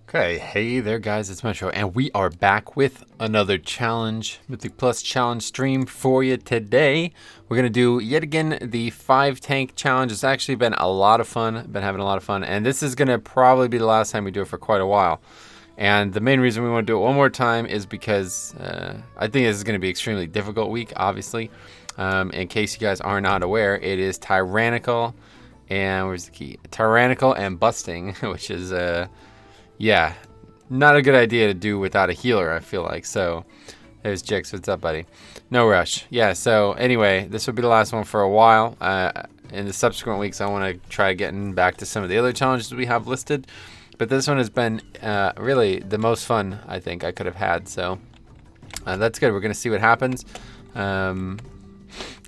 Okay, hey there guys, it's Metro, and we are back with another challenge, Mythic Plus challenge stream for you today. We're going to do, yet again, the 5 tank challenge. It's actually been a lot of fun, been having a lot of fun, and this is going to probably be the last time we do it for quite a while. And the main reason we want to do it one more time is because I think this is going to be an extremely difficult week, obviously. In case you guys are not aware, it is tyrannical, and where's the key? Tyrannical and busting, which is... yeah, not a good idea to do without a healer, I feel like. So, there's Jix. What's up, buddy? No rush. Yeah, so anyway, this will be the last one for a while. In the subsequent weeks, I want to try getting back to some of the other challenges we have listed. But this one has been really the most fun I think I could have had. So, that's good. We're going to see what happens.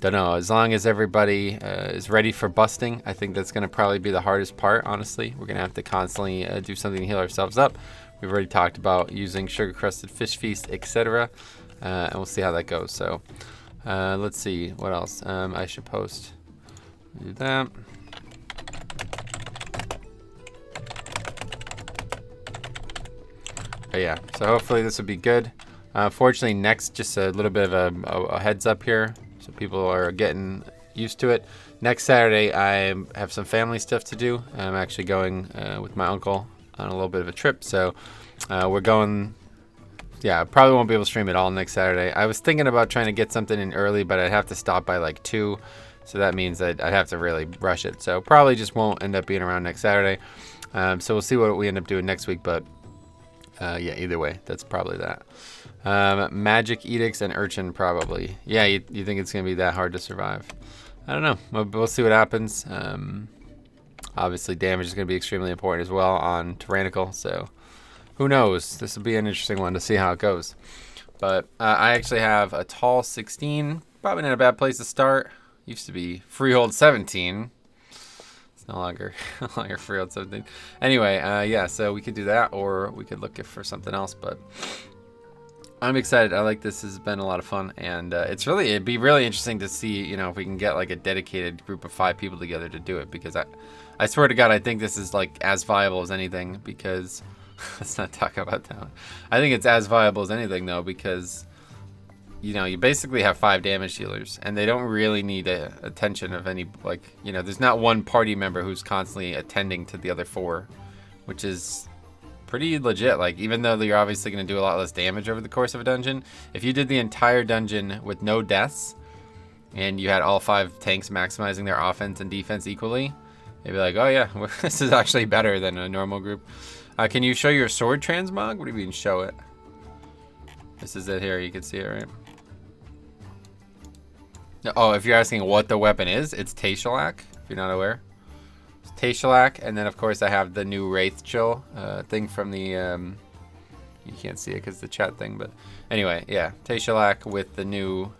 Don't know. As long as everybody is ready for busting, I think that's going to probably be the hardest part, honestly. We're going to have to constantly do something to heal ourselves up. We've already talked about using sugar-crusted fish feast, etc. And we'll see how that goes. So let's see. What else? I should post. Do that. But yeah, so hopefully this will be good. Fortunately, next, just a little bit of a heads up here. So people are getting used to it. Next Saturday, I have some family stuff to do. I'm actually going with my uncle on a little bit of a trip. So we're going, yeah, I probably won't be able to stream it all next Saturday. I was thinking about trying to get something in early, but I'd have to stop by like 2. So that means that I'd have to really rush it. So probably just won't end up being around next Saturday. So we'll see what we end up doing next week. But yeah, either way, that's probably that. Magic edicts and urchin probably. Yeah, you think it's gonna be that hard to survive? I don't know. We'll see what happens. Obviously, damage is gonna be extremely important as well on tyrannical. So who knows? This will be an interesting one to see how it goes. But I actually have a tall 16. Probably not a bad place to start. Used to be freehold 17. It's no longer freehold 17. Anyway, yeah. So we could do that, or we could look for something else. But I'm excited. I like this. This has been a lot of fun, and it'd be really interesting to see, you know, if we can get like a dedicated group of 5 people together to do it. Because I swear to God, I think this is like as viable as anything. Because let's not talk about that one. I think it's as viable as anything though, because you know you basically have 5 damage healers, and they don't really need attention of any, like, you know, there's not one party member who's constantly attending to the other 4, which is pretty legit. Like, even though you're obviously going to do a lot less damage over the course of a dungeon, if you did the entire dungeon with no deaths and you had all 5 tanks maximizing their offense and defense equally, you'd be like, oh yeah, this is actually better than a normal group. Can you show your sword transmog? What do you mean show it? This is it here. You can see it, right? Oh, if you're asking what the weapon is, it's Tashalak, if you're not aware. Tashalak, and then of course I have the new Wraith Chill thing from the you can't see it because the chat thing, but anyway, yeah, Tashalak with the new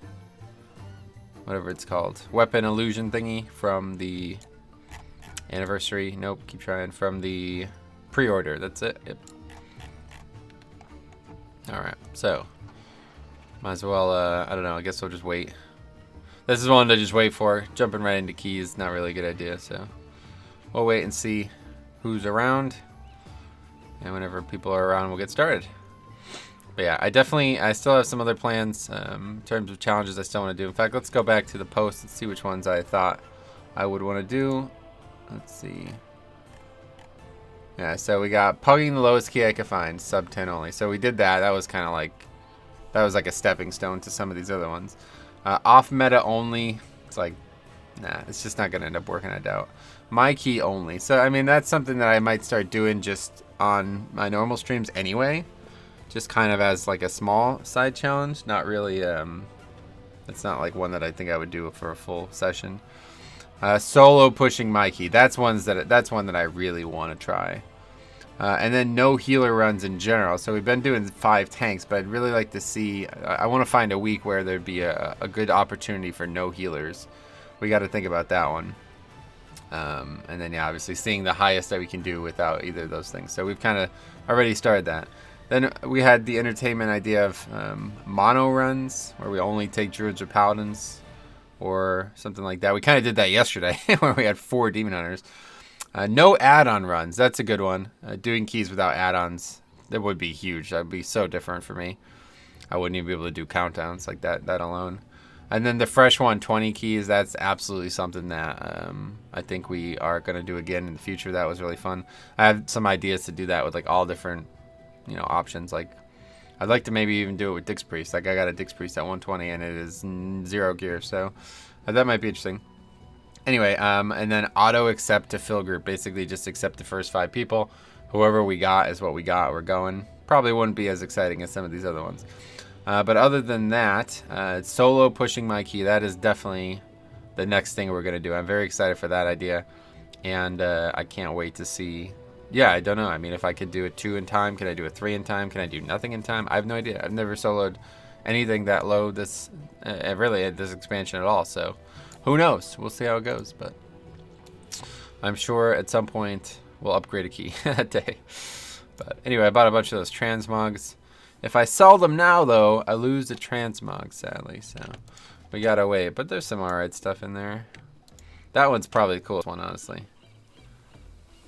whatever it's called, weapon illusion thingy from the anniversary. Nope, keep trying. From the pre-order. That's it. Yep. All right, so might as well. I don't know. I guess we'll just wait. This is one to just wait for. Jumping right into keys, not really a good idea. So we'll wait and see who's around, and whenever people are around, we'll get started. But yeah, I still have some other plans in terms of challenges I still want to do. In fact, let's go back to the post and see which ones I thought I would want to do. Let's see. Yeah, so we got pugging the lowest key I could find, sub 10 only. So we did that. That was kind of like, that was like a stepping stone to some of these other ones. Off meta only. It's like, nah, it's just not going to end up working, I doubt. My key only. So, I mean, that's something that I might start doing just on my normal streams anyway. Just kind of as like a small side challenge. Not really, it's not like one that I think I would do for a full session. Solo pushing my key. That's one that I really want to try. And then no healer runs in general. So we've been doing 5 tanks, but I'd really like to see, I want to find a week where there'd be a good opportunity for no healers. We got to think about that one. And then, yeah, obviously seeing the highest that we can do without either of those things. So we've kind of already started that. Then we had the entertainment idea of mono runs, where we only take druids or paladins, or something like that. We kind of did that yesterday, where we had 4 demon hunters. No add-on runs. That's a good one. Doing keys without add-ons, that would be huge. That would be so different for me. I wouldn't even be able to do countdowns like that alone. And then the fresh 120 keys, that's absolutely something that I think we are going to do again in the future. That was really fun. I have some ideas to do that with like all different, options. Like I'd like to maybe even do it with Dix Priest. Like I got a Dix Priest at 120 and it is 0 gear. So that might be interesting. Anyway, and then auto accept to fill group. Basically just accept the first 5 people. Whoever we got is what we got. We're going. Probably wouldn't be as exciting as some of these other ones. But other than that, solo pushing my key, that is definitely the next thing we're going to do. I'm very excited for that idea. And I can't wait to see. Yeah, I don't know. I mean, if I could do a 2 in time, can I do a 3 in time? Can I do nothing in time? I have no idea. I've never soloed anything that low this expansion at all. So who knows? We'll see how it goes. But I'm sure at some point we'll upgrade a key that day. But anyway, I bought a bunch of those transmogs. If I sell them now, though, I lose the transmog, sadly. So we gotta wait. But there's some alright stuff in there. That one's probably the coolest one, honestly.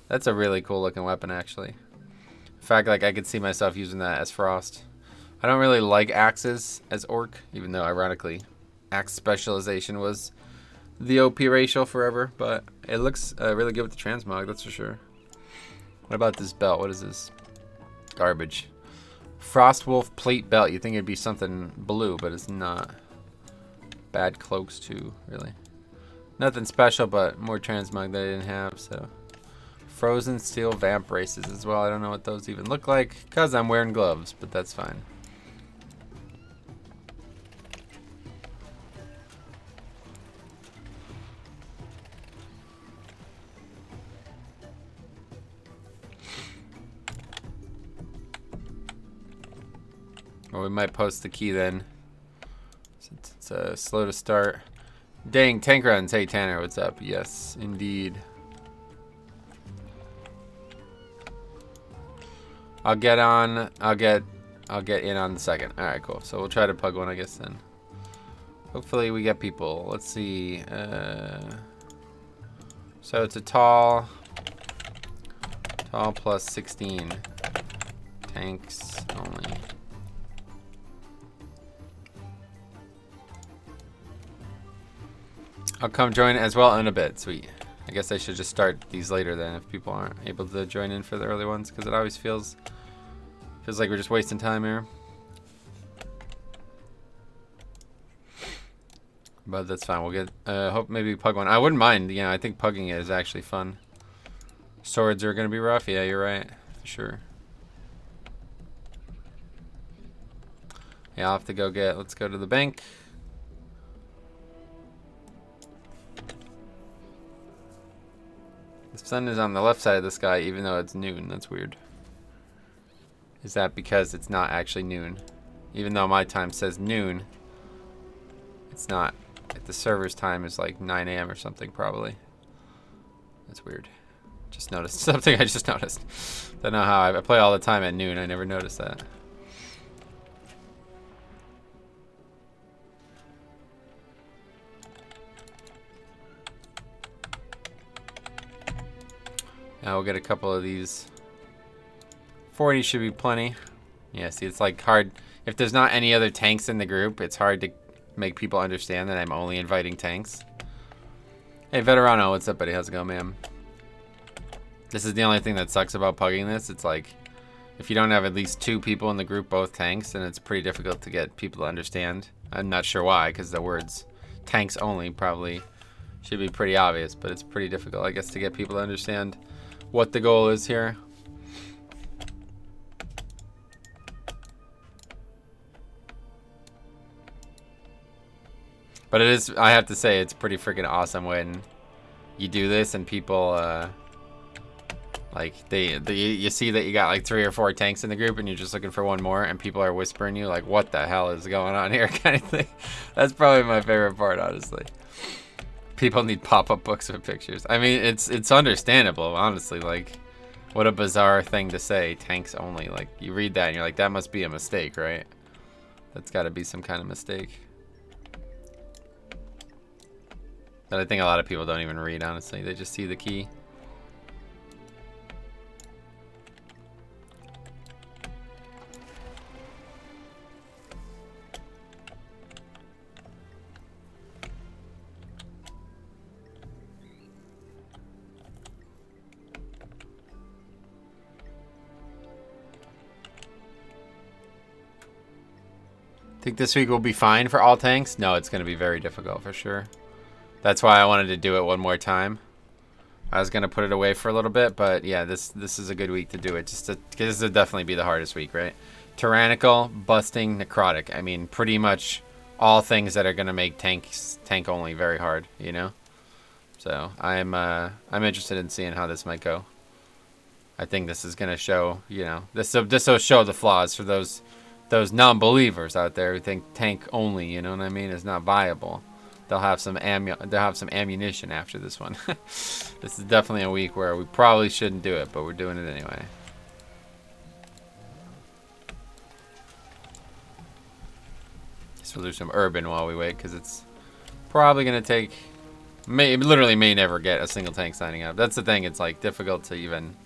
That's a really cool looking weapon, actually. In fact, like I could see myself using that as Frost. I don't really like axes as Orc, even though ironically, axe specialization was the OP ratio forever. But it looks really good with the transmog, that's for sure. What about this belt? What is this? Garbage. Frostwolf plate belt. You think it'd be something blue, but it's not. Bad cloaks too, really. Nothing special, but more transmog that I didn't have, so. Frozen steel vamp races as well. I don't know what those even look like, because I'm wearing gloves, but that's fine. Well, we might post the key then, since it's slow to start. Dang, tank runs. Hey Tanner, what's up? Yes, indeed. I'll get in on the second. All right, cool. So we'll try to plug one, I guess then. Hopefully we get people. Let's see. So it's a tall plus 16. Tanks only. I'll come join as well in a bit. Sweet. I guess I should just start these later then if people aren't able to join in for the early ones, because it always feels like we're just wasting time here. But that's fine. We'll get hope maybe pug one. I wouldn't mind. I think pugging it is actually fun. Swords are gonna be rough. Yeah, you're right for sure. Yeah, I'll have to go get. Let's go to the bank. The sun is on the left side of the sky, even though it's noon. That's weird. Is that because it's not actually noon? Even though my time says noon, it's not. The server's time is like 9 a.m. or something, probably. That's weird. Just noticed something I just noticed. Don't know how. I play all the time at noon. I never noticed that. Now we'll get a couple of these. 40 should be plenty. Yeah, see, it's like hard. If there's not any other tanks in the group, it's hard to make people understand that I'm only inviting tanks. Hey, Veterano, what's up, buddy? How's it going, ma'am? This is the only thing that sucks about pugging this. It's like, if you don't have at least 2 people in the group, both tanks, then it's pretty difficult to get people to understand. I'm not sure why, because the words tanks only probably should be pretty obvious, but it's pretty difficult, I guess, to get people to understand what the goal is here. But it is, I have to say, it's pretty freaking awesome when you do this and people, like, you see that you got like 3 or 4 tanks in the group and you're just looking for one more and people are whispering you like, what the hell is going on here, kind of thing. That's probably my favorite part, honestly. People need pop-up books with pictures. I mean, it's understandable, honestly. Like, what a bizarre thing to say, tanks only. Like, you read that and you're like, that must be a mistake, right? That's got to be some kind of mistake. That I think a lot of people don't even read, honestly. They just see the key. Think this week will be fine for all tanks? No, it's going to be very difficult for sure. That's why I wanted to do it one more time. I was going to put it away for a little bit, but yeah, this is a good week to do it. Because this will definitely be the hardest week, right? Tyrannical, busting, necrotic. I mean, pretty much all things that are going to make tank only very hard, you know? So I'm interested in seeing how this might go. I think this is going to show, you know, this will show the flaws for those non-believers out there who think tank only, you know what I mean, is not viable. They'll have some ammunition after this one. This is definitely a week where we probably shouldn't do it, but we're doing it anyway. Guess we'll do some urban while we wait, because it's probably going to take, literally may never get a single tank signing up. That's the thing, it's like difficult to even,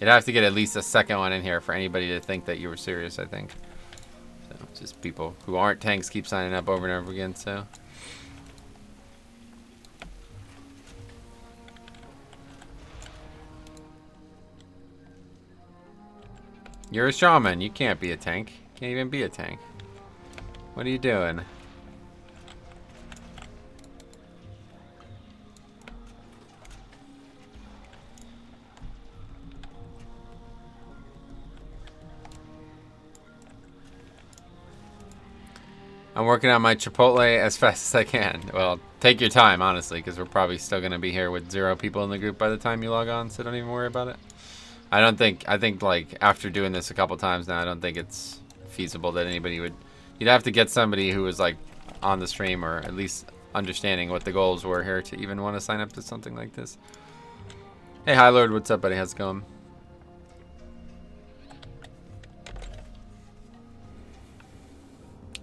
you'd have to get at least a second one in here for anybody to think that you were serious, I think. So just people who aren't tanks keep signing up over and over again, so. You're a shaman. You can't be a tank. Can't even be a tank. What are you doing? I'm working on my Chipotle as fast as I can. Well, take your time, honestly, because we're probably still going to be here with 0 people in the group by the time you log on, so don't even worry about it. I think like after doing this a couple times now, I don't think it's feasible that anybody would, you'd have to get somebody who was like on the stream or at least understanding what the goals were here to even want to sign up to something like this. Hey, High Lord, what's up, buddy? How's it going?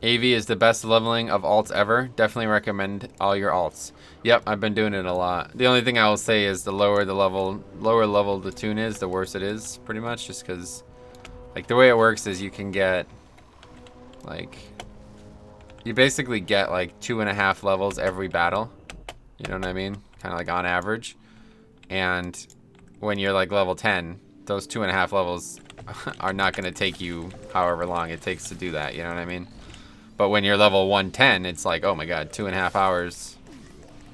AV is the best leveling of alts ever. Definitely recommend all your alts. Yep, I've been doing it a lot. The only thing I will say is the lower level the tune is, the worse it is, pretty much. Just because, like, the way it works is you can get, like, you basically get like 2.5 levels every battle. You know what I mean? Kind of like on average. And when you're like level 10, those 2.5 levels are not going to take you however long it takes to do that. You know what I mean? But when you're level 110, it's like, oh my god, 2.5 hours,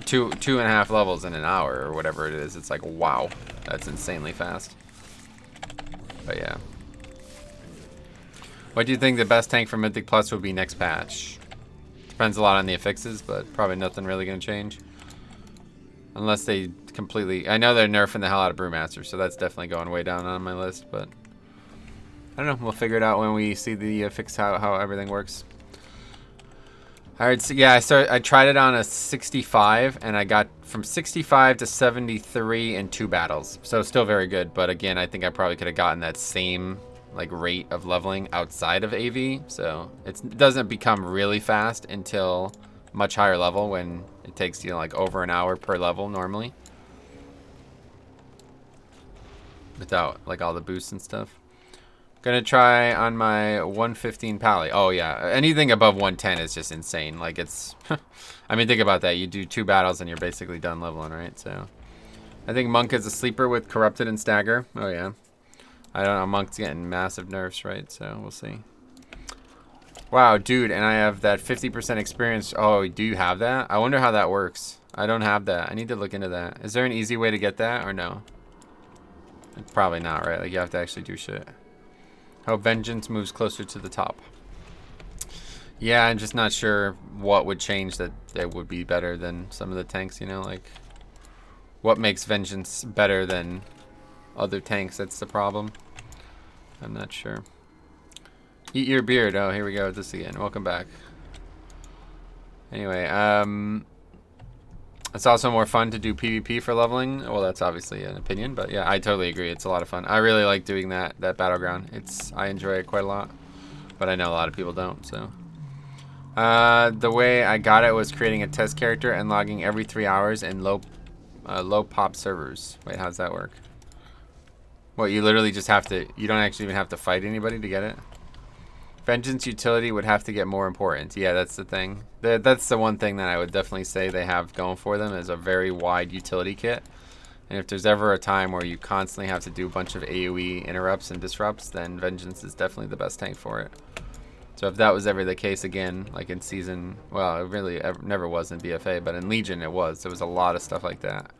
2.5 levels in an hour or whatever it is. It's like, wow, that's insanely fast. But yeah. What do you think the best tank for Mythic Plus would be next patch? Depends a lot on the affixes, but probably nothing really going to change. Unless they completely, I know they're nerfing the hell out of Brewmaster, so that's definitely going way down on my list, but I don't know, we'll figure it out when we see the fix how everything works. Alright, so yeah, I tried it on a 65, and I got from 65 to 73 in 2 battles. So still very good, but again, I think I probably could have gotten that same like rate of leveling outside of AV. So it doesn't become really fast until much higher level, when it takes, you know, like over an hour per level normally. Without like all the boosts and stuff. Gonna try on my 115 pally. Oh yeah, anything above 110 is just insane. Like it's, I mean, think about that. You do 2 battles and you're basically done leveling, right? So, I think Monk is a sleeper with Corrupted and Stagger. Oh yeah, I don't know. Monk's getting massive nerfs, right? So we'll see. Wow, dude, and I have that 50% experience. Oh, do you have that? I wonder how that works. I don't have that. I need to look into that. Is there an easy way to get that or no? Probably not, right? Like you have to actually do shit. How Vengeance moves closer to the top. Yeah, I'm just not sure what would change that would be better than some of the tanks, you know, like what makes Vengeance better than other tanks? That's the problem. I'm not sure. Eat your beard. Oh, here we go with this again. Welcome back. Anyway, it's also more fun to do PvP for leveling. Well, that's obviously an opinion, but yeah, I totally agree. It's a lot of fun. I really like doing that battleground. I enjoy it quite a lot, but I know a lot of people don't. So, the way I got it was creating a test character and logging every 3 hours in low pop servers. Wait, how does that work? What, you literally just have to? You don't actually even have to fight anybody to get it? Vengeance utility would have to get more important. Yeah, that's the thing. That's the one thing that I would definitely say they have going for them, is a very wide utility kit. And if there's ever a time where you constantly have to do a bunch of AoE interrupts and disrupts, then Vengeance is definitely the best tank for it. So if that was ever the case again, like in season, well, it really never was in BFA, but in Legion it was. There was a lot of stuff like that.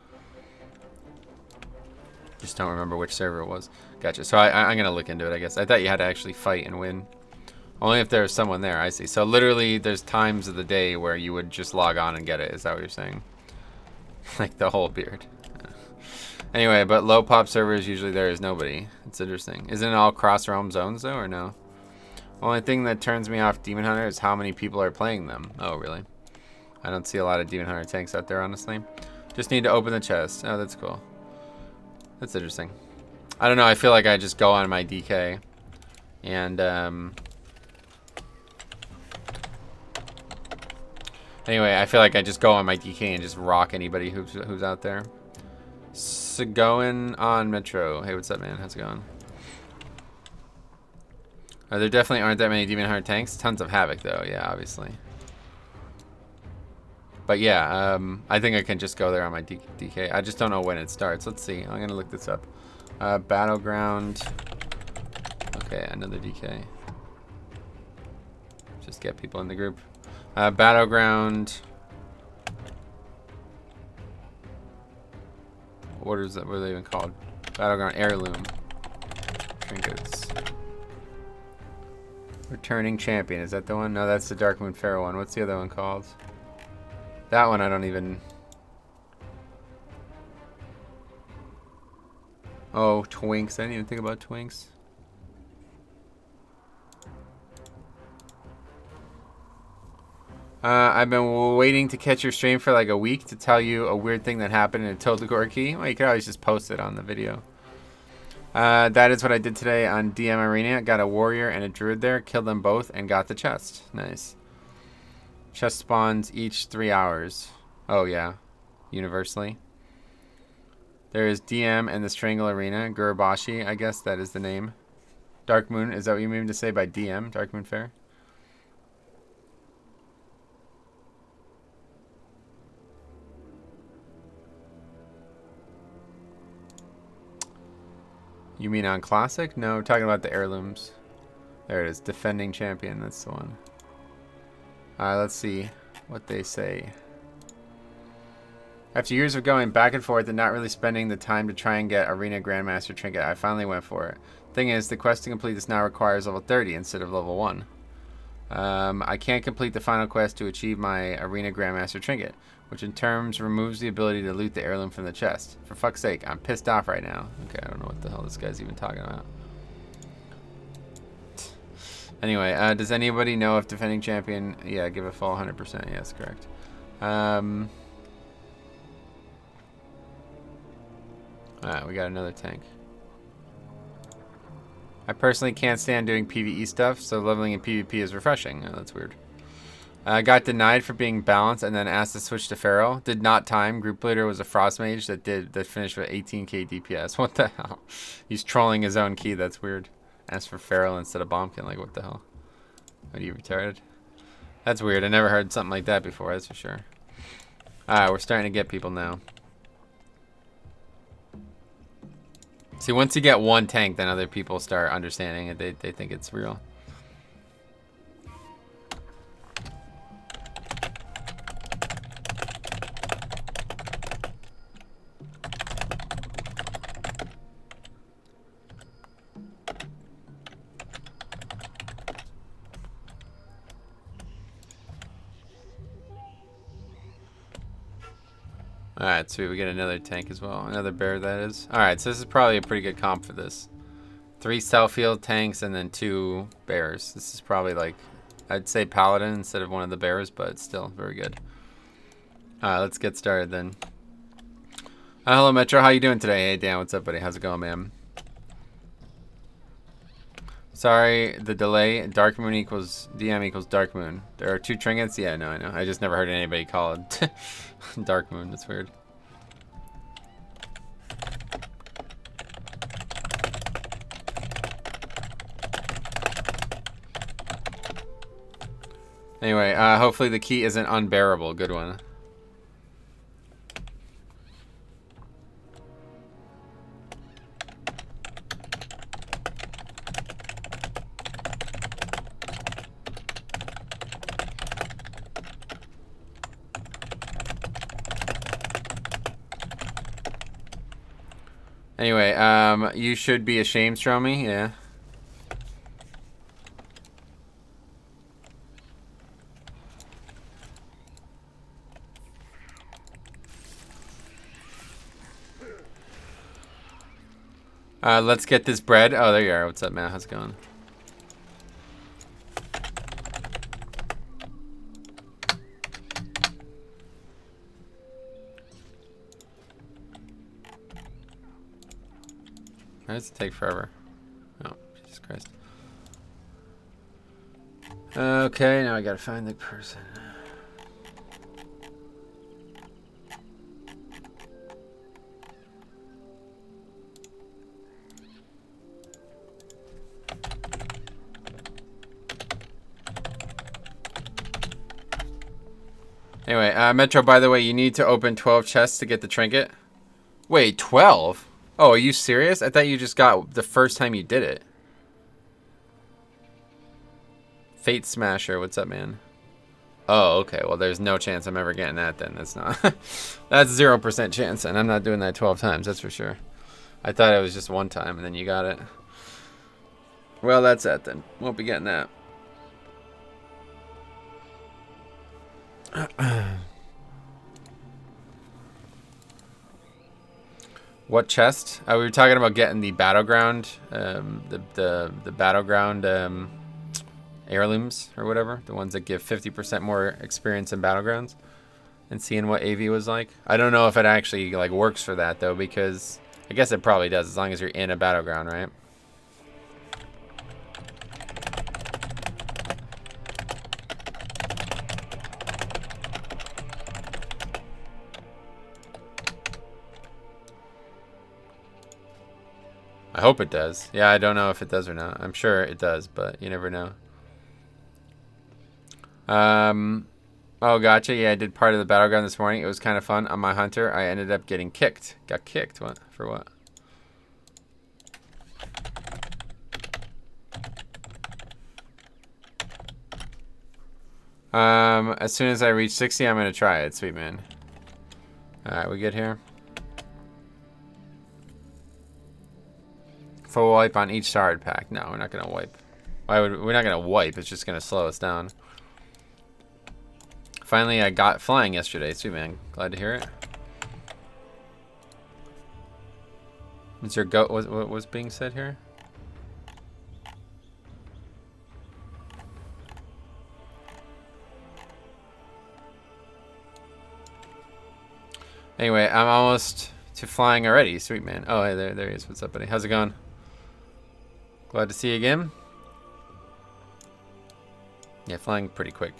Just don't remember which server it was. Gotcha. So I'm going to look into it, I guess. I thought you had to actually fight and win. Only if there was someone there, I see. So literally there's times of the day where you would just log on and get it. Is that what you're saying? Like the whole beard. Anyway, but low pop servers, usually there is nobody. It's interesting. Isn't it all cross realm zones though, or no? Only thing that turns me off Demon Hunter is how many people are playing them. Oh, really? I don't see a lot of Demon Hunter tanks out there, honestly. Just need to open the chest. Oh, that's cool. That's interesting. I don't know. I feel like I just go on my DK. And, anyway, I feel like I just go on my DK and just rock anybody who's out there. So going on Metro. Hey, what's up, man? How's it going? There definitely aren't that many Demon Hunter tanks. Tons of Havoc, though. Yeah, obviously. But yeah, I think I can just go there on my DK. I just don't know when it starts. Let's see. I'm going to look this up. Battleground. Okay, another DK. Just get people in the group. Battleground. What is that? What are they even called? Battleground Heirloom. Trinkets. Returning Champion. Is that the one? No, that's the Darkmoon Pharaoh one. What's the other one called? That one I don't even... Oh, Twinks. I didn't even think about Twinks. I've been waiting to catch your stream for like a week to tell you a weird thing that happened in Totagor Key. Well, you could always just post it on the video. That is what I did today on DM Arena. Got a warrior and a druid there, killed them both, and got the chest. Nice. Chest spawns each 3 hours. Oh, yeah. Universally. There is DM and the Strangle Arena. Gurubashi, I guess that is the name. Dark Moon, is that what you mean to say by DM? Dark Moon Fair? You mean on Classic? No, we're talking about the heirlooms. There it is. Defending Champion. That's the one. Alright, let's see what they say. After years of going back and forth and not really spending the time to try and get Arena Grandmaster Trinket, I finally went for it. Thing is, the quest to complete this now requires level 30 instead of level 1. I can't complete the final quest to achieve my Arena Grandmaster Trinket, which in terms removes the ability to loot the heirloom from the chest. For fuck's sake, I'm pissed off right now. Okay, I don't know what the hell this guy's even talking about. Anyway, does anybody know if Defending Champion... Yeah, give a full 100%. Yes, correct. Alright, we got another tank. I personally can't stand doing PvE stuff, so leveling in PvP is refreshing. Oh, that's weird. I got denied for being balanced and then asked to switch to Pharaoh. Did not time. Group leader was a frost mage that finished with 18k DPS. What the hell? He's trolling his own key. That's weird. Asked for Pharaoh instead of Bombkin. Like, what the hell? Are you retarded? That's weird. I never heard something like that before, that's for sure. Alright, we're starting to get people now. See, once you get one tank, then other people start understanding it. They think it's real. Alright, sweet. We get another tank as well. Another bear, that is. Alright, so this is probably a pretty good comp for this. 3 self-healed tanks and then 2 bears. This is probably like, I'd say paladin instead of one of the bears, but it's still very good. Alright, let's get started then. Hello, Metro. How you doing today? Hey, Dan. What's up, buddy? How's it going, man? Sorry, the delay. Dark Moon equals DM equals Dark Moon. There are 2 trinkets? Yeah, no, I know. I just never heard anybody call it Dark Moon. That's weird. Anyway, hopefully the key isn't unbearable. Good one. Anyway, you should be ashamed, Stromy. Yeah. Let's get this bread. Oh, there you are. What's up, man? How's it going? Why does it take forever? Oh, Jesus Christ. Okay, now I gotta find the person. Anyway, Metro, by the way, you need to open 12 chests to get the trinket. Wait, 12? Oh, are you serious? I thought you just got the first time you did it. Fate Smasher, what's up, man? Oh, okay. Well, there's no chance I'm ever getting that then. That's not... That's 0% chance, and I'm not doing that 12 times, that's for sure. I thought it was just one time, and then you got it. Well, that's that then. Won't be getting that. What chest? We were talking about getting the battleground, the battleground heirlooms or whatever, the ones that give 50% more experience in battlegrounds, and seeing what AV was like. I don't know if it actually like works for that though, because I guess it probably does as long as you're in a battleground, right? I hope it does. Yeah, I don't know if it does or not. I'm sure it does, but you never know. Oh, gotcha. Yeah, I did part of the battleground this morning. It was kind of fun. On my hunter, I ended up getting kicked. Got kicked. What? For what? As soon as I reach 60, I'm going to try it. Sweet, man. Alright, we good here? Full wipe on each shard pack. No, we're not going to wipe. We're not going to wipe. It's just going to slow us down. Finally, I got flying yesterday. Sweet, man. Glad to hear it. Is your goat... What was being said here? Anyway, I'm almost to flying already. Sweet, man. Oh, hey, there he is. What's up, buddy? How's it going? Glad to see you again. Yeah, flying pretty quick.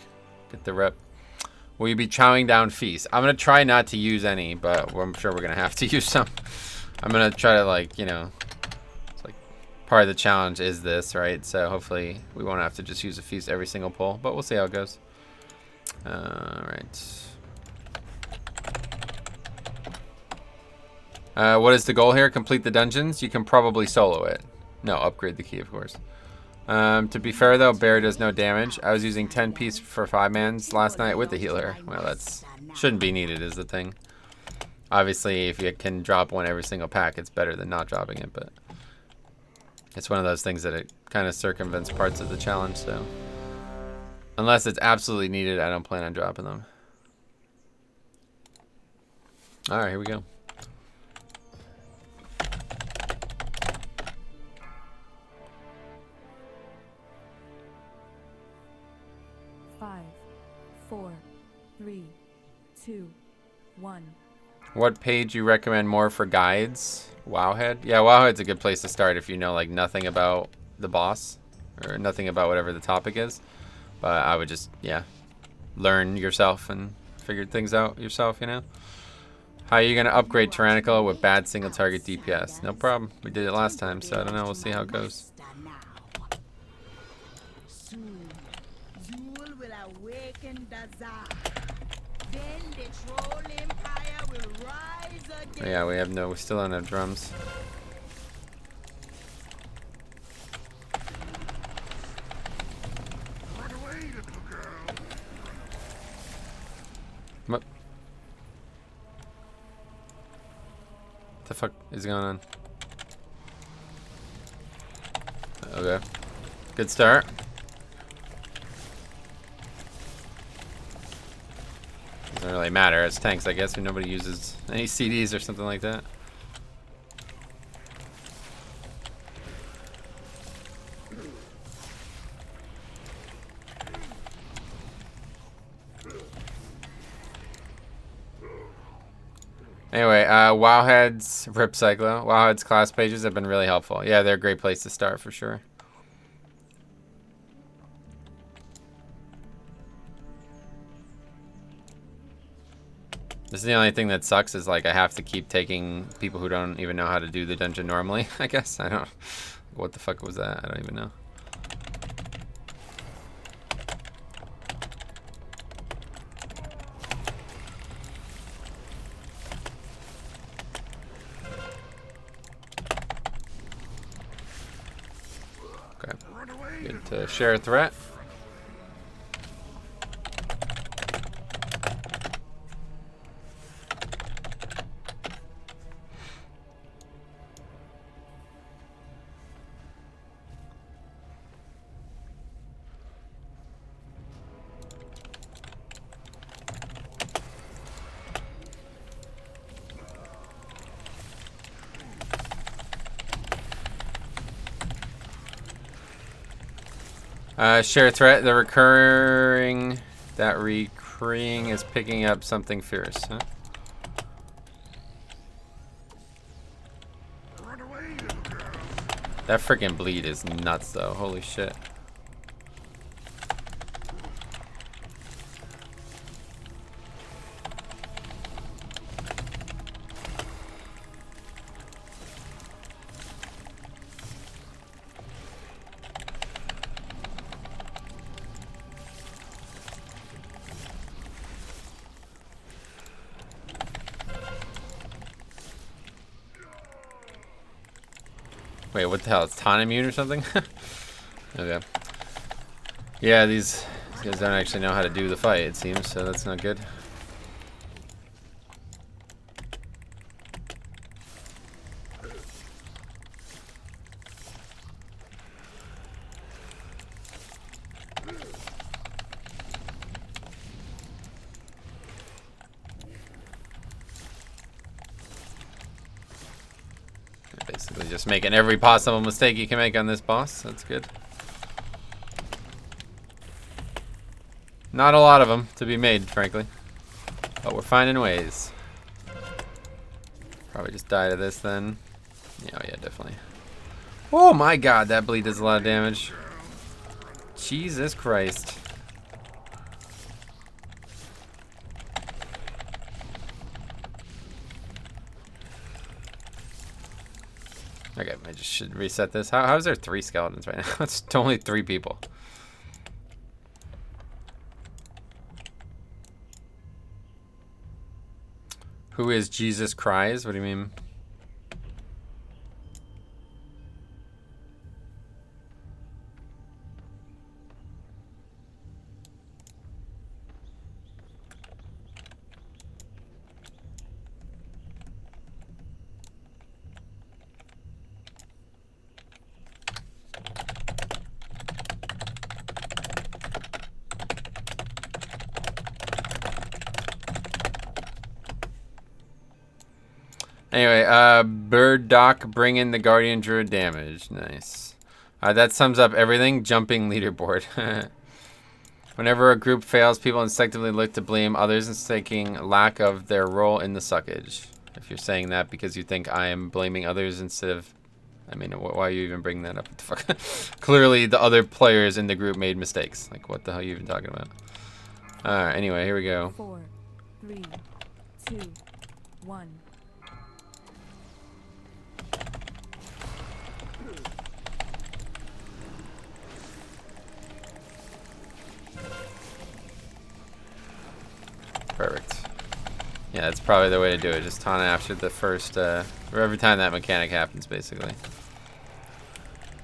Get the rep. Will you be chowing down feast? I'm going to try not to use any, but I'm sure we're going to have to use some. I'm going to try to, like, you know, it's like part of the challenge is this, right? So hopefully we won't have to just use a feast every single pull, but we'll see how it goes. All right. What is the goal here? Complete the dungeons? You can probably solo it. No, upgrade the key, of course. To be fair, though, Bear does no damage. I was using 10 piece for 5-mans last night with the healer. Well, that's shouldn't be needed is the thing. Obviously, if you can drop one every single pack, it's better than not dropping it, but it's one of those things that it kind of circumvents parts of the challenge, so unless it's absolutely needed, I don't plan on dropping them. All right, here we go. What page you recommend more for guides? Wowhead? Yeah, Wowhead's a good place to start if you know like nothing about the boss or nothing about whatever the topic is. But I would just, yeah, learn yourself and figure things out yourself, you know? How are you going to upgrade Tyrannical with bad single target DPS? No problem. We did it last time, so I don't know. We'll see how it goes. Yeah, we still don't have drums. What the fuck is going on? Okay. Good start. Doesn't really matter. It's tanks, I guess, when nobody uses any CDs or something like that. Anyway, Wowhead's Rip Cyclo. Wowhead's class pages have been really helpful. Yeah, they're a great place to start for sure. This is the only thing that sucks is like I have to keep taking people who don't even know how to do the dungeon normally, I guess. I don't. What the fuck was that? I don't even know. Okay. Good to share a threat. Share threat. The recurring is picking up something fierce. Huh? That freaking bleed is nuts, though. Holy shit. Wait, what the hell? It's taunt immune or something? Okay. Yeah, these guys don't actually know how to do the fight, it seems, so that's not good. Basically just making every possible mistake you can make on this boss. That's good. Not a lot of them to be made, frankly. But we're finding ways. Probably just die to this then. Yeah, oh yeah, definitely. Oh my god, that bleed does a lot of damage. Jesus Christ. Okay, I just should reset this. How is there 3 skeletons right now? It's only 3 people. Who is Jesus Christ? What do you mean? Anyway, Bird Doc, bring in the Guardian Druid damage. Nice. That sums up everything. Jumping leaderboard. Whenever a group fails, people instinctively look to blame others mistaking lack of their role in the suckage. If you're saying that because you think I am blaming others instead of... I mean, why are you even bringing that up? What the fuck? Clearly, the other players in the group made mistakes. Like, what the hell are you even talking about? Alright, anyway, here we go. 4, 3, 2, 1. Perfect. Yeah, that's probably the way to do it. Just taunt after the first, or every time that mechanic happens, basically.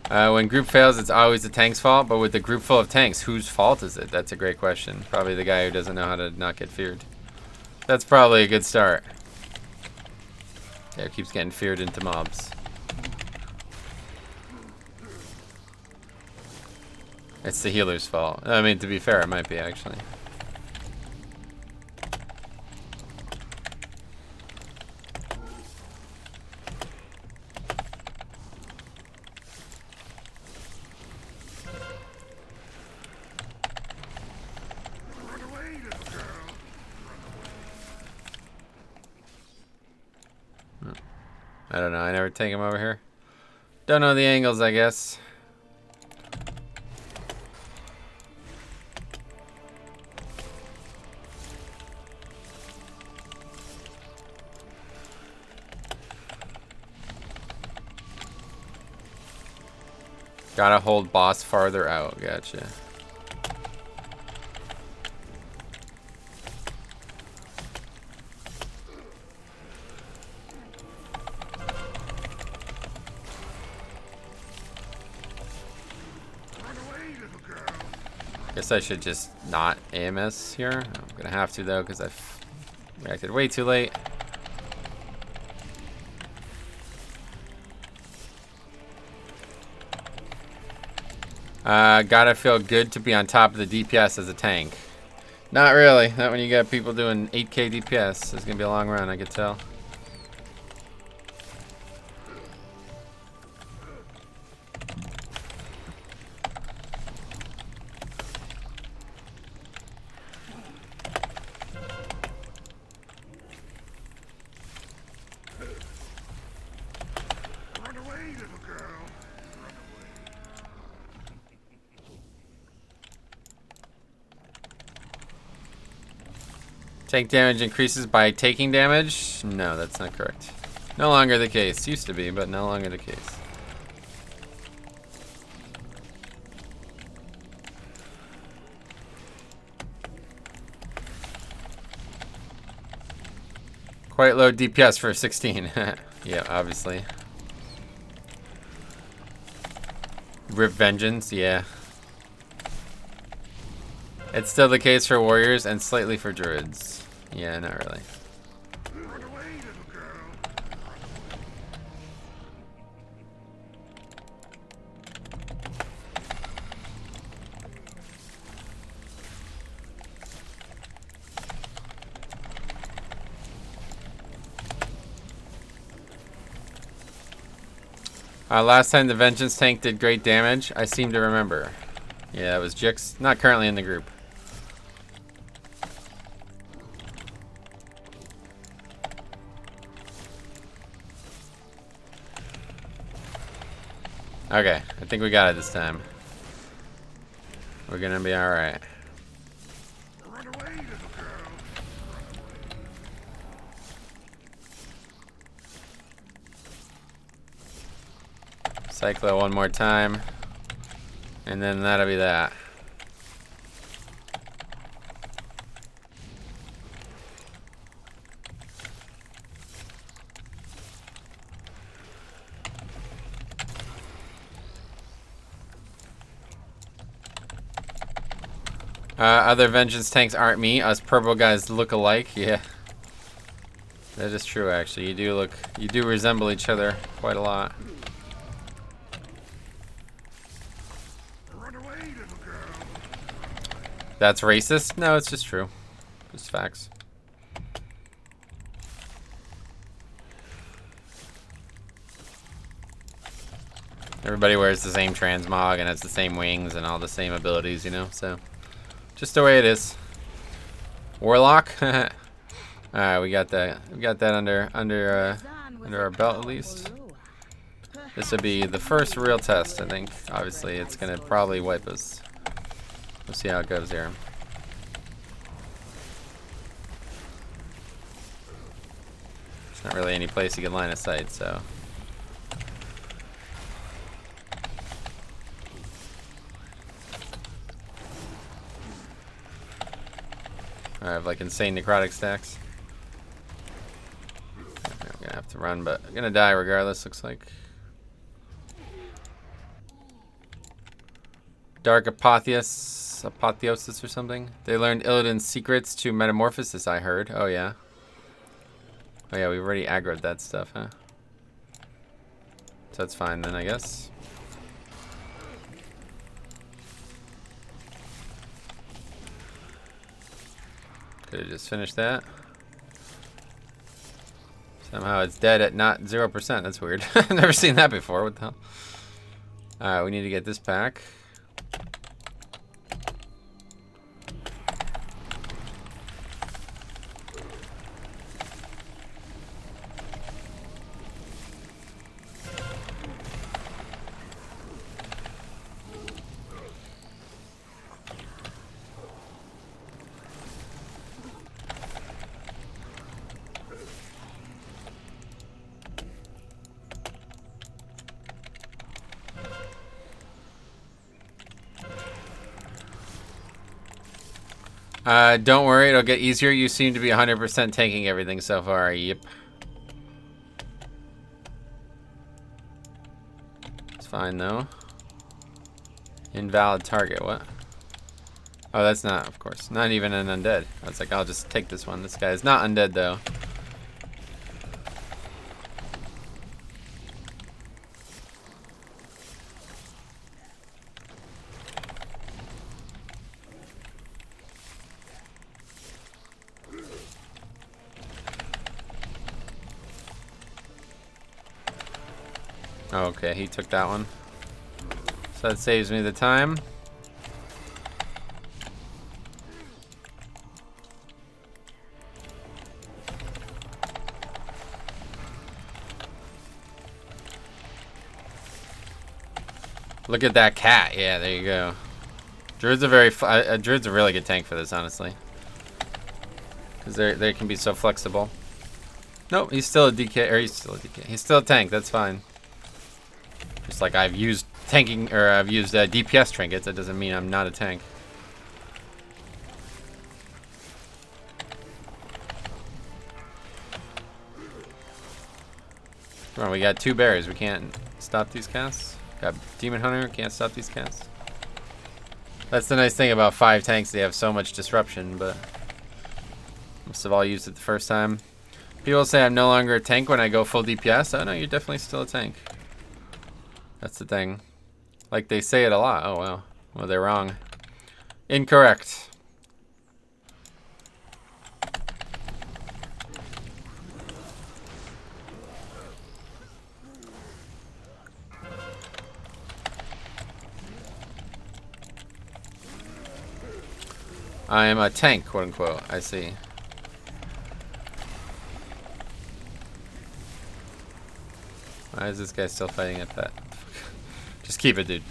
When group fails, it's always the tank's fault, but with the group full of tanks, whose fault is it? That's a great question. Probably the guy who doesn't know how to not get feared. That's probably a good start. Yeah, it keeps getting feared into mobs. It's the healer's fault. I mean, to be fair, it might be actually. I don't know. I never take him over here. Don't know the angles, I guess. Gotta hold boss farther out. Gotcha. Guess I should just not AMS here. I'm gonna have to though, because I've reacted way too late. Gotta feel good to be on top of the DPS as a tank. Not really. Not when you got people doing 8k DPS. It's gonna be a long run, I could tell. Tank damage increases by taking damage? No, that's not correct. No longer the case. Used to be, but no longer the case. Quite low DPS for 16. Yeah, obviously. Rip Vengeance, yeah. It's still the case for warriors and slightly for druids. Yeah, not really. Run away, little girl. Last time the Vengeance tank did great damage, I seem to remember. Yeah, it was Jix. Not currently in the group. Okay, I think we got it this time. We're gonna be alright. Run away, little girl. Cyclo one more time. And then that'll be that. Other Vengeance tanks aren't me. Us purple guys look alike. Yeah. That is true, actually. You do resemble each other quite a lot. Run away, little girl. That's racist? No, it's just true. Just facts. Everybody wears the same transmog and has the same wings and all the same abilities, you know, so just the way it is. Warlock? Alright, we got that. We got that under our belt at least. This would be the first real test, I think. Obviously, it's gonna probably wipe us. We'll see how it goes here. There's not really any place you can line of sight, so. I have like insane necrotic stacks. I'm gonna have to run, but I'm gonna die regardless, looks like. Dark apotheosis or something. They learned Illidan's secrets to metamorphosis, I heard. Oh yeah. Oh yeah, we've already aggroed that stuff, huh? So that's fine then, I guess. Could have just finished that. Somehow it's dead at not 0%. That's weird. I've never seen that before. What the hell? Alright, we need to get this pack. Don't worry, it'll get easier. You seem to be 100% tanking everything so far. Yep. It's fine though. Invalid target, what? Oh, that's not, of course, not even an undead. I was like, I'll just take this one. This guy is not undead though. Okay, he took that one. So that saves me the time. Look at that cat. Yeah, there you go. Druid's a Druid's a really good tank for this, honestly. Because they can be so flexible. Nope, he's still a DK, or he's still a DK. He's still a tank, that's fine. Just like I've used tanking, or I've used DPS trinkets, that doesn't mean I'm not a tank. Come on, we got 2 bears. We can't stop these casts. Got Demon Hunter, can't stop these casts. That's the nice thing about 5 tanks. They have so much disruption, but must have all used it the first time. People say I'm no longer a tank when I go full DPS. Oh no, you're definitely still a tank. That's the thing. Like they say it a lot. Oh wow. Well, they're wrong. Incorrect. I am a tank, quote unquote. I see. Why is this guy still fighting at that? Just keep it, dude.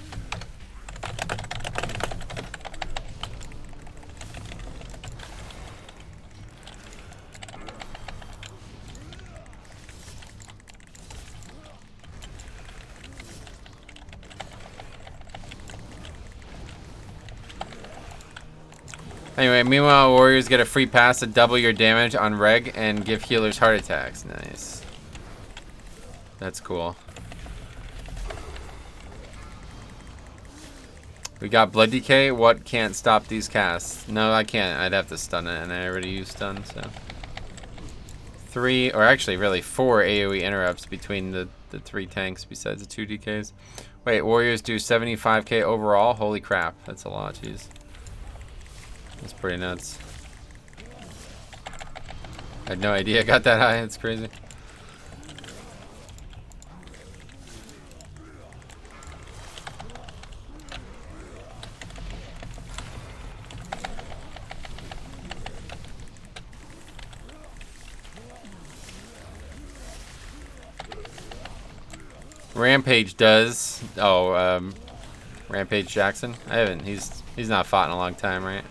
Anyway, meanwhile, warriors get a free pass to double your damage on reg and give healers heart attacks. Nice. That's cool. We got Blood Decay. What can't stop these casts? No, I can't. I'd have to stun it, and I already used stun, so. 3, or actually really 4 AoE interrupts between the 3 tanks besides the 2 DKs. Wait, warriors do 75k overall? Holy crap, that's a lot, jeez. That's pretty nuts. I had no idea I got that high, it's crazy. Rampage does. Oh, Rampage Jackson. I haven't. He's not fought in a long time, right?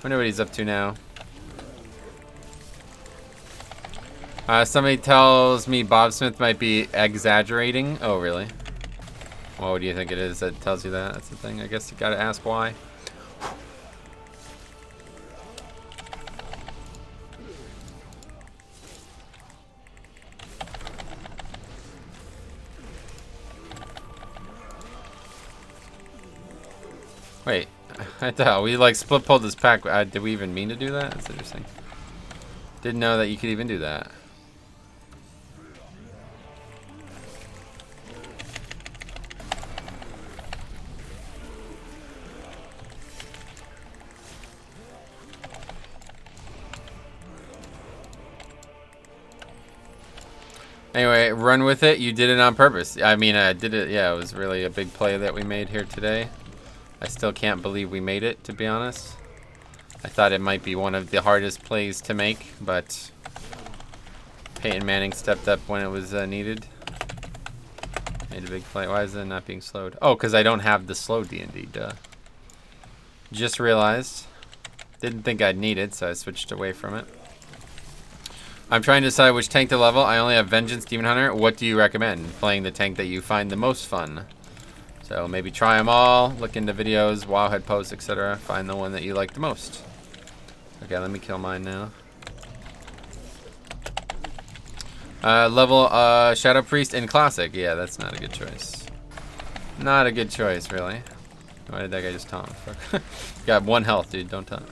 Wonder what he's up to now. Somebody tells me Bob Smith might be exaggerating. Oh, really? Well, what do you think it is that tells you that? That's the thing. I guess you gotta ask why. Wait, I thought we like split pulled this pack. Did we even mean to do that? That's interesting. Didn't know that you could even do that. Anyway, run with it. You did it on purpose. I mean, I did it. Yeah, it was really a big play that we made here today. I still can't believe we made it, to be honest. I thought it might be one of the hardest plays to make, but Peyton Manning stepped up when it was needed. Made a big play. Why is it not being slowed? Oh, because I don't have the slow D&D, duh. Just realized. Didn't think I'd need it, so I switched away from it. I'm trying to decide which tank to level. I only have Vengeance, Demon Hunter. What do you recommend? Playing the tank that you find the most fun. So maybe try them all. Look into videos, Wowhead posts, etc. Find the one that you like the most. Okay, let me kill mine now. Level Shadow Priest in Classic. Yeah, that's not a good choice. Not a good choice, really. Why did that guy just taunt? Fuck. Got 1 health, dude. Don't taunt.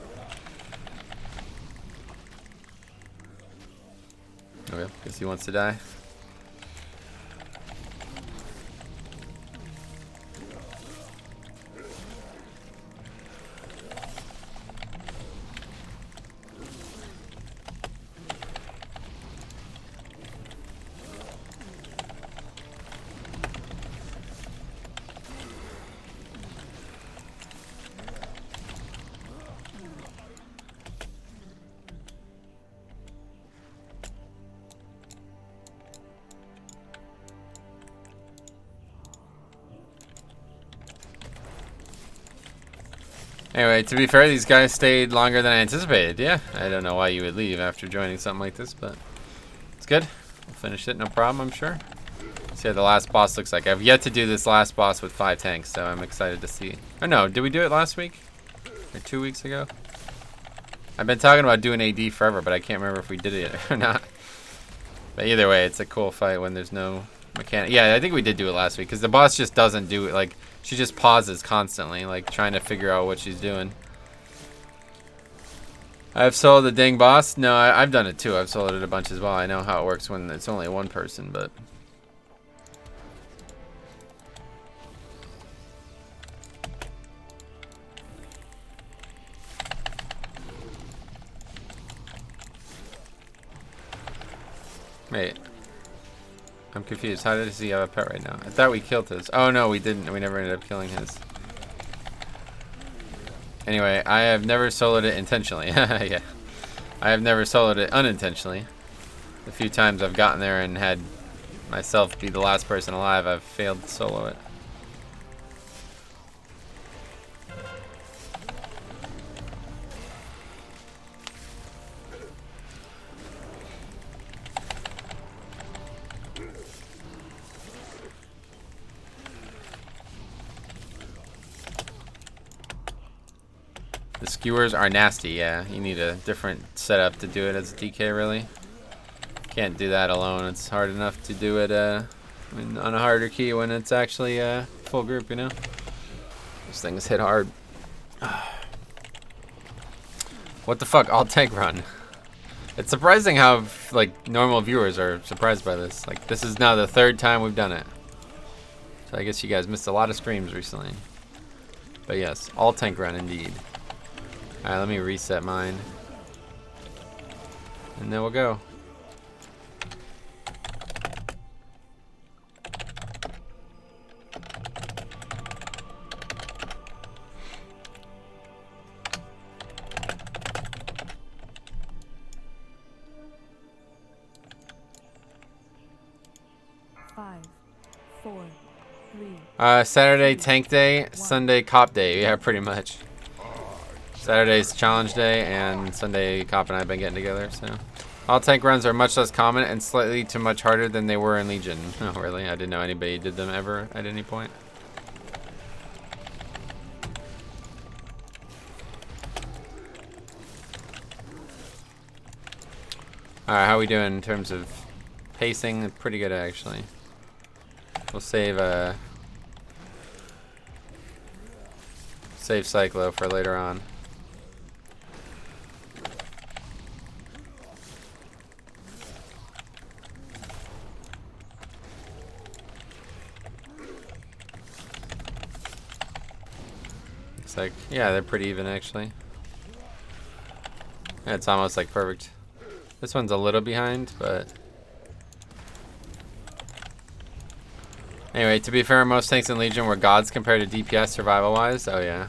Okay, guess he wants to die. Anyway, to be fair, these guys stayed longer than I anticipated. Yeah, I don't know why you would leave after joining something like this, but it's good. We'll finish it, no problem, I'm sure. See how the last boss looks like. I've yet to do this last boss with 5 tanks, so I'm excited to see. Oh no, did we do it last week? Or 2 weeks ago? I've been talking about doing AD forever, but I can't remember if we did it or not. But either way, it's a cool fight when there's no mechanic. Yeah, I think we did do it last week, because the boss just doesn't do it. Like, she just pauses constantly, like trying to figure out what she's doing. I've soloed the dang boss. No, I've done it too. I've soloed it a bunch as well. I know how it works when it's only one person, but... Wait. I'm confused. How does he have a pet right now? I thought we killed his. Oh no, we didn't. We never ended up killing his. Anyway, I have never soloed it intentionally. Yeah. I have never soloed it unintentionally. The few times I've gotten there and had myself be the last person alive, I've failed to solo it. The skewers are nasty, yeah. You need a different setup to do it as a DK, really. Can't do that alone. It's hard enough to do it on a harder key when it's actually full group, you know? Those things hit hard. What the fuck? All tank run. It's surprising how, like, normal viewers are surprised by this. Like, this is now the 3rd time we've done it. So I guess you guys missed a lot of streams recently. But yes, all tank run indeed. Alright, let me reset mine. And then we'll go. Five, four, three. Saturday tank day, Sunday cop day. Yeah, pretty much. Saturday's challenge day, and Sunday Cop and I have been getting together, so. All tank runs are much less common and slightly too much harder than they were in Legion. Oh, really? I didn't know anybody did them ever at any point. Alright, how are we doing in terms of pacing? Pretty good, actually. We'll save Cyclo for later on. It's like, yeah, they're pretty even actually. Yeah, it's almost like perfect. This one's a little behind, but Anyway, to be fair, most tanks in Legion were gods compared to DPS survival-wise. Oh, yeah.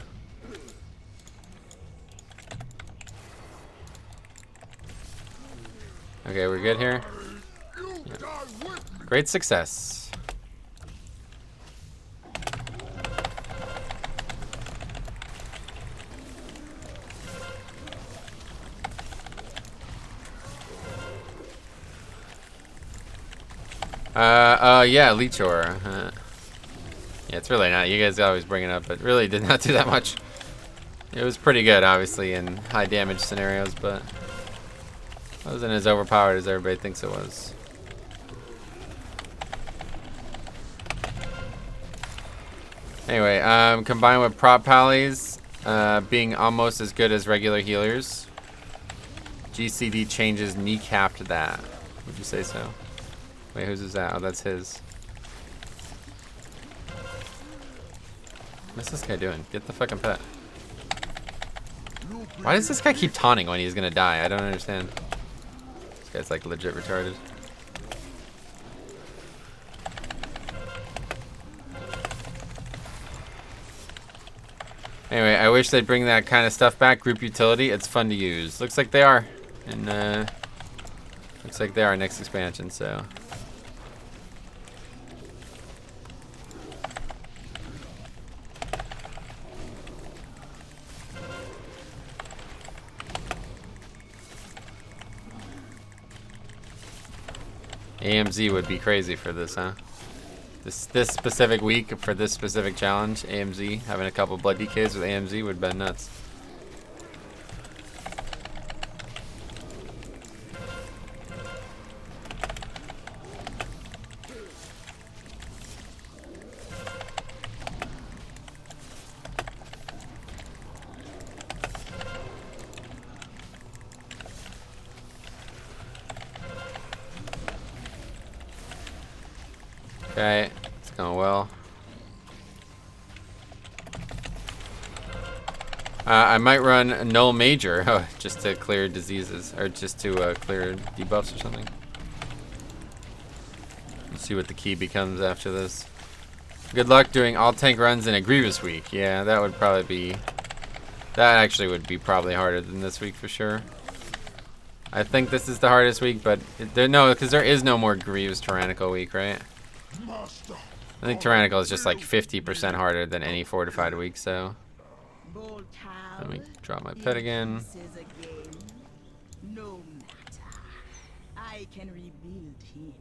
Okay, we're good here. Yeah. Great success. Yeah, Leechor. Yeah, it's really not. You guys always bring it up, but really did not do that much. It was pretty good, obviously, in high damage scenarios, but it wasn't as overpowered as everybody thinks it was. Anyway, combined with prop pallies being almost as good as regular healers, GCD changes kneecapped that. Would you say so? Wait, whose is that? Oh, that's his. What's this guy doing? Get the fucking pet. Why does this guy keep taunting when he's gonna die? I don't understand. This guy's like legit retarded. Anyway, I wish they'd bring that kind of stuff back. Group utility, it's fun to use. Looks like they are. And looks like they are next expansion, so. AMZ would be crazy for this, huh? This specific week for this specific challenge, AMZ, having a couple blood DKs with AMZ would have been nuts. Okay, it's going well. I might run Null Major just to clear diseases, or just to clear debuffs or something. Let's see what the key becomes after this. Good luck doing all tank runs in a Grievous week. Yeah, that would probably be... That actually would be probably harder than this week for sure. I think this is the hardest week, but... No, because there is no more Grievous Tyrannical week, right? I think Tyrannical is just like 50% harder than any fortified week, so... Let me drop my pet again. No matter. I can rebuild him.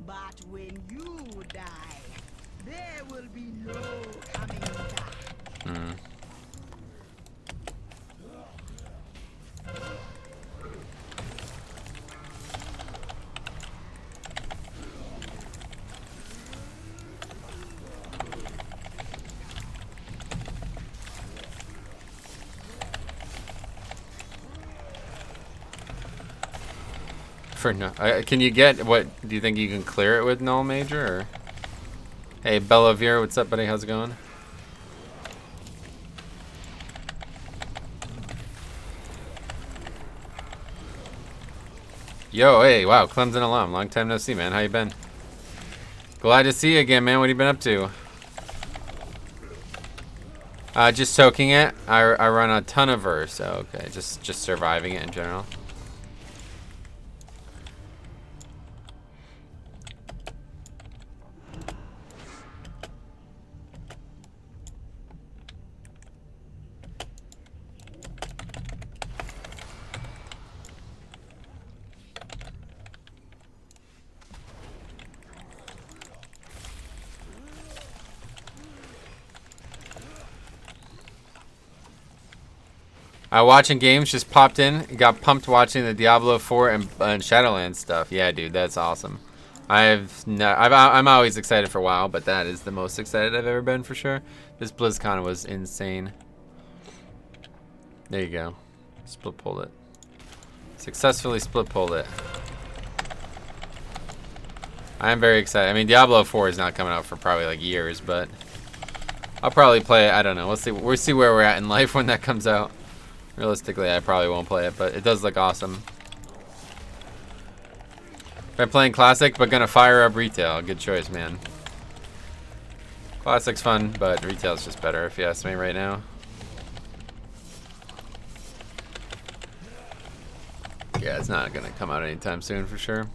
But when you die, there will be no coming back. For no, can you get what? Do you think you can clear it with Null Major? Or? Hey, Bellavir, what's up, buddy? How's it going? Yo, hey, wow, Clemson alum. Long time no see, man. How you been? Glad to see you again, man. What have you been up to? Just soaking it. I run a ton of verse, so okay, just surviving it in general. Watching games, just popped in, got pumped watching the Diablo 4 and Shadowlands stuff. Yeah, dude, that's awesome. I'm always excited for WoW, but that is the most excited I've ever been for sure. This BlizzCon was insane. There you go. Split pulled it. Successfully split pulled it. I am very excited. I mean, Diablo 4 is not coming out for probably like years, but I'll probably play it. I don't know. We'll see where we're at in life when that comes out. Realistically, I probably won't play it, but it does look awesome. Been playing Classic, but gonna fire up Retail. Good choice, man. Classic's fun, but retail's just better if you ask me right now. Yeah, it's not gonna come out anytime soon for sure.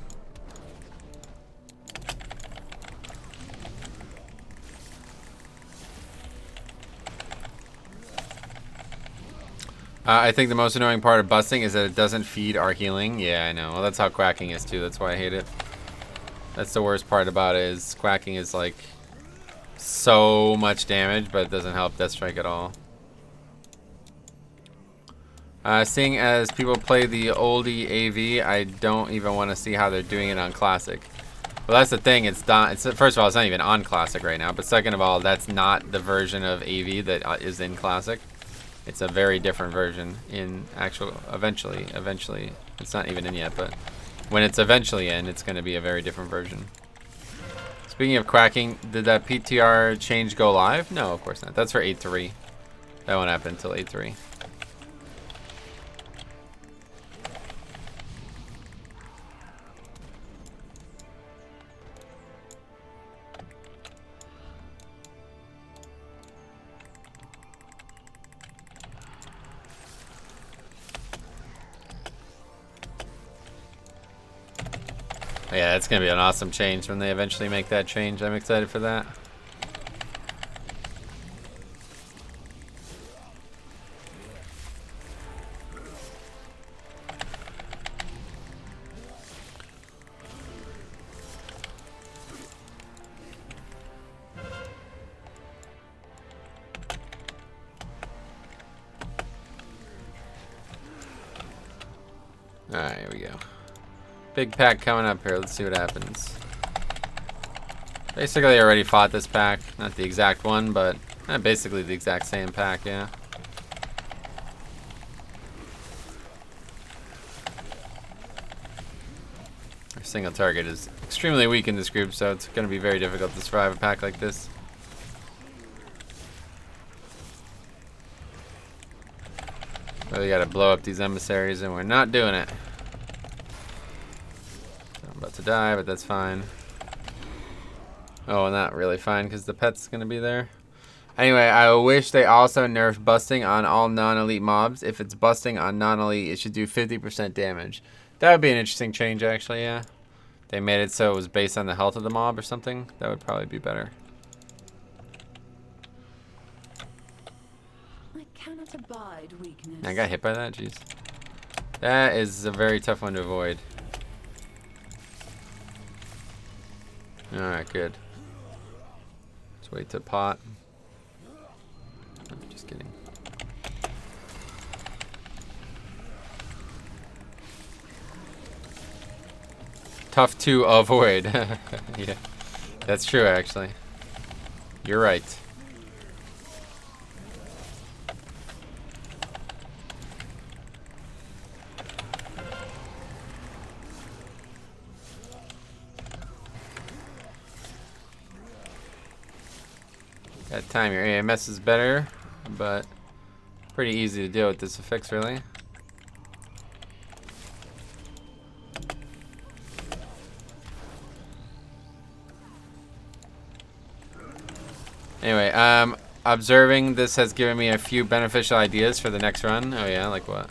I think the most annoying part of busting is that it doesn't feed our healing. Yeah, I know. Well, that's how quacking is too. That's why I hate it. That's the worst part about it is quacking is like so much damage, but it doesn't help Death Strike at all. Seeing as people play the oldie AV, I don't even want to see how they're doing it on Classic. Well, that's the thing. It's first of all, it's not even on Classic right now. But second of all, that's not the version of AV that is in Classic. It's a very different version in actual. Eventually, it's not even in yet. But when it's eventually in, it's going to be a very different version. Speaking of quacking, did that PTR change go live? No, of course not. That's for 8.3. That won't happen until 8.3. Yeah, it's going to be an awesome change when they eventually make that change. I'm excited for that. Alright, here we go. Big pack coming up here. Let's see what happens. Basically, I already fought this pack. Not the exact one, but basically the exact same pack, yeah. Our single target is extremely weak in this group, so it's going to be very difficult to survive a pack like this. Really got to blow up these emissaries, and we're not doing it. I'm about to die, but that's fine. Oh, not really fine because the pet's going to be there. Anyway, I wish they also nerfed busting on all non-elite mobs. If it's busting on non-elite, it should do 50% damage. That would be an interesting change, actually, yeah. They made it so it was based on the health of the mob or something. That would probably be better. I cannot abide weakness. I got hit by that? Jeez. That is a very tough one to avoid. Alright, good. Let's wait to pot. I'm just kidding. Tough to avoid. Yeah, that's true, actually. You're right. That time your AMS is better, but pretty easy to deal with this affix, really. Anyway, observing this has given me a few beneficial ideas for the next run. Oh yeah, like what?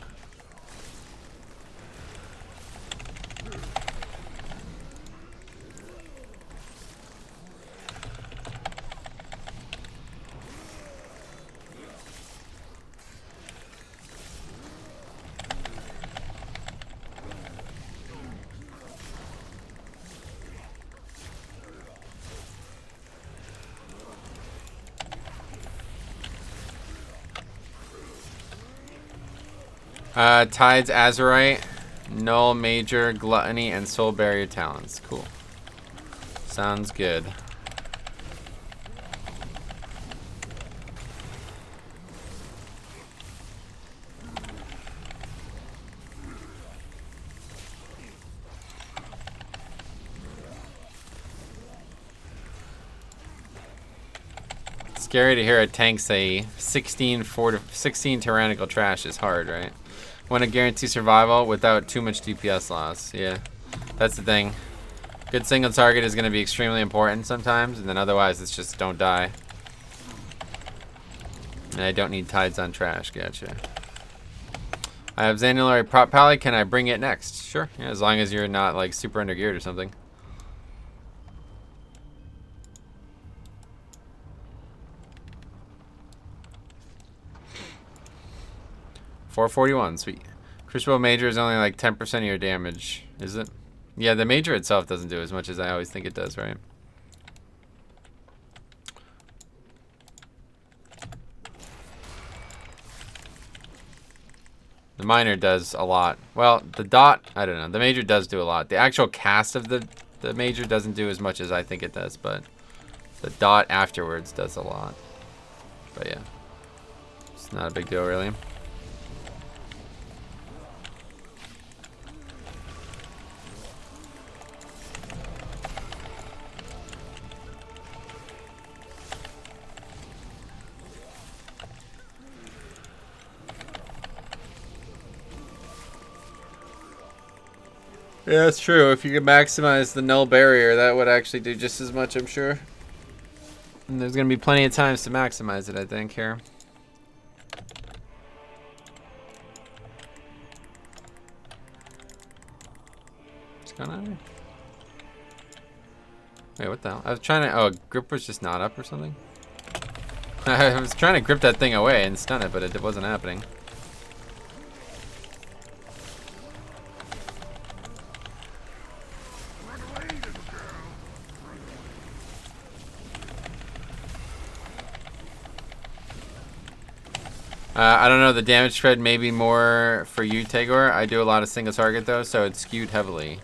Tides, Azurite, Null, Major, Gluttony, and Soul Barrier talents. Cool. Sounds good. Scary to hear a tank say 16 tyrannical trash is hard, right? Want to guarantee survival without too much DPS loss. Yeah, that's the thing. Good single target is going to be extremely important sometimes, and then otherwise it's just don't die. And I don't need tides on trash. Gotcha. I have Xanilari Prop Pally. Can I bring it next? Sure. Yeah, as long as you're not like super under geared or something. $441. Sweet. Crucible Major is only like 10% of your damage. Is it? Yeah, the Major itself doesn't do as much as I always think it does, right? The minor does a lot. Well, the dot, I don't know. The major does do a lot. The actual cast of the major doesn't do as much as I think it does, but the dot afterwards does a lot. But yeah, it's not a big deal really. Yeah, it's true. If you could maximize the null barrier, that would actually do just as much, I'm sure. And there's going to be plenty of times to maximize it, I think, here. What's going on here? Wait, what the hell? I was trying to... Oh, grip was just not up or something? I was trying to grip that thing away and stun it, but it wasn't happening. I don't know, the damage spread may be more for you, Tagor. I do a lot of single target though, so it's skewed heavily.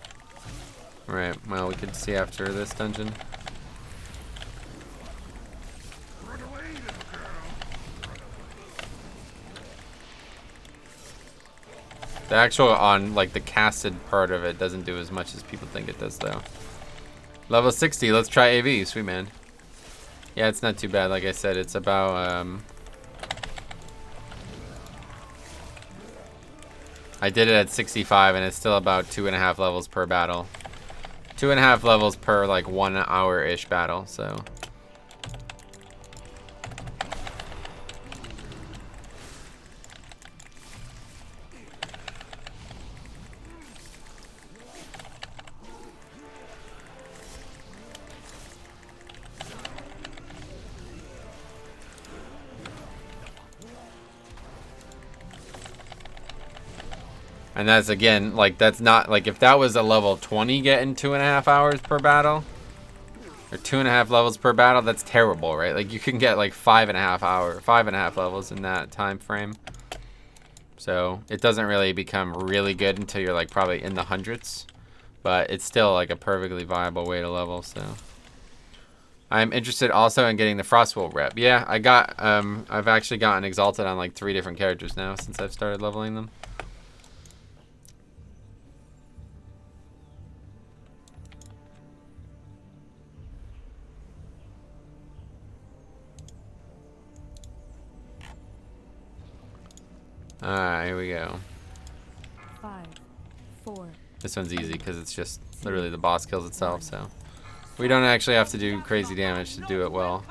Right, well, we could see after this dungeon. The actual on like the casted part of it doesn't do as much as people think it does though. Level 60, let's try AV, sweet man. Yeah, it's not too bad, like I said, it's about I did it at 65 and it's still about 2.5 levels per battle. 2.5 levels per like 1 hour-ish battle, so. And that's again, like that's not like if that was a level 20 getting 2.5 hours per battle or 2.5 levels per battle, that's terrible, right? Like you can get like 5.5 levels in that time frame. So it doesn't really become really good until you're like probably in the hundreds, but it's still like a perfectly viable way to level. So I'm interested also in getting the Frostwolf rep. Yeah, I got I've actually gotten exalted on like 3 different characters now since I've started leveling them. Alright, here we go. 5, 4. This one's easy because it's just literally the boss kills itself, so we don't actually have to do crazy damage to do it well.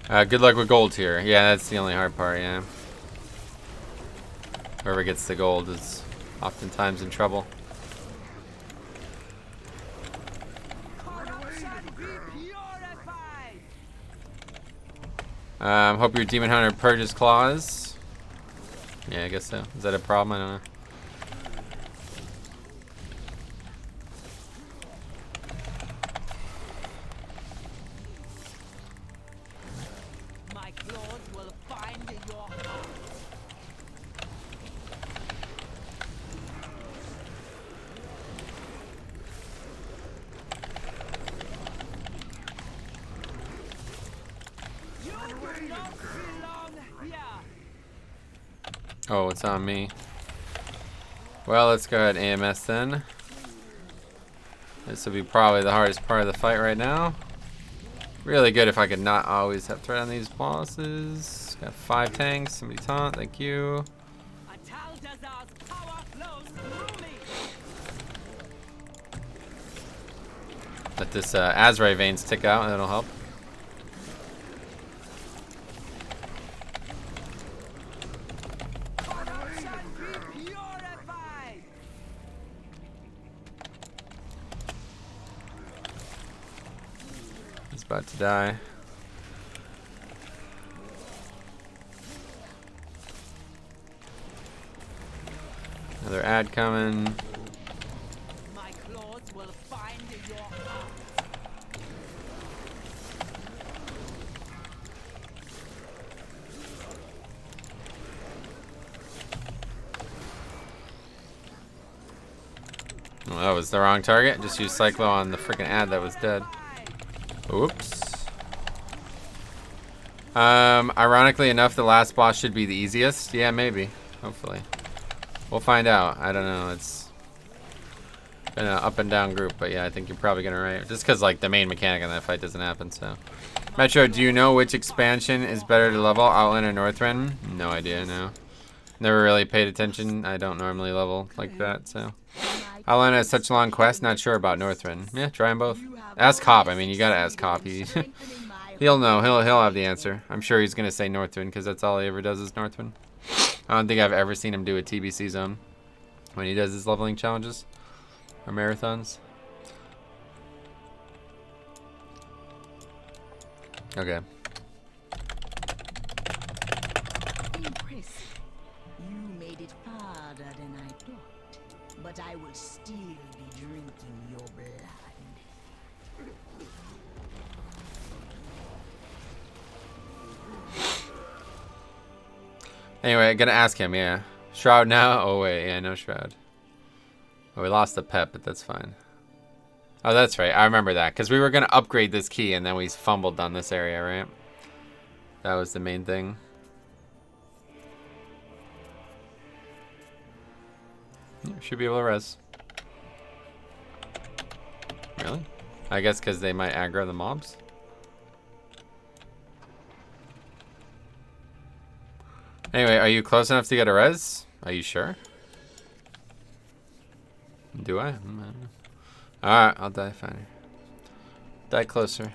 Good luck with gold here. Yeah, that's the only hard part, yeah. Whoever gets the gold is oftentimes in trouble. Hope your Demon Hunter purges claws. Yeah, I guess so. Is that a problem? I don't know. Oh, it's on me. Well, let's go ahead and AMS then. This will be probably the hardest part of the fight right now. Really good if I could not always have threat on these bosses. Got 5 tanks. Somebody taunt. Thank you. Let this Azrai veins tick out, and that'll help. He's about to die. Another ad coming. My claws will find your heart. Oh, that was the wrong target. Just used Cyclo on the freaking ad that was dead. Oops. Ironically enough, the last boss should be the easiest. Yeah, maybe. Hopefully. We'll find out. I don't know. It's been an up and down group, but yeah, I think you're probably gonna right. Just because like the main mechanic in that fight doesn't happen. So, Metro, do you know which expansion is better to level, Outland or Northrend? No idea. No. Never really paid attention. I don't normally level like that. So, Outland has such long quests. Not sure about Northrend. Yeah, try them both. Ask Cop. I mean, you gotta ask Cop. He'll know. He'll have the answer. I'm sure he's gonna say Northrend because that's all he ever does is Northrend. I don't think I've ever seen him do a TBC zone when he does his leveling challenges or marathons. Okay. Impressive. You made it harder than I thought, but I will still be drinking your blood. Anyway, gonna ask him, yeah. Shroud now? Oh wait, yeah, no Shroud. Oh, we lost the pet, but that's fine. Oh, that's right. I remember that. Because we were gonna upgrade this key and then we fumbled on this area, right? That was the main thing. Should be able to res. Really? I guess because they might aggro the mobs. Anyway, are you close enough to get a res? Are you sure? Do I? Alright, I'll die fine. Die closer.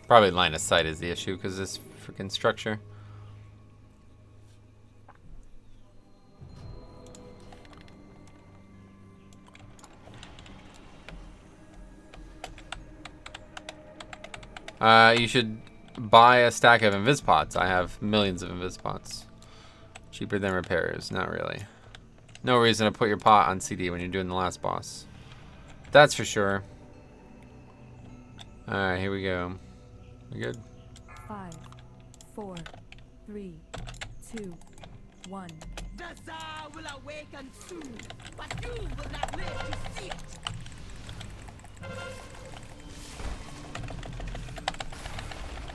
Probably line of sight is the issue because this freaking structure. You should buy a stack of invis pots. I have millions of invis pots. Cheaper than repairs. Not really. No reason to put your pot on CD when you're doing the last boss. That's for sure. Alright, here we go. We good? 5, 4, 3, 2, 1. The Tsar will awaken soon, but you will not live to see it.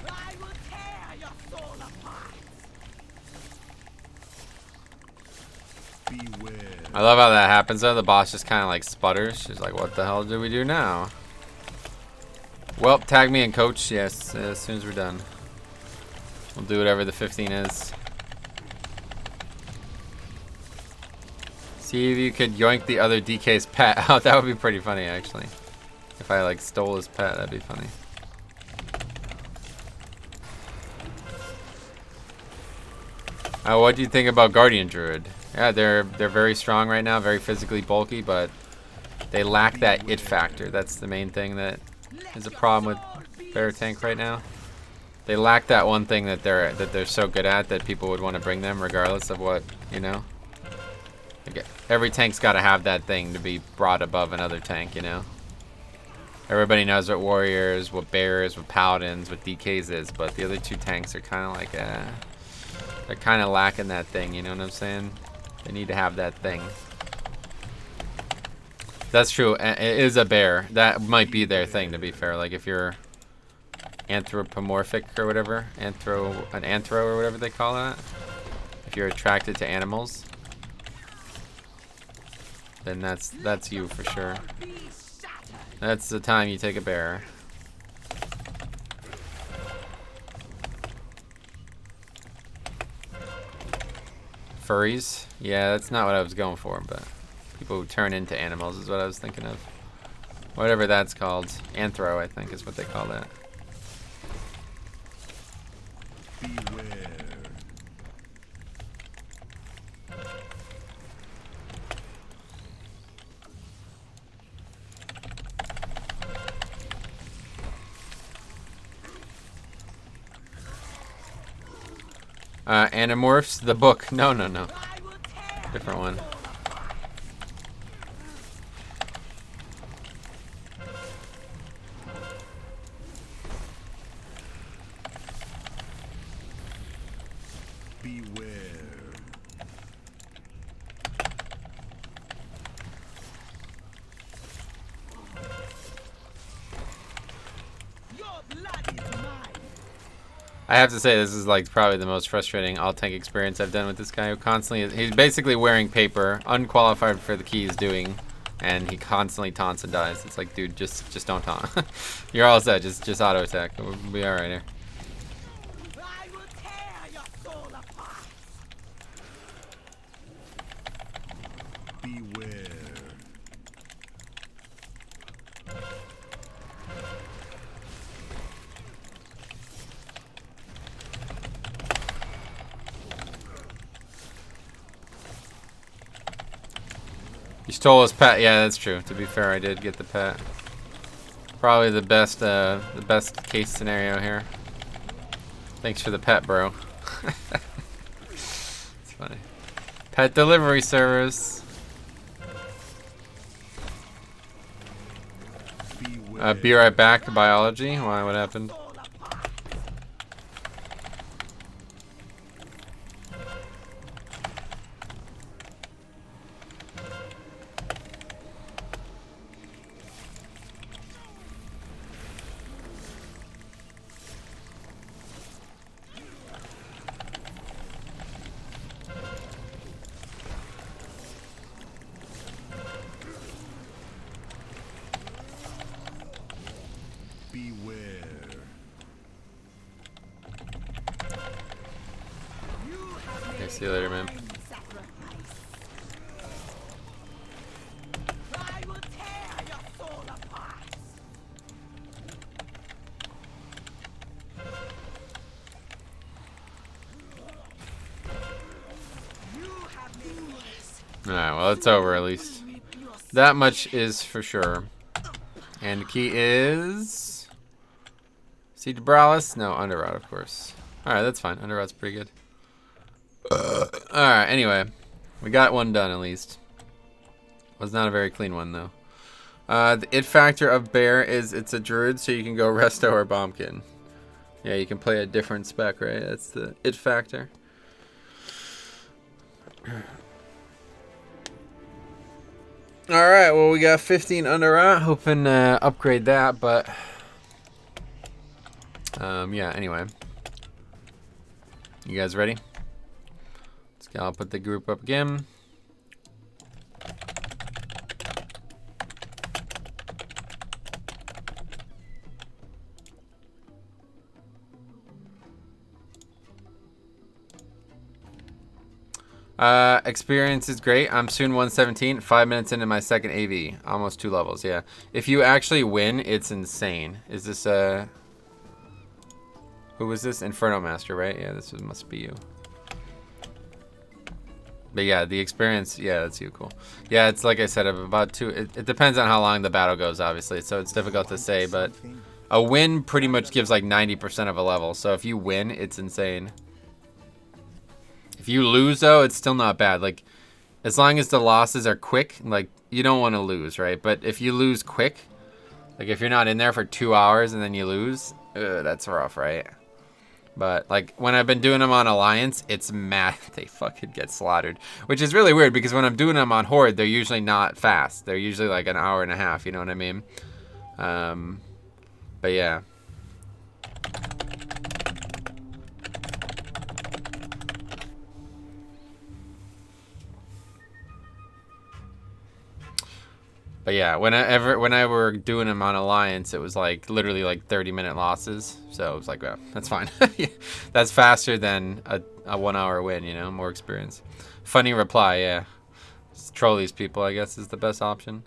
I will tear your soul apart. Beware. I love how that happens though. The boss just kind of like sputters. She's like, what the hell do we do now? Well, tag me in, coach. Yes, as soon as we're done. We'll do whatever the 15 is. See if you could yoink the other DK's pet. Oh, that would be pretty funny, actually. If I, like, stole his pet, that'd be funny. What do you think about Guardian Druid? Yeah, they're very strong right now, very physically bulky, but they lack that it factor. That's the main thing that is a problem with Bear Tank right now. They lack that one thing that they're so good at that people would want to bring them regardless of what, you know. Like every tank's got to have that thing to be brought above another tank, you know. Everybody knows what warriors, what bears, what paladins, what DKs is, but the other two tanks are kind of like they're kind of lacking that thing, you know what I'm saying? They need to have that thing. That's true. It is a bear. That might be their thing, to be fair. Like if you're anthropomorphic or whatever, an anthro or whatever they call that. If you're attracted to animals, then that's you for sure. That's the time you take a bear. Furries? Yeah, that's not what I was going for, but people who turn into animals is what I was thinking of. Whatever that's called. Anthro, I think, is what they call that. Beware. Animorphs, the book. No. Different one. Beware. Your blood is mine. I have to say, this is like probably the most frustrating alt tank experience I've done with this guy who constantly, he's basically wearing paper, unqualified for the key he's doing, and he constantly taunts and dies. It's like, dude, just don't taunt. You're all set, just auto attack. We'll be alright here. I will tear your soul apart. Beware. You stole his pet. Yeah, that's true. To be fair, I did get the pet. Probably the best case scenario here. Thanks for the pet, bro. It's funny. Pet delivery service. Be right back. Biology. Why? What happened? Soul apart. Beware. You have Okay, made see you later, man. fine sacrifice. I will tear your soul apart. You have made Alright, well, it's over at least. That much is for sure. And the key is... Siege Bralis? No, Underrot, of course. Alright, that's fine. Underrot's pretty good. Alright, anyway. We got one done, at least. Was not a very clean one, though. The it factor of Bear is it's a druid, so you can go Resto or Bombkin. Yeah, you can play a different spec, right? That's the it factor. Alright, well, we got 15 Underrot. Hoping to upgrade that, but... yeah, anyway. You guys ready? I'll put the group up again. Experience is great. I'm soon 117, 5 minutes into my second AV. Almost 2 levels, yeah. If you actually win, it's insane. Is this, who was this? Inferno Master, right? Yeah, this must be you. But yeah, the experience, yeah, that's you, cool. Yeah, it's like I said, about 2, it depends on how long the battle goes, obviously, so it's difficult to say, but a win pretty much gives like 90% of a level, so if you win, it's insane. If you lose, though, it's still not bad. Like, as long as the losses are quick, like, you don't want to lose, right? But if you lose quick, like, if you're not in there for 2 hours and then you lose, that's rough, right? But, like, when I've been doing them on Alliance, it's mad. They fucking get slaughtered. Which is really weird, because when I'm doing them on Horde, they're usually not fast. They're usually, like, an hour and a half, you know what I mean? But, yeah. But yeah, when I were doing them on Alliance, it was like literally like 30-minute losses. So it was like, well, that's fine. That's faster than a 1 hour win, you know, more experience. Funny reply, yeah. Just troll these people, I guess, is the best option.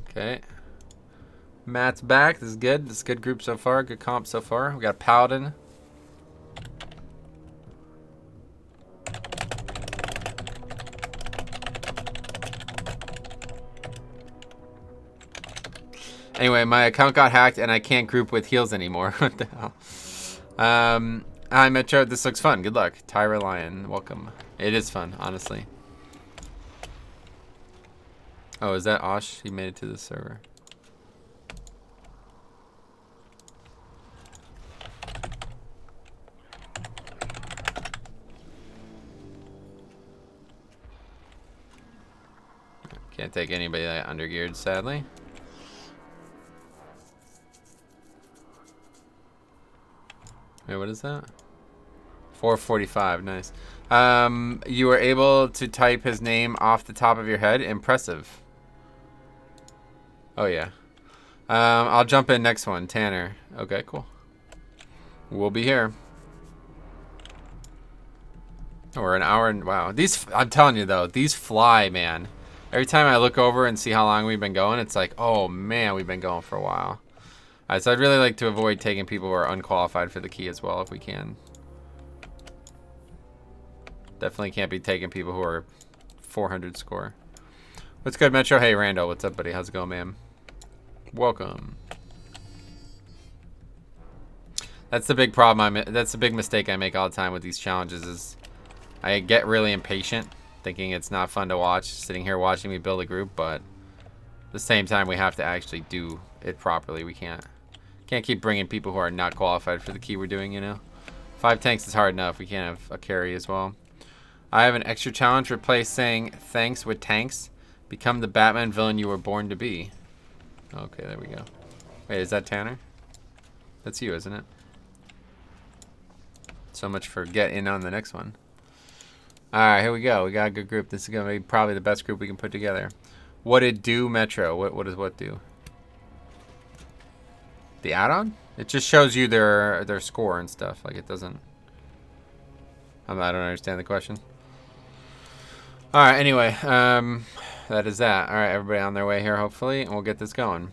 Okay. Matt's back. This is good. This is a good group so far. Good comp so far. We got a Paladin. Anyway, my account got hacked and I can't group with heals anymore. What the hell? Hi, Metro. This looks fun. Good luck. Tyra Lion. Welcome. It is fun, honestly. Oh, is that Osh? He made it to the server. Can't take anybody that undergeared, sadly. Wait, what is that? 445, nice. You were able to type his name off the top of your head. Impressive. Oh, yeah. I'll jump in next one. Tanner. Okay, cool. We'll be here. Oh, we're an hour and... Wow. These... I'm telling you, though. These fly, man. Every time I look over and see how long we've been going, it's like, oh, man, we've been going for a while. All right, so I'd really like to avoid taking people who are unqualified for the key as well, if we can. Definitely can't be taking people who are 400 score. What's good, Metro? Hey, Randall. What's up, buddy? How's it going, man? Welcome. That's the big problem. That's the big mistake I make all the time with these challenges is I get really impatient, thinking it's not fun to watch, sitting here watching me build a group, but at the same time, we have to actually do it properly. We can't keep bringing people who are not qualified for the key we're doing, you know? 5 tanks is hard enough. We can't have a carry as well. I have an extra challenge. Replace saying thanks with tanks. Become the Batman villain you were born to be. Okay, there we go. Wait, is that Tanner? That's you, isn't it? So much for get in on the next one. Alright, here we go. We got a good group. This is going to be probably the best group we can put together. What did do, Metro? What does what do? The add-on? It just shows you their score and stuff. Like, it doesn't... I don't understand the question. Alright, anyway. That is that. Alright, everybody on their way here, hopefully. And we'll get this going.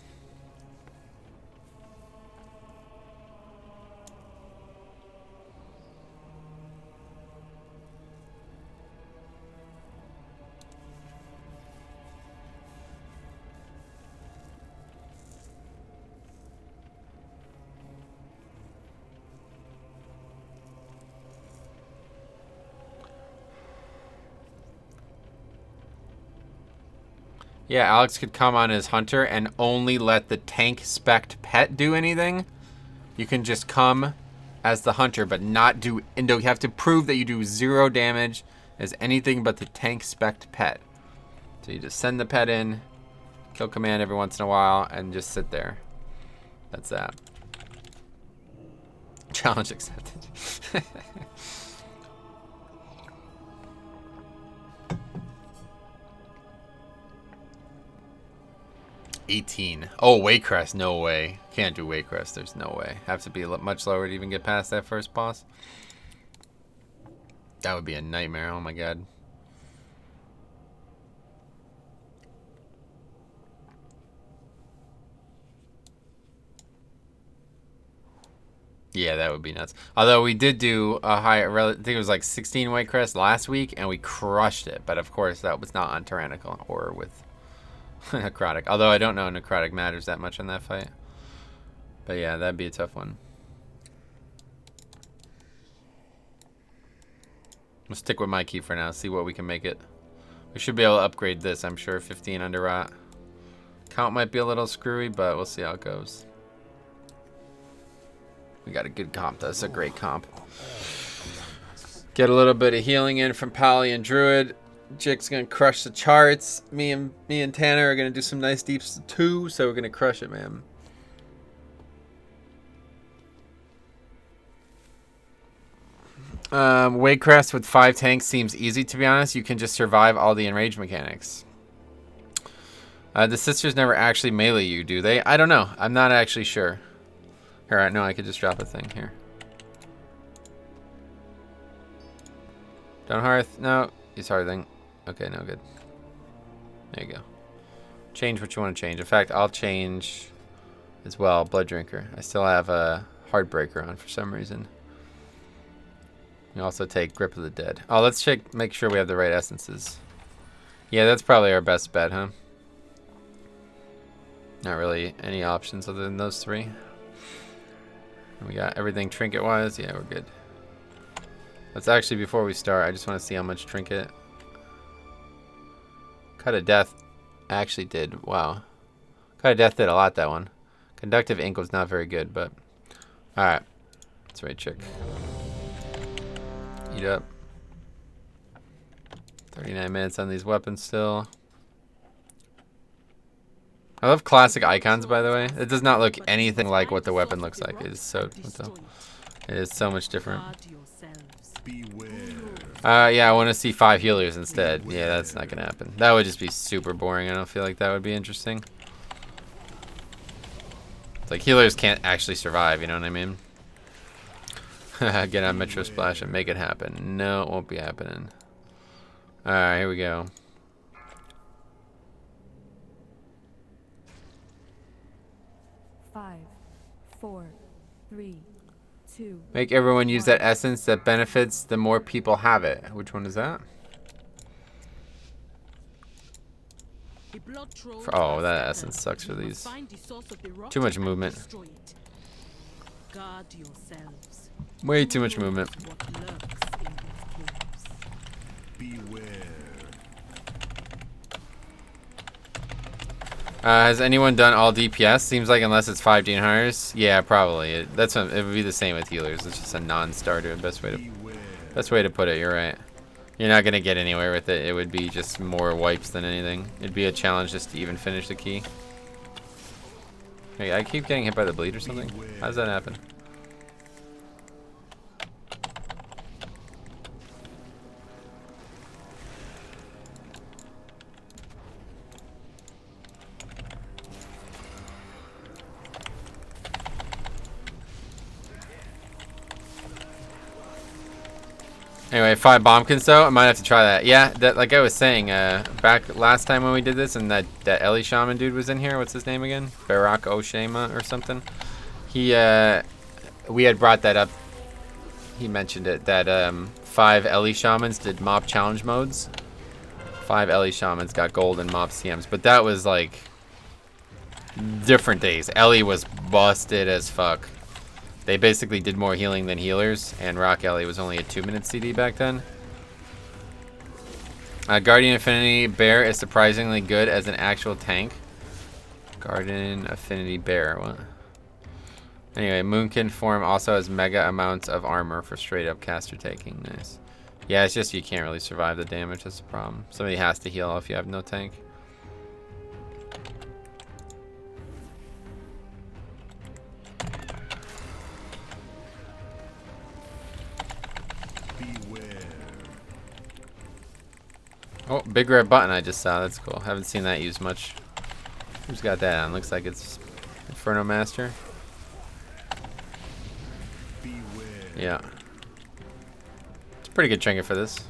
Yeah, Alex could come on as Hunter and only let the tank spect pet do anything. You can just come as the Hunter, but not do... And you have to prove that you do 0 damage as anything but the tank spect pet. So you just send the pet in, kill command every once in a while, and just sit there. That's that. Challenge accepted. 18. Oh, Waycrest. No way. Can't do Waycrest. There's no way. Have to be much lower to even get past that first boss. That would be a nightmare. Oh my god. Yeah, that would be nuts. Although we did do a high, I think it was like 16 Waycrest last week, and we crushed it. But of course, that was not on Tyrannical or with necrotic. Although I don't know necrotic matters that much in that fight. But yeah, that'd be a tough one. We'll stick with my key for now, see what we can make it. We should be able to upgrade this, I'm sure. 15 under rot. Count might be a little screwy, but we'll see how it goes. We got a good comp. That's a great comp. Get a little bit of healing in from Pally and Druid. Jake's gonna crush the charts. Me and Tanner are gonna do some nice deeps too, so we're gonna crush it, man. Waycrest with 5 tanks seems easy, to be honest. You can just survive all the enrage mechanics. The sisters never actually melee you, do they? I don't know. I'm not actually sure. Here, I know I could just drop a thing here. Don't hearth. No, it's hearthing. Okay, no good. There you go. Change what you want to change. In fact, I'll change as well. Blood Drinker. I still have a Heartbreaker on for some reason. You also take Grip of the Dead. Oh, let's check. Make sure we have the right essences. Yeah, that's probably our best bet, huh? Not really any options other than those 3. We got everything trinket-wise. Yeah, we're good. Let's actually, before we start, I just want to see how much trinket. Cut of Death actually did. Wow. Cut of Death did a lot, that one. Conductive Ink was not very good, but... Alright. That's right, chick. Eat up. 39 minutes on these weapons still. I love classic icons, by the way. It does not look anything like what the weapon looks like. It is so much different. Yeah, I want to see 5 healers instead. Yeah, that's not gonna happen. That would just be super boring. I don't feel like that would be interesting. It's like healers can't actually survive, you know what I mean? Get on Metro Splash and make it happen. No, it won't be happening. Alright, here we go. Five, 4, 3, 2. Make everyone use that essence that benefits the more people have it. Which one is that? Oh, that essence sucks for these. Too much movement. Way too much movement. Has anyone done all DPS? Seems like unless it's 5 Dinars. Yeah, probably. It would be the same with healers. It's just a non-starter. Best way to put it. You're right. You're not gonna get anywhere with it. It would be just more wipes than anything. It'd be a challenge just to even finish the key. Hey, I keep getting hit by the bleed or something. How does that happen? Anyway, 5 bombkins though. I might have to try that. Yeah, that like I was saying, back last time when we did this, and that Ellie Shaman dude was in here. What's his name again? Barack Oshama or something. We had brought that up. He mentioned it that 5 Ellie Shamans did mob challenge modes. 5 Ellie Shamans got gold in mob CMs, but that was like different days. Ellie was busted as fuck. They basically did more healing than healers, and Rock Ellie was only a 2-minute CD back then. Guardian Affinity Bear is surprisingly good as an actual tank. Guardian Affinity Bear, what? Anyway, Moonkin form also has mega amounts of armor for straight up caster taking. Nice. Yeah, it's just you can't really survive the damage, that's the problem. Somebody has to heal if you have no tank. Oh, big red button I just saw. That's cool. Haven't seen that used much. Who's got that on? Looks like it's Inferno Master. Yeah. It's a pretty good trinket for this.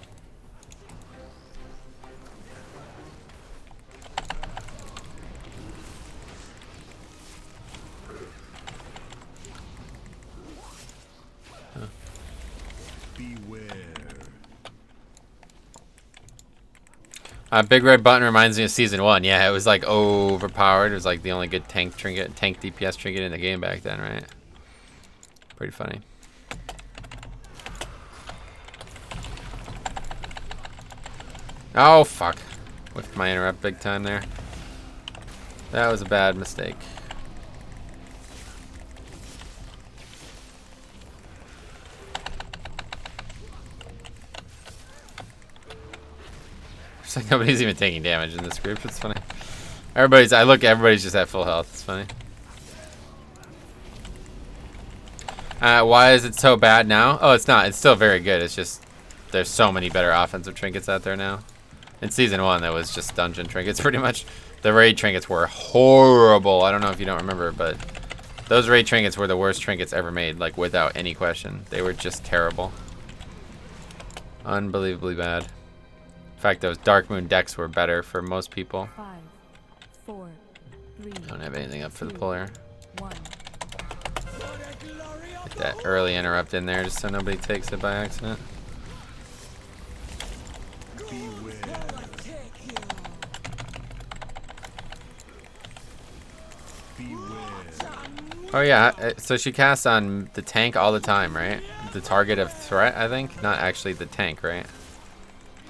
Big red button reminds me of season 1. Yeah, it was like overpowered. It was like the only good tank trinket, tank DPS trinket in the game back then, right? Pretty funny. Oh fuck! Whiffed my interrupt big time there. That was a bad mistake. Looks like nobody's even taking damage in this group. It's funny. Everybody's just at full health. It's funny. Why is it so bad now? Oh, it's not. It's still very good. It's just there's so many better offensive trinkets out there now. In Season 1, that was just dungeon trinkets pretty much. The raid trinkets were horrible. I don't know if you don't remember, but those raid trinkets were the worst trinkets ever made, like without any question. They were just terrible. Unbelievably bad. In fact, those Dark Moon decks were better for most people. 5, 4, 3. I don't have anything up for the puller. 1. Get that early interrupt in there just so nobody takes it by accident. Oh yeah, so she casts on the tank all the time, right? The target of threat, I think? Not actually the tank, right?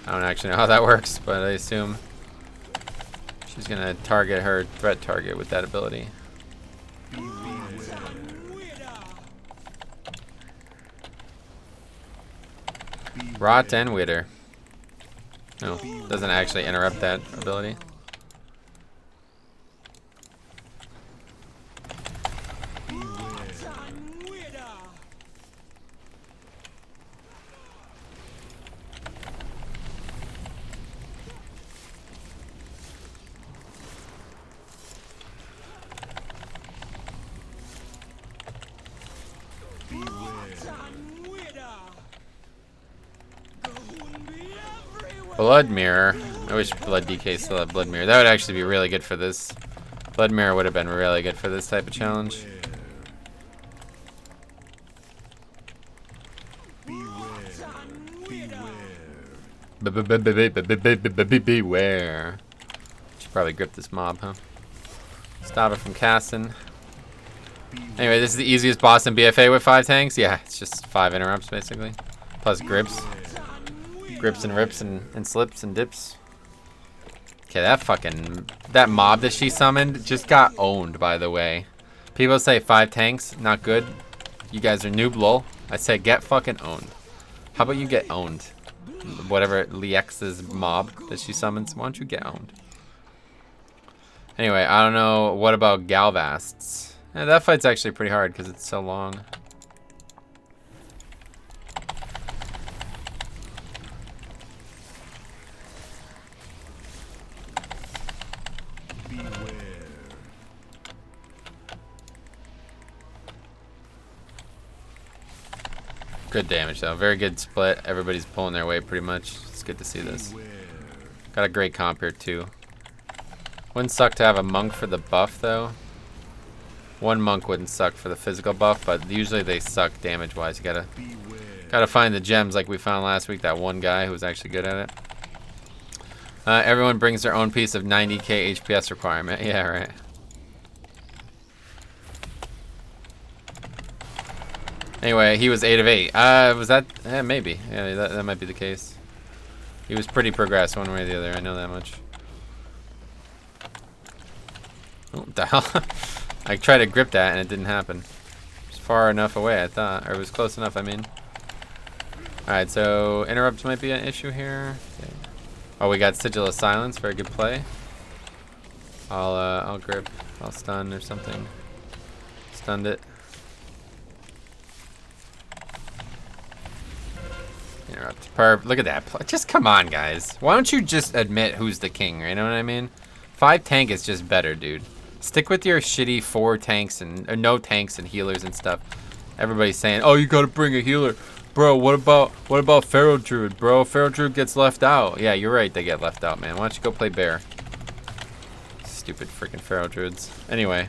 I don't actually know how that works, but I assume she's gonna target her threat target with that ability. Rot and Wither. No, doesn't actually interrupt that ability. Blood Mirror. I wish Blood DK still had Blood Mirror. That would actually be really good for this. Blood Mirror would have been really good for this type of challenge. Beware. Should probably grip this mob, huh? Stop it from casting. Anyway, this is the easiest boss in BFA with 5 tanks. Yeah, it's just 5 interrupts basically. Plus grips. Grips and rips and slips and dips. Okay, that mob that she summoned just got owned, by the way. People say 5 tanks, not good. You guys are noob, lol. I say get fucking owned. How about you get owned? Whatever Liex's mob that she summons, why don't you get owned? Anyway, I don't know. What about Galvasts? Yeah, that fight's actually pretty hard because it's so long. Good damage though, very good split. Everybody's pulling their weight pretty much. It's good to see this. Got a great comp here too. Wouldn't suck to have a monk for the buff though. One monk wouldn't suck for the physical buff, but usually they suck damage wise. You gotta find the gems like we found last week. That one guy who was actually good at it. Everyone brings their own piece of 90k HPS requirement. Yeah, right. Anyway, he was 8 of 8. Was that? Yeah, maybe. Yeah, that might be the case. He was pretty progressed one way or the other. I know that much. Oh, what the hell? I tried to grip that and it didn't happen. It was far enough away, I thought. Or it was close enough, I mean. Alright, so interrupts might be an issue here. Okay. Oh, we got Sigil of Silence. Very good play. I'll grip. I'll stun or something. Stunned it. Interrupt. Look at that. Just come on, guys. Why don't you just admit who's the king? You know what I mean? 5 tank is just better, dude. Stick with your shitty 4 tanks and or no tanks and healers and stuff. Everybody's saying, "Oh, you gotta bring a healer, bro." What about Pharaoh Druid, bro? Pharaoh Druid gets left out. Yeah, you're right. They get left out, man. Why don't you go play Bear? Stupid freaking Pharaoh Druids. Anyway.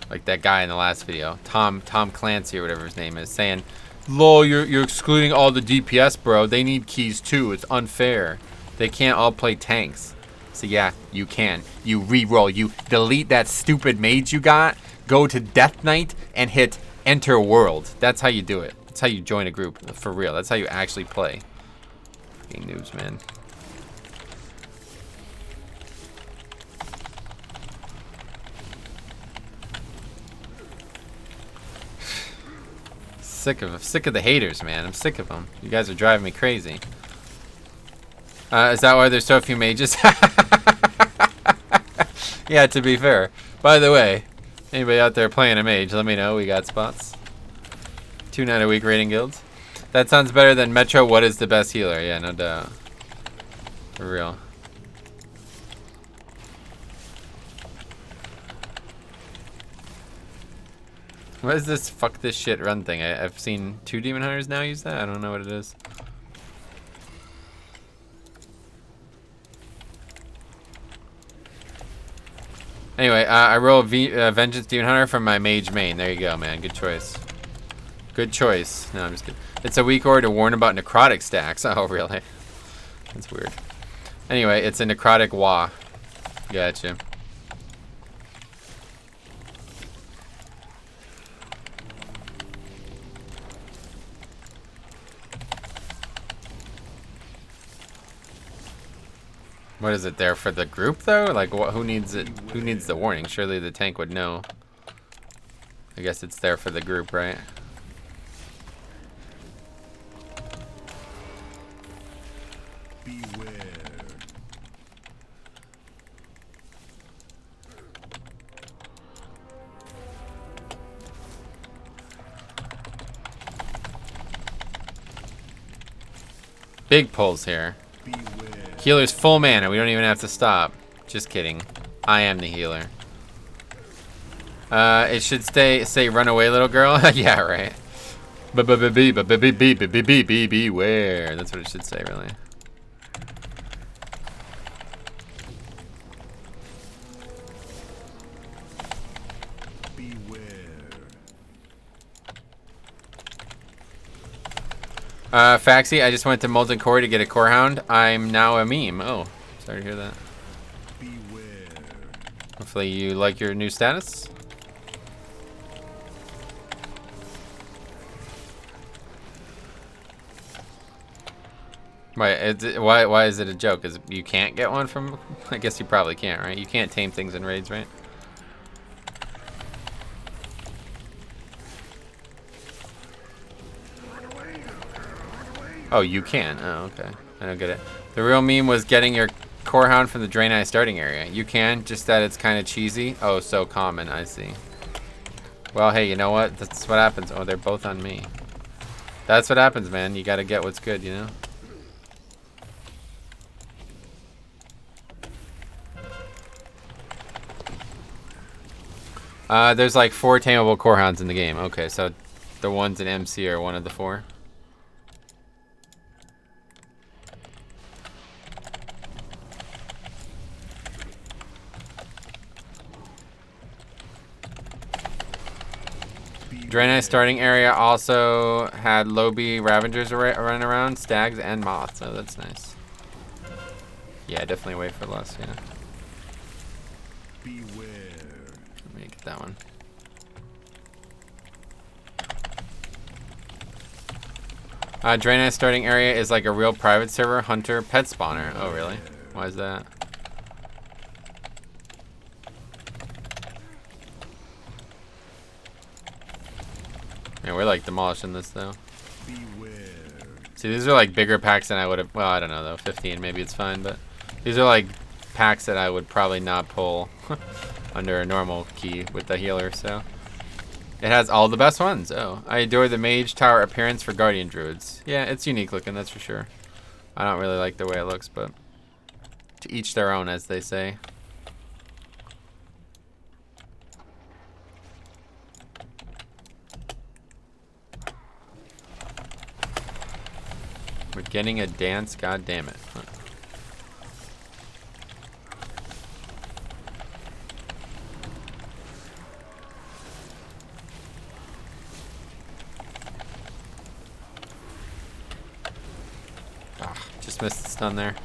Like that guy in the last video, Tom Clancy or whatever his name is, saying, "Lol, you're excluding all the DPS, bro. They need keys too. It's unfair. They can't all play tanks." So yeah, you can. You re-roll. You delete that stupid mage you got. Go to Death Knight and hit Enter World. That's how you do it. That's how you join a group for real. That's how you actually play. Fucking noobs, man. Sick of the haters, man. I'm sick of them. You guys are driving me crazy. Is that why there's so few mages? Yeah, to be fair. By the way, anybody out there playing a mage, let me know. We got spots. 2 night a week raiding guilds. That sounds better than Metro. What is the best healer? Yeah, no doubt. For real. What is this fuck this shit run thing? I've seen 2 demon hunters now use that. I don't know what it is. Anyway, I roll Vengeance Demon Hunter from my mage main. There you go, man. Good choice. Good choice. No, I'm just kidding. It's a weak order to warn about necrotic stacks. Oh, really? That's weird. Anyway, it's a necrotic Wa. Gotcha. What is it there for the group though? Like, what? Who needs it? Who needs the warning? Surely the tank would know. I guess it's there for the group, right? Beware. Big pulls here. Beware. Healer's full mana. We don't even have to stop. Just kidding. I am the healer. It should say run away, little girl. Yeah, right. Beware. That's what it should say, really. Beware. Faxi, I just went to Molten Core to get a Core Hound. I'm now a meme. Oh, sorry to hear that. Beware. Hopefully you like your new status. Why is it a joke? Is you can't get one from? I guess you probably can't, right? You can't tame things in raids, right? Oh, you can. Oh, okay. I don't get it. The real meme was getting your Core Hound from the Draenei starting area. You can, just that it's kind of cheesy. Oh, so common. I see. Well, hey, you know what? That's what happens. Oh, they're both on me. That's what happens, man. You gotta get what's good, you know? There's like 4 tameable Core Hounds in the game. Okay, so the ones in MC are one of the 4. Draenei starting area also had Lobi Ravengers running around, Stags, and Moths. So that's nice. Yeah, definitely wait for less, yeah. Beware. Let me get that one. Draenei starting area is like a real private server hunter pet spawner. Oh, really? Why is that? Yeah, we're like demolishing this though. Beware. See, these are like bigger packs than I would have. Well, I don't know though. 15, maybe it's fine, but these are like packs that I would probably not pull under a normal key with the healer. So it has all the best ones. Oh, I adore the Mage Tower appearance for Guardian Druids. Yeah, it's unique looking, that's for sure. I don't really like the way it looks, but to each their own, as they say. We're getting a dance, god damn it. Huh. Ah, just missed the stun there.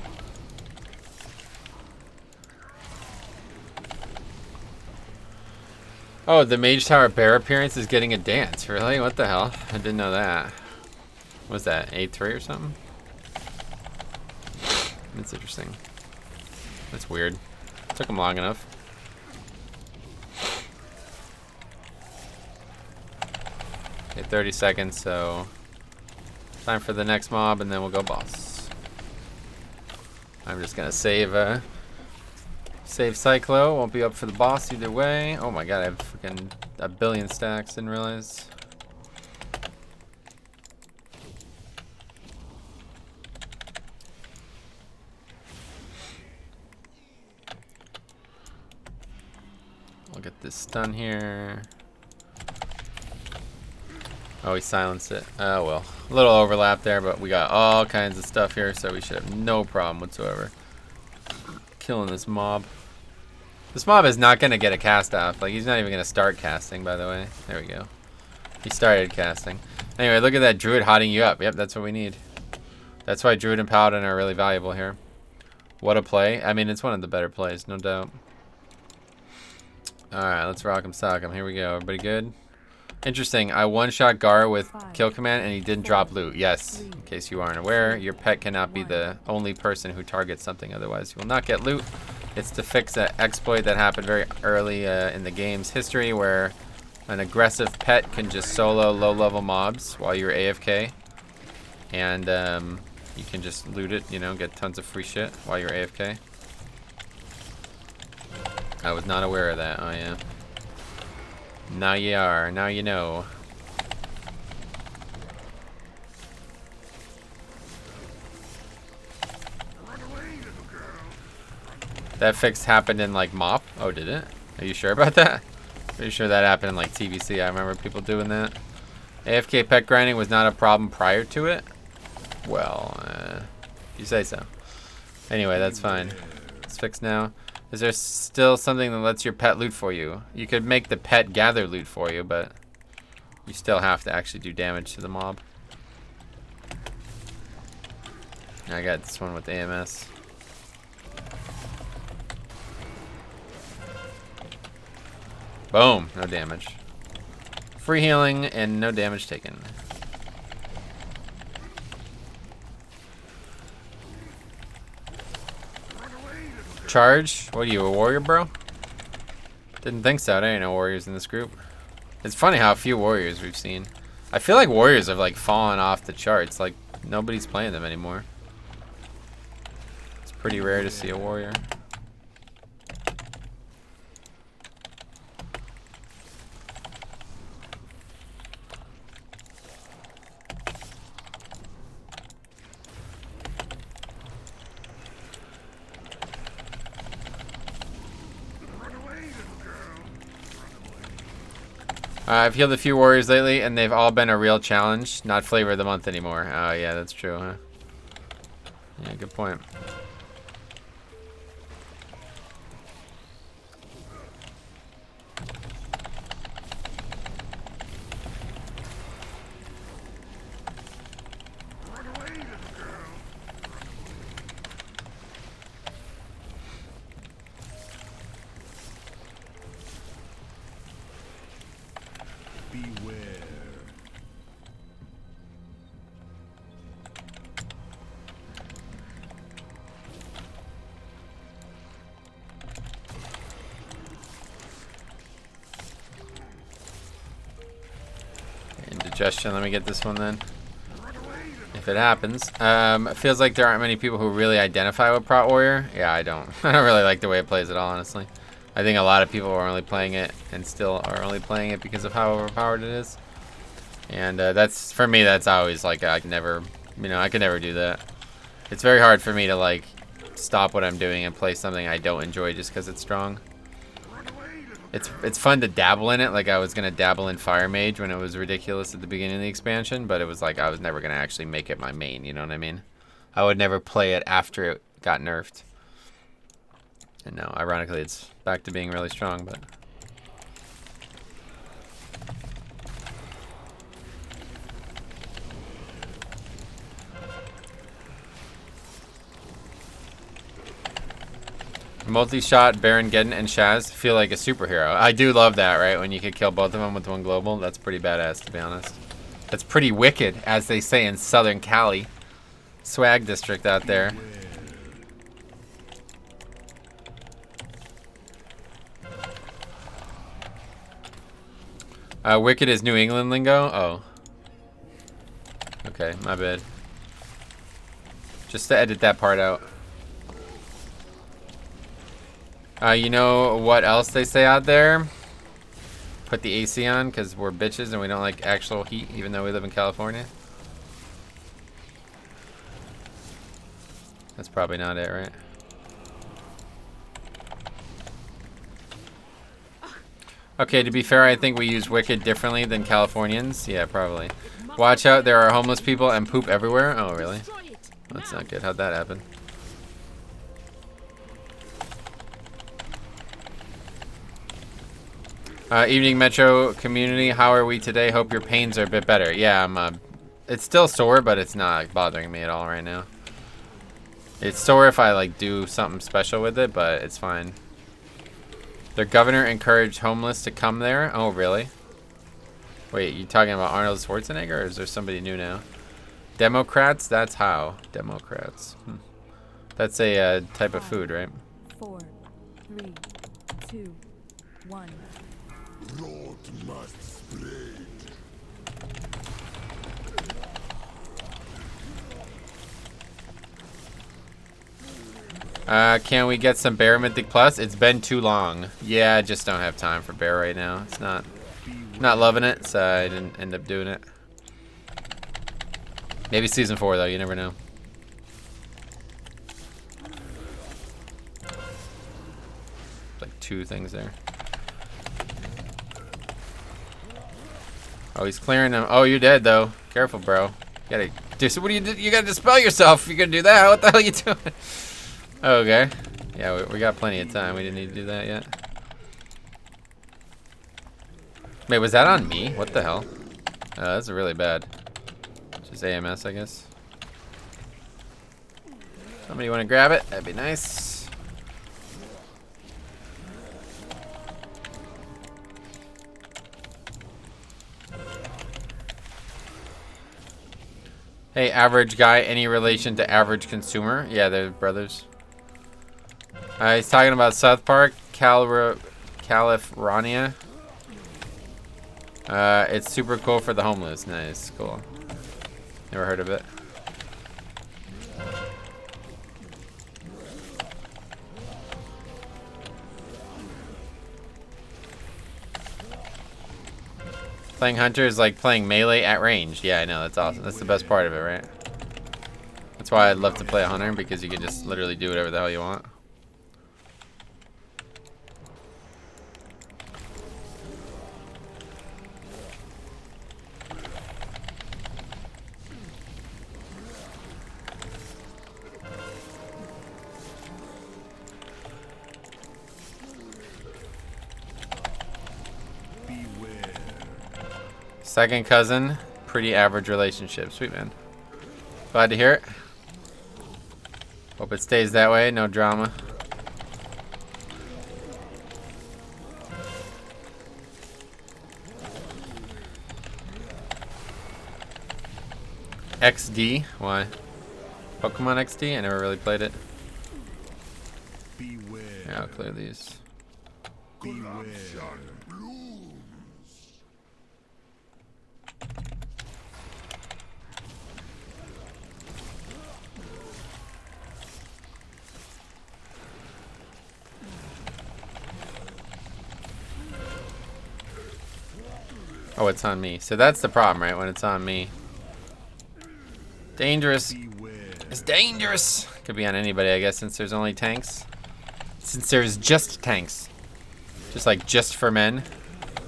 Oh, the Mage Tower bear appearance is getting a dance. Really? What the hell? I didn't know that. What's that, A3 or something? That's interesting. That's weird. Took him long enough. Okay, 30 seconds, so time for the next mob, and then we'll go boss. I'm just gonna save Cyclo. Won't be up for the boss either way. Oh my god, I have freaking a billion stacks. Didn't realize. We'll get this stun here. Oh, he silenced it. Oh well. A little overlap there, but we got all kinds of stuff here, so we should have no problem whatsoever killing this mob. This mob is not going to get a cast off. Like, he's not even going to start casting, by the way. There we go. He started casting. Anyway, look at that Druid hotting you up. Yep, that's what we need. That's why Druid and Paladin are really valuable here. What a play. I mean, it's one of the better plays, no doubt. Alright, let's rock 'em, sock 'em. Here we go. Everybody good? Interesting. I one-shot Gar with kill command, and he didn't drop loot. Yes, in case you aren't aware, your pet cannot be the only person who targets something. Otherwise, you will not get loot. It's to fix an exploit that happened very early in the game's history, where an aggressive pet can just solo low-level mobs while you're AFK, and you can just loot it, you know, get tons of free shit while you're AFK. I was not aware of that. Oh yeah. Now you are. Now you know. That fix happened in like MOP? Oh, did it? Are you sure about that? Pretty sure that happened in like TBC. I remember people doing that. AFK pet grinding was not a problem prior to it? Well, you say so. Anyway, that's fine. It's fixed now. Is there still something that lets your pet loot for you? You could make the pet gather loot for you, but you still have to actually do damage to the mob. I got this one with AMS. Boom, no damage. Free healing and no damage taken. Charge? What are you, a warrior, bro? Didn't think so. There ain't no warriors in this group. It's funny how few warriors we've seen. I feel like warriors have like fallen off the charts. Like nobody's playing them anymore. It's pretty rare to see a warrior. I've healed a few warriors lately, and they've all been a real challenge. Not flavor of the month anymore. Oh, yeah, that's true, huh? Yeah, good point. Beware. Indigestion. Let me get this one then. If it happens. It feels like there aren't many people who really identify with Prot Warrior. Yeah, I don't. I don't really like the way it plays at all, honestly. I think a lot of people are only playing it and still are only playing it because of how overpowered it is. And that's, for me, that's always like, I can never, you know, I could never do that. It's very hard for me to like stop what I'm doing and play something I don't enjoy just because it's strong. It's fun to dabble in it. Like I was gonna dabble in Fire Mage when it was ridiculous at the beginning of the expansion, but it was like I was never gonna actually make it my main. You know what I mean? I would never play it after it got nerfed. And now, ironically, it's back to being really strong, but. Multi-shot, Baron Geddon, and Shaz feel like a superhero. I do love that, right? When you could kill both of them with one global. That's pretty badass, to be honest. That's pretty wicked, as they say in Southern Cali. Swag district out there. Wicked is New England lingo? Oh. Okay, my bad. Just to edit that part out. You know what else they say out there? Put the AC on because we're bitches and we don't like actual heat even though we live in California. That's probably not it, right? Okay, to be fair, I think we use Wicked differently than Californians. Yeah, probably. Watch out, there are homeless people and poop everywhere. Oh, really? That's not good. How'd that happen? Evening Metro community, how are we today? Hope your pains are a bit better. Yeah, I'm. It's still sore, but it's not bothering me at all right now. It's sore if I like do something special with it, but it's fine. Their governor encouraged homeless to come there. Oh, really? Wait, you talking about Arnold Schwarzenegger, or is there somebody new now? Democrats? That's how. Democrats. That's a type of food, right? 4, 3, 2, 1. Blood must spread. Can we get some Bear Mythic Plus? It's been too long. Yeah, I just don't have time for Bear right now. It's not loving it, so I didn't end up doing it. Maybe season 4 though, you never know. Like 2 things there. Oh, he's clearing them. Oh, you're dead though. Careful, bro. You gotta so what do you do? You gotta dispel yourself. You're gonna do that. What the hell are you doing? Okay. Yeah, we got plenty of time. We didn't need to do that yet. Wait, was that on me? What the hell? Oh, that's really bad. Just AMS, I guess. Somebody want to grab it? That'd be nice. Hey, average guy, any relation to average consumer? Yeah, they're brothers. He's talking about South Park, California. It's super cool for the homeless. Nice, cool. Never heard of it. Playing Hunter is like playing Melee at range. Yeah, I know, that's awesome. That's the best part of it, right? That's why I'd love to play a Hunter, because you can just literally do whatever the hell you want. Second cousin, pretty average relationship. Sweet, man. Glad to hear it. Hope it stays that way, no drama. XD? Why? Pokemon XD? I never really played it. Beware. Yeah, I'll clear these. Beware. Oh, it's on me. So that's the problem, right? When it's on me. Dangerous. Beware. It's dangerous. Could be on anybody, I guess, since there's only tanks. Since there's just tanks. Just like just for men.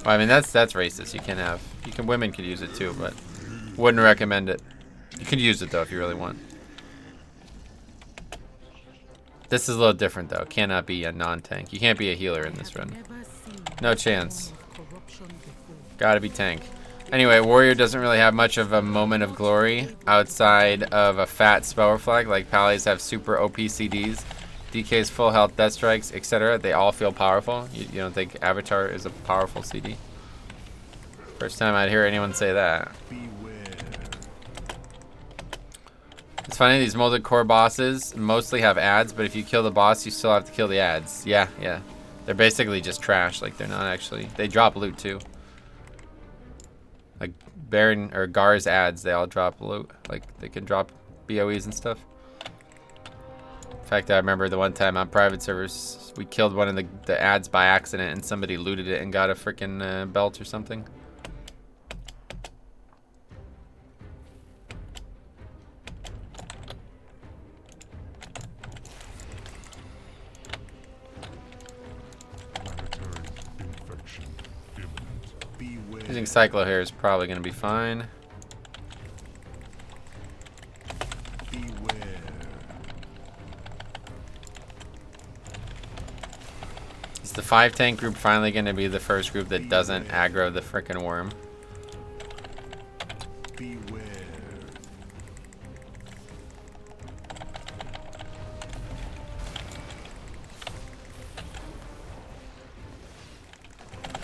Well, I mean, that's racist. You can't have. Women could use it too, but wouldn't recommend it. You could use it though if you really want. This is a little different though. Cannot be a non-tank. You can't be a healer in this run. No chance. Gotta be tank. Anyway, Warrior doesn't really have much of a moment of glory outside of a fat speller flag. Like Pallies have super OP CDs, DK's full health, death strikes, etc. They all feel powerful. You don't think Avatar is a powerful CD? First time I'd hear anyone say that. It's funny, these molded core bosses mostly have ads, but if you kill the boss, you still have to kill the ads. Yeah. They're basically just trash. Like, they're not actually... They drop loot, too. Like Baron or Gar's ads, they all drop loot. Like they can drop BOEs and stuff. In fact, I remember the one time on private servers, we killed one of the ads by accident and somebody looted it and got a freaking belt or something. Using Cyclo here is probably going to be fine. Is the 5-tank group finally going to be the first group that doesn't aggro the frickin' worm?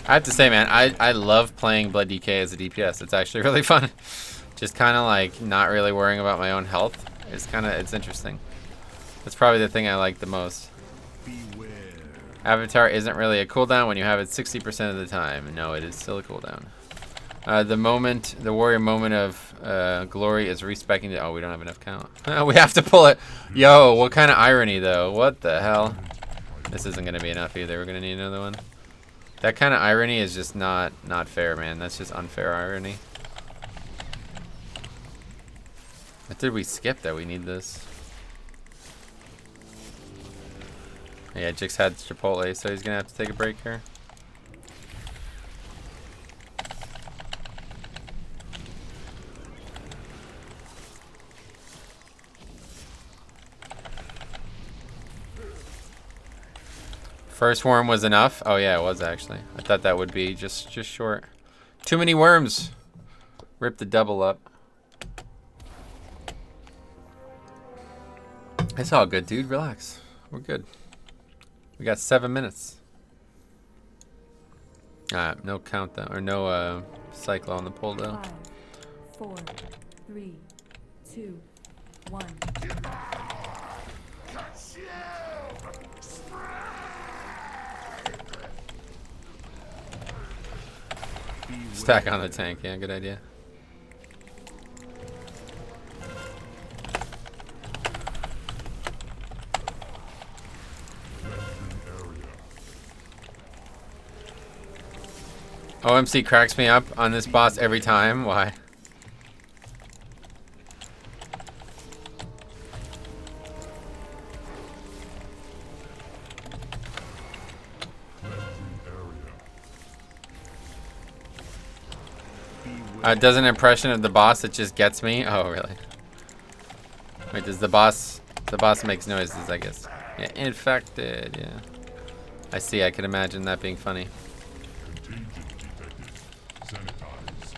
I have to say, man, I love playing Blood DK as a DPS. It's actually really fun. Just kind of like not really worrying about my own health. It's interesting. That's probably the thing I like the most. Avatar isn't really a cooldown when you have it 60% of the time. No, it is still a cooldown. The warrior moment of glory is respecking it. Oh, we don't have enough count. We have to pull it. Yo, what kind of irony though? What the hell? This isn't gonna be enough either. We're gonna need another one. That kind of irony is just not fair, man. That's just unfair irony. What did we skip that we need this? Yeah, Jix had Chipotle, so he's gonna have to take a break here. First worm was enough. Oh yeah, it was actually. I thought that would be just short. Too many worms. Rip the double up. It's all good, dude. Relax. We're good. We got 7 minutes. No countdown or no cycle on the pull though. 5, 4, 3, 2, 1. Stack on the tank, yeah, good idea. OMC cracks me up on this boss every time. Why? Does an impression of the boss that just gets me? Oh, really? Wait, does the boss makes noises, I guess. Yeah, infected, yeah. I see, I can imagine that being funny. Contagion detected. Sanitize.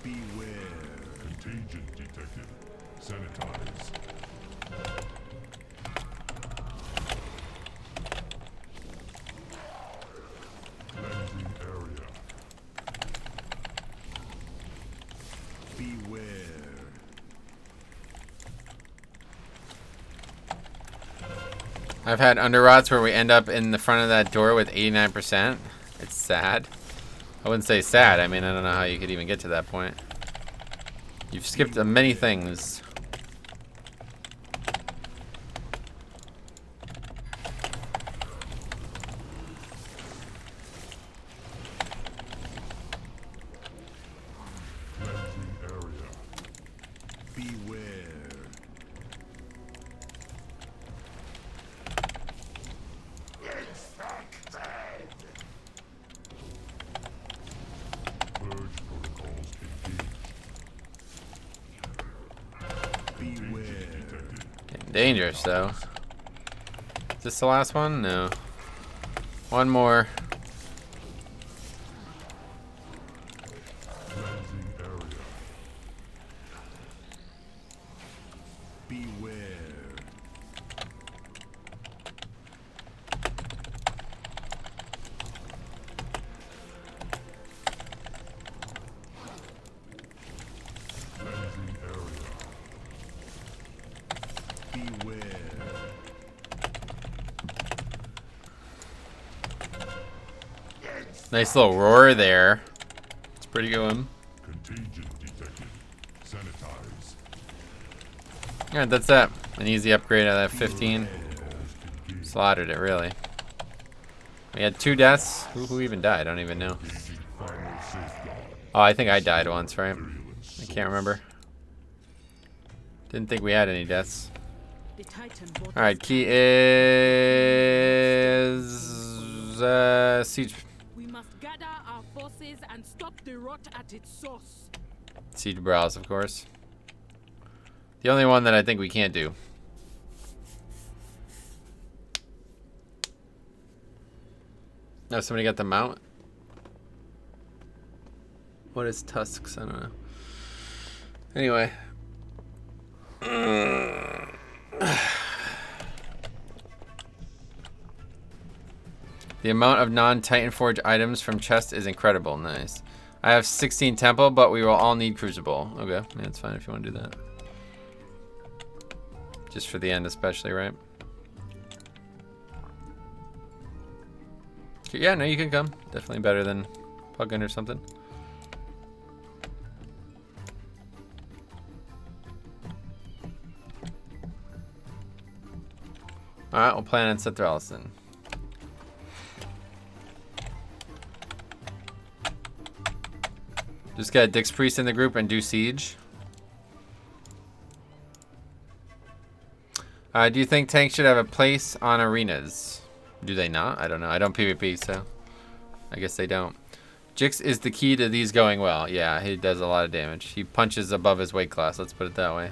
Beware. Contagion detected. Sanitize. Cleansing area. Beware. I've had underrots where we end up in the front of that door with 89%. It's sad. I wouldn't say sad. I mean, I don't know how you could even get to that point. You've skipped many things. Cleansing area. Beware. Purge protocols engaged. Beware. Detected. Getting dangerous, though. Is this the last one? No. One more. Cleansing area. Beware. Cleansing area. Beware. Nice little roar there. It's pretty good one. Contagion detected. Sanitize. Yeah, that's that. An easy upgrade out of that 15. Slaughtered it, really. We had 2 deaths. Who even died? I don't even know. Oh, I think I died once, right? I can't remember. Didn't think we had any deaths. Alright, key is... siege. We must gather our forces and stop the rot at its source. Siege Browse, of course. The only one that I think we can't do. No, somebody got the mount. What is tusks? I don't know. Anyway. The amount of non-Titan Forge items from chest is incredible. Nice. I have 16 temple, but we will all need crucible. Okay, yeah, that's fine if you want to do that. Just for the end especially, right? Yeah, no, you can come. Definitely better than plug-in or something. Alright, we'll plan on Sethralis then. Just got Dix Priest in the group and do siege. Do you think tanks should have a place on arenas? Do they not? I don't know. I don't PvP, so I guess they don't. Jix is the key to these going well. Yeah, he does a lot of damage. He punches above his weight class, let's put it that way.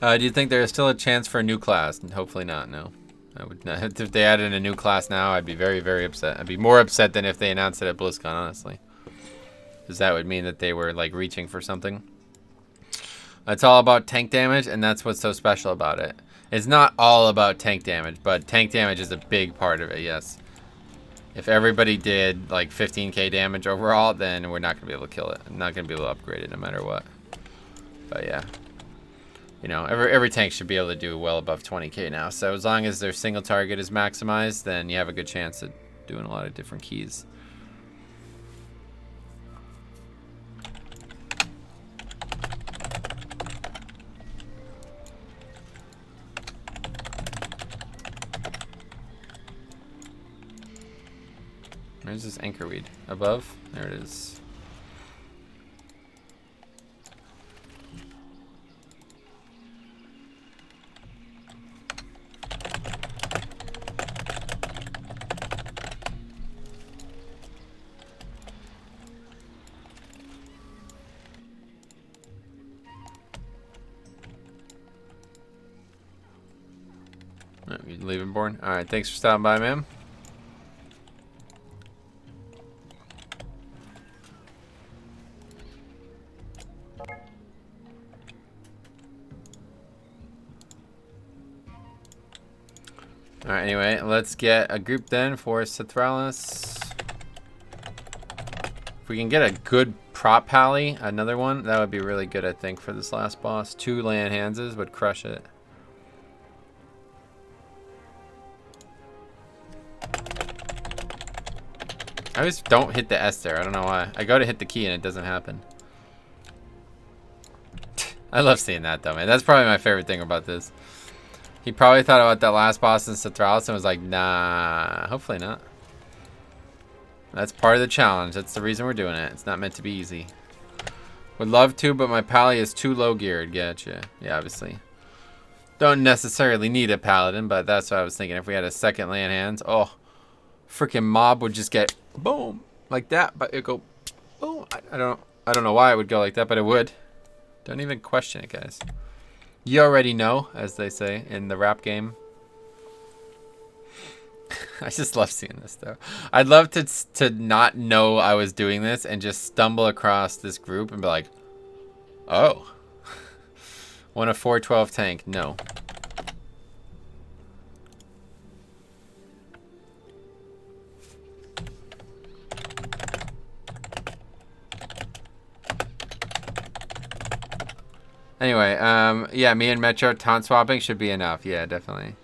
Do you think there is still a chance for a new class? Hopefully not, no. I would not. If they added a new class now, I'd be very, very upset. I'd be more upset than if they announced it at BlizzCon, honestly. Because that would mean that they were, like, reaching for something. It's all about tank damage, and that's what's so special about it. It's not all about tank damage, but tank damage is a big part of it, yes. If everybody did, like, 15k damage overall, then we're not going to be able to kill it. I'm not going to be able to upgrade it no matter what. But, yeah. You know, every tank should be able to do well above 20k now. So as long as their single target is maximized, then you have a good chance at doing a lot of different keys. Where's this anchor weed? Above? There it is. You leaving, Born? All right, thanks for stopping by, ma'am. All right, anyway, let's get a group then for Sethralis. If we can get a good prop pally, another one, that would be really good, I think, for this last boss. 2 land handses would crush it. I always don't hit the S there. I don't know why. I go to hit the key and it doesn't happen. I love seeing that though, man. That's probably my favorite thing about this. He probably thought about that last boss in Sethralis and was like, nah, hopefully not. That's part of the challenge. That's the reason we're doing it. It's not meant to be easy. Would love to, but my pally is too low geared. Gotcha. Yeah, obviously. Don't necessarily need a paladin, but that's what I was thinking. If we had a second land hands, oh, freaking mob would just get boom like that, but it go boom. I don't know why it would go like that, but it would. Don't even question it, guys. You already know, as they say in the rap game. I just love seeing this though. I'd love to not know I was doing this and just stumble across this group and be like, oh. Want a 412 tank? No. Anyway, yeah, me and Metro taunt swapping should be enough. Yeah, definitely.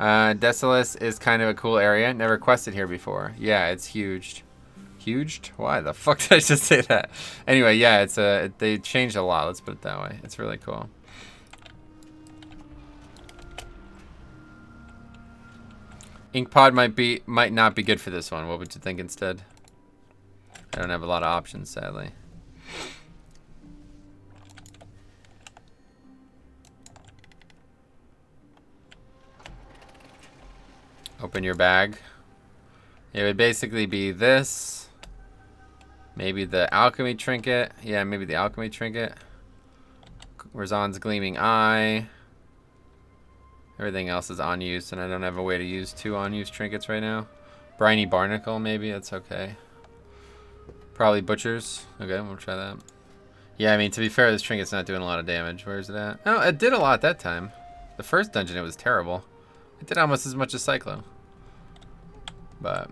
Desolus is kind of a cool area. Never quested here before. Yeah, it's huge. Huge? Why the fuck did I just say that? Anyway, yeah, it's they changed a lot. Let's put it that way. It's really cool. Inkpod might not be good for this one. What would you think instead? I don't have a lot of options, sadly. Open your bag. It would basically be this. Maybe the alchemy trinket. Yeah, maybe the alchemy trinket. Razan's gleaming eye. Everything else is unused, and I don't have a way to use 2 unused trinkets right now. Briny barnacle, maybe. That's okay. Probably butchers. Okay, we'll try that. Yeah, I mean, to be fair, this trinket's not doing a lot of damage. Where is it at? Oh, it did a lot that time. The first dungeon, it was terrible. It did almost as much as Cyclo. But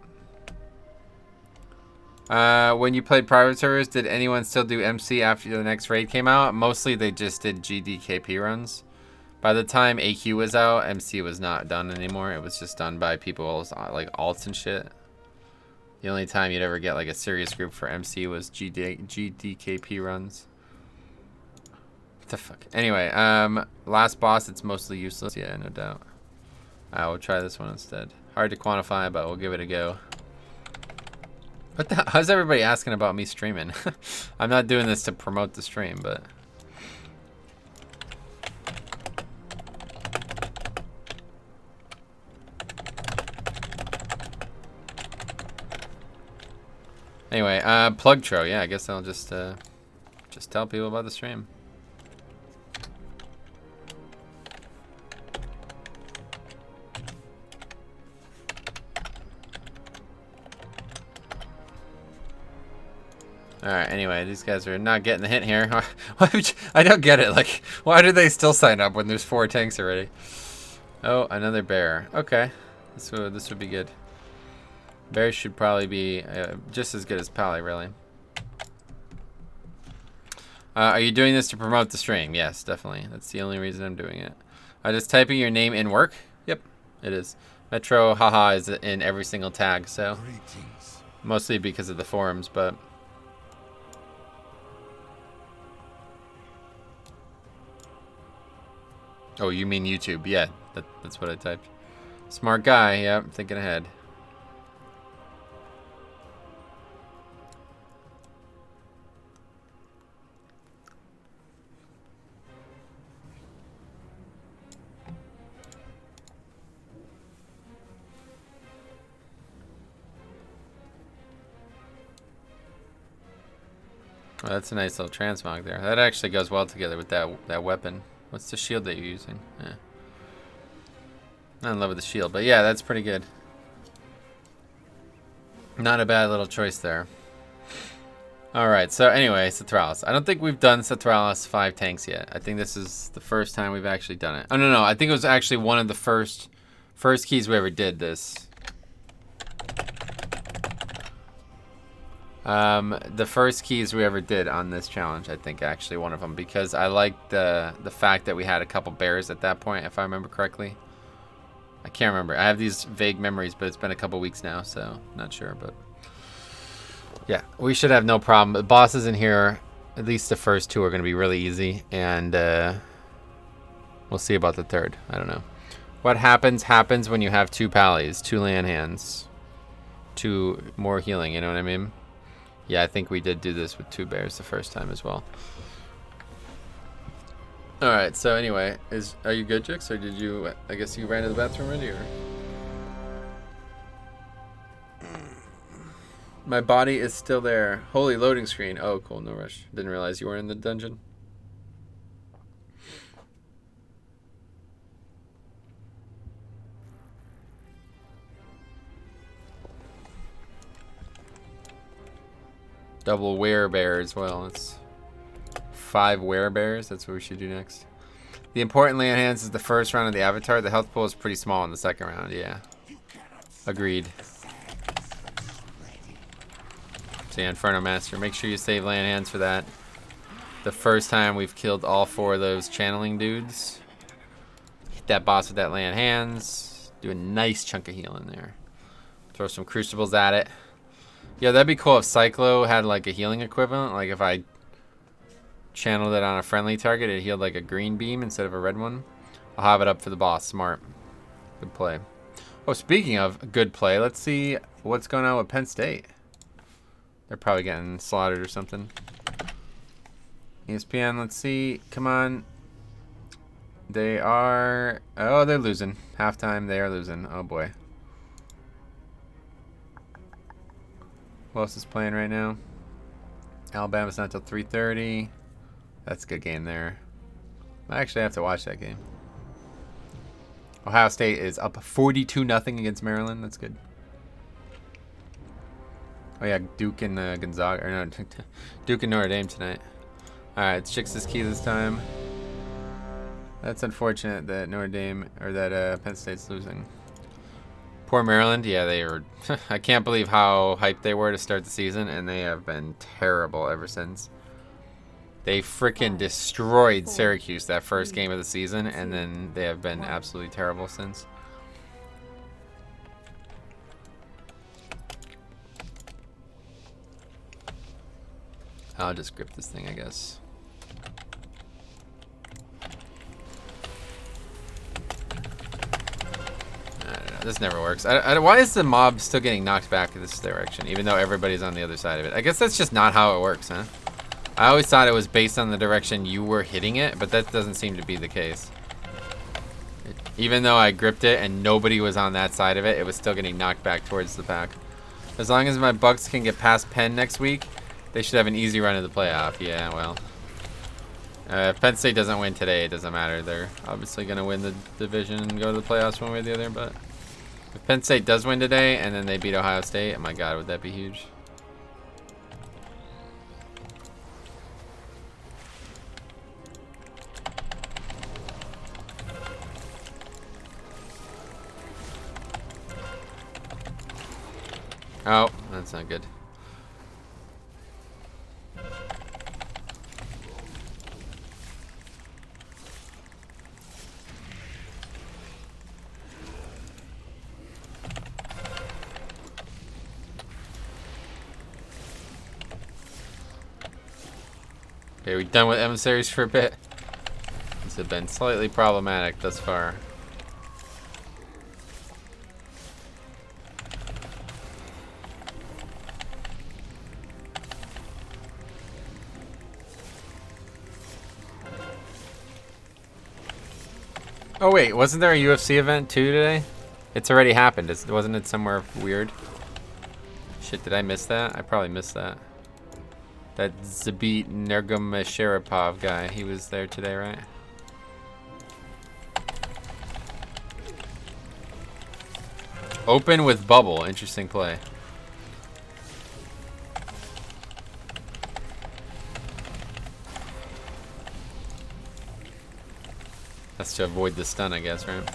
when you played private servers, did anyone still do MC after the next raid came out? Mostly they just did GDKP runs. By the time AQ was out, MC was not done anymore. It was just done by people like alts and shit. The only time you'd ever get like a serious group for MC was GDKP runs. What the fuck? Anyway, last boss, it's mostly useless. Yeah, no doubt. I will try this one instead. Hard to quantify, but we'll give it a go. What the? How's everybody asking about me streaming? I'm not doing this to promote the stream, but. Anyway, plug tro. Yeah, I guess I'll just tell people about the stream. Alright, anyway, these guys are not getting the hint here. Why would you, I don't get it. Like, why do they still sign up when there's 4 tanks already? Oh, another bear. Okay. This would be good. Bear should probably be just as good as Pally, really. Are you doing this to promote the stream? Yes, definitely. That's the only reason I'm doing it. Just typing your name in work? Yep, it is. Metro, haha, is in every single tag, so. Mostly because of the forums, but. Oh, you mean YouTube? Yeah, that's what I typed. Smart guy, yeah, thinking ahead. Oh, that's a nice little transmog there. That actually goes well together with that weapon. What's the shield that you're using? Yeah. Not in love with the shield, but yeah, that's pretty good. Not a bad little choice there. Alright, so anyway, Sathralis. I don't think we've done Sathralis 5 tanks yet. I think this is the first time we've actually done it. Oh, no, I think it was actually one of the first keys we ever did this. The first keys we ever did on this challenge, I think, actually one of them, because I liked the fact that we had a couple bears at that point, if I remember correctly. I can't remember. I have these vague memories, but it's been a couple weeks now, so not sure, but yeah, we should have no problem. The bosses in here, at least the first 2 are going to be really easy, and we'll see about the third. I don't know. What happens when you have 2 pallies, 2 land hands, 2 more healing, you know what I mean? Yeah, I think we did do this with 2 bears the first time as well. Alright, so anyway, are you good, Jix? Or did you, I guess you ran to the bathroom already, or? My body is still there. Holy loading screen. Oh, cool, no rush. Didn't realize you were in the dungeon. Double werebear as well. It's 5 werebears. That's what we should do next. The important land hands is the first round of the avatar. The health pool is pretty small in the second round. Yeah. Agreed. So yeah, Inferno Master. Make sure you save land hands for that. The first time we've killed all 4 of those channeling dudes. Hit that boss with that land hands. Do a nice chunk of healing there. Throw some crucibles at it. Yeah, that'd be cool if Cyclo had like a healing equivalent. Like if I channeled it on a friendly target, it healed like a green beam instead of a red one. I'll have it up for the boss. Smart. Good play. Oh, speaking of good play, let's see what's going on with Penn State. They're probably getting slaughtered or something. ESPN, let's see. Come on. They are... Oh, they're losing. Halftime, they are losing. Oh, boy. Who else is playing right now? Alabama's not until 3:30. That's a good game there. I actually have to watch that game. Ohio State is up 42-0 against Maryland. That's good. Oh yeah, Duke and Gonzaga, or no, Duke and Notre Dame tonight. All right, it's Chicks' key this time. That's unfortunate that Notre Dame or that Penn State's losing. Poor Maryland. Yeah, they were. I can't believe how hyped they were to start the season, and they have been terrible ever since. They freaking destroyed Syracuse that first game of the season, and then they have been absolutely terrible since. I'll just grip this thing, I guess. I don't know. This never works. Why is the mob still getting knocked back in this direction, even though everybody's on the other side of it? I guess that's just not how it works, huh? I always thought it was based on the direction you were hitting it, but that doesn't seem to be the case. Even though I gripped it and nobody was on that side of it, it was still getting knocked back towards the pack. As long as my Bucks can get past Penn next week, they should have an easy run of the playoff. Yeah, well. If Penn State doesn't win today, it doesn't matter. They're obviously going to win the division and go to the playoffs one way or the other. But if Penn State does win today and then they beat Ohio State, oh my God, would that be huge? Oh, that's not good. Okay, we're done with emissaries for a bit. These have been slightly problematic thus far. Oh wait, wasn't there a UFC event too today? It's already happened. Wasn't it somewhere weird? Shit, did I miss that? I probably missed that. That Zabit Nurmagomedov guy, he was there today, right? Open with bubble, interesting play. That's to avoid the stun, I guess, right?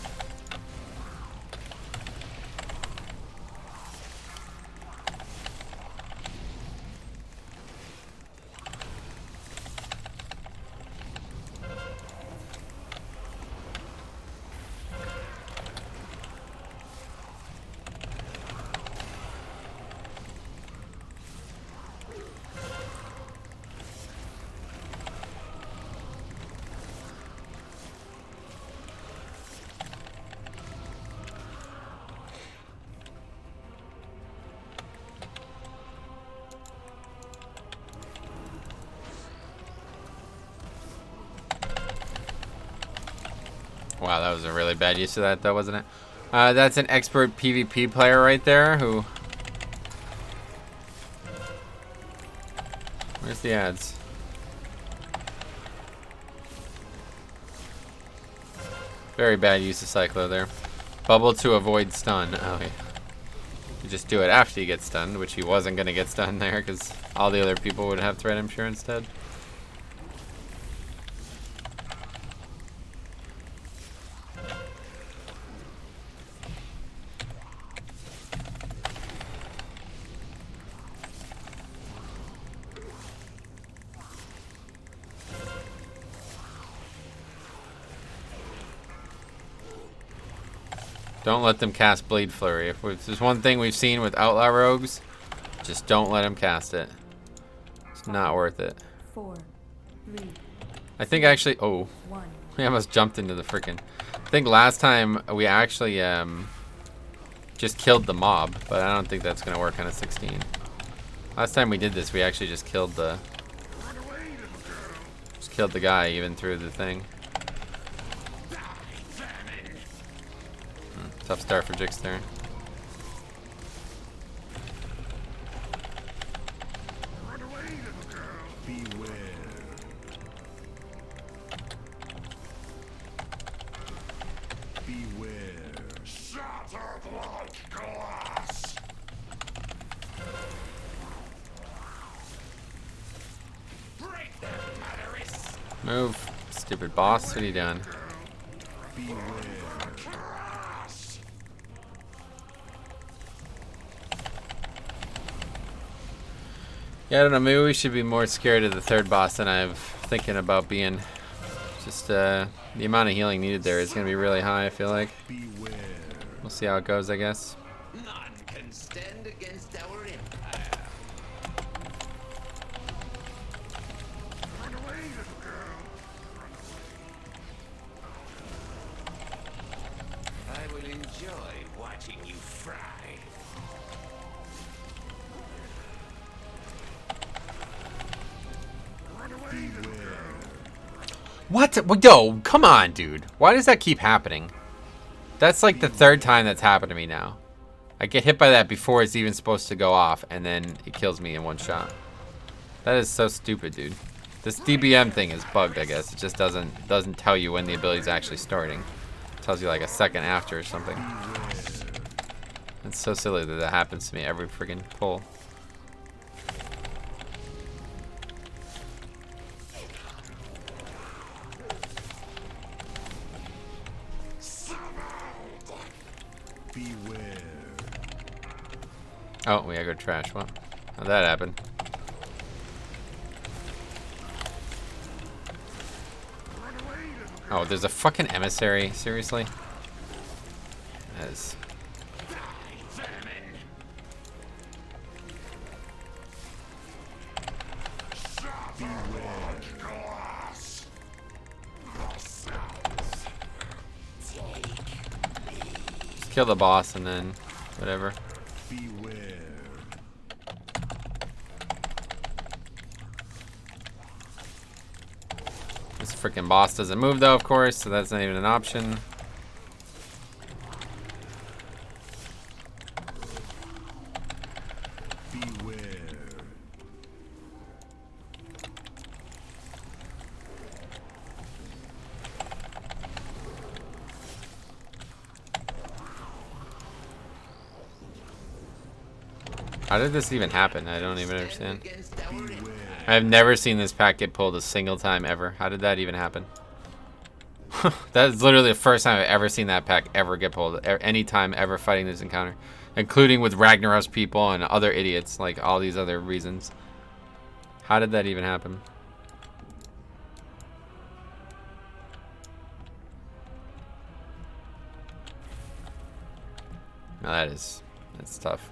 Wow, that was a really bad use of that, though, wasn't it? That's an expert PvP player right there who... Where's the ads? Very bad use of Cyclo there. Bubble to avoid stun. Oh, yeah. You just do it after you get stunned, which he wasn't going to get stunned there because all the other people would have threat, I'm sure, instead. Don't let them cast Blade Flurry. If there's one thing we've seen with Outlaw Rogues, just don't let them cast it. It's not worth it. 4, 3, I think actually, oh, 1. we almost jumped into the freaking. I think last time we actually just killed the mob, but I don't think that's gonna work on a 16. Last time we did this, we actually just killed the guy even through the thing. Tough start for Jixter. Move, stupid boss. What are you doing? Yeah, I don't know. Maybe we should be more scared of the third boss than I'm thinking about being. Just the amount of healing needed there is going to be really high, I feel like. We'll see how it goes, I guess. None can stand against our empire. I will enjoy watching you fry. What? Yo, come on, dude. Why does that keep happening? That's like the third time that's happened to me now. I get hit by that before it's even supposed to go off, and then it kills me in one shot. That is so stupid, dude. This DBM thing is bugged, I guess. It just doesn't tell you when the ability's actually starting. It tells you like a second after or something. It's so silly that that happens to me every friggin' pull. Oh, we gotta go trash. What? How'd that happen? Oh, there's a fucking emissary? Seriously? That is... Just kill the boss and then whatever. This freaking boss doesn't move though, of course, so that's not even an option. How did this even happen? I don't even understand. I've never seen this pack get pulled a single time ever. How did that even happen? That is literally the first time I've ever seen that pack ever get pulled. Any time ever fighting this encounter. Including with Ragnaros people and other idiots. Like all these other reasons. How did that even happen? No, that's tough.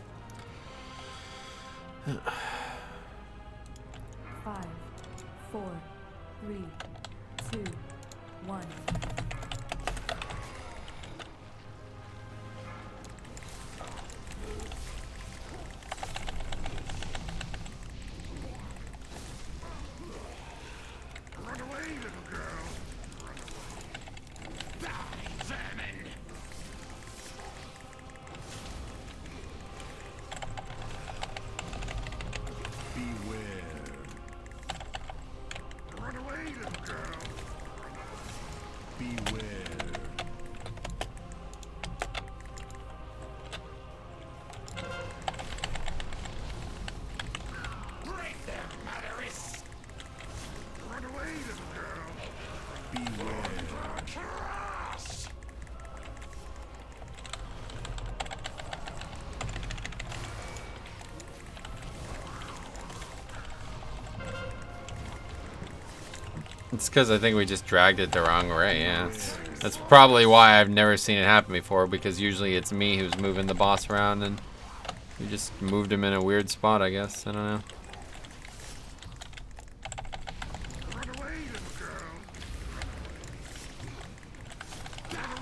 5, 4, 3, 2, 1. Run away, little girl. Die, vermin. Run away, little girl. Beware. Break their motheress. Run away, little girl. Beware. Cross. It's because I think we just dragged it the wrong way, yeah. That's probably why I've never seen it happen before, because usually it's me who's moving the boss around, and we just moved him in a weird spot, I guess. I don't know. Run away, little girl. Run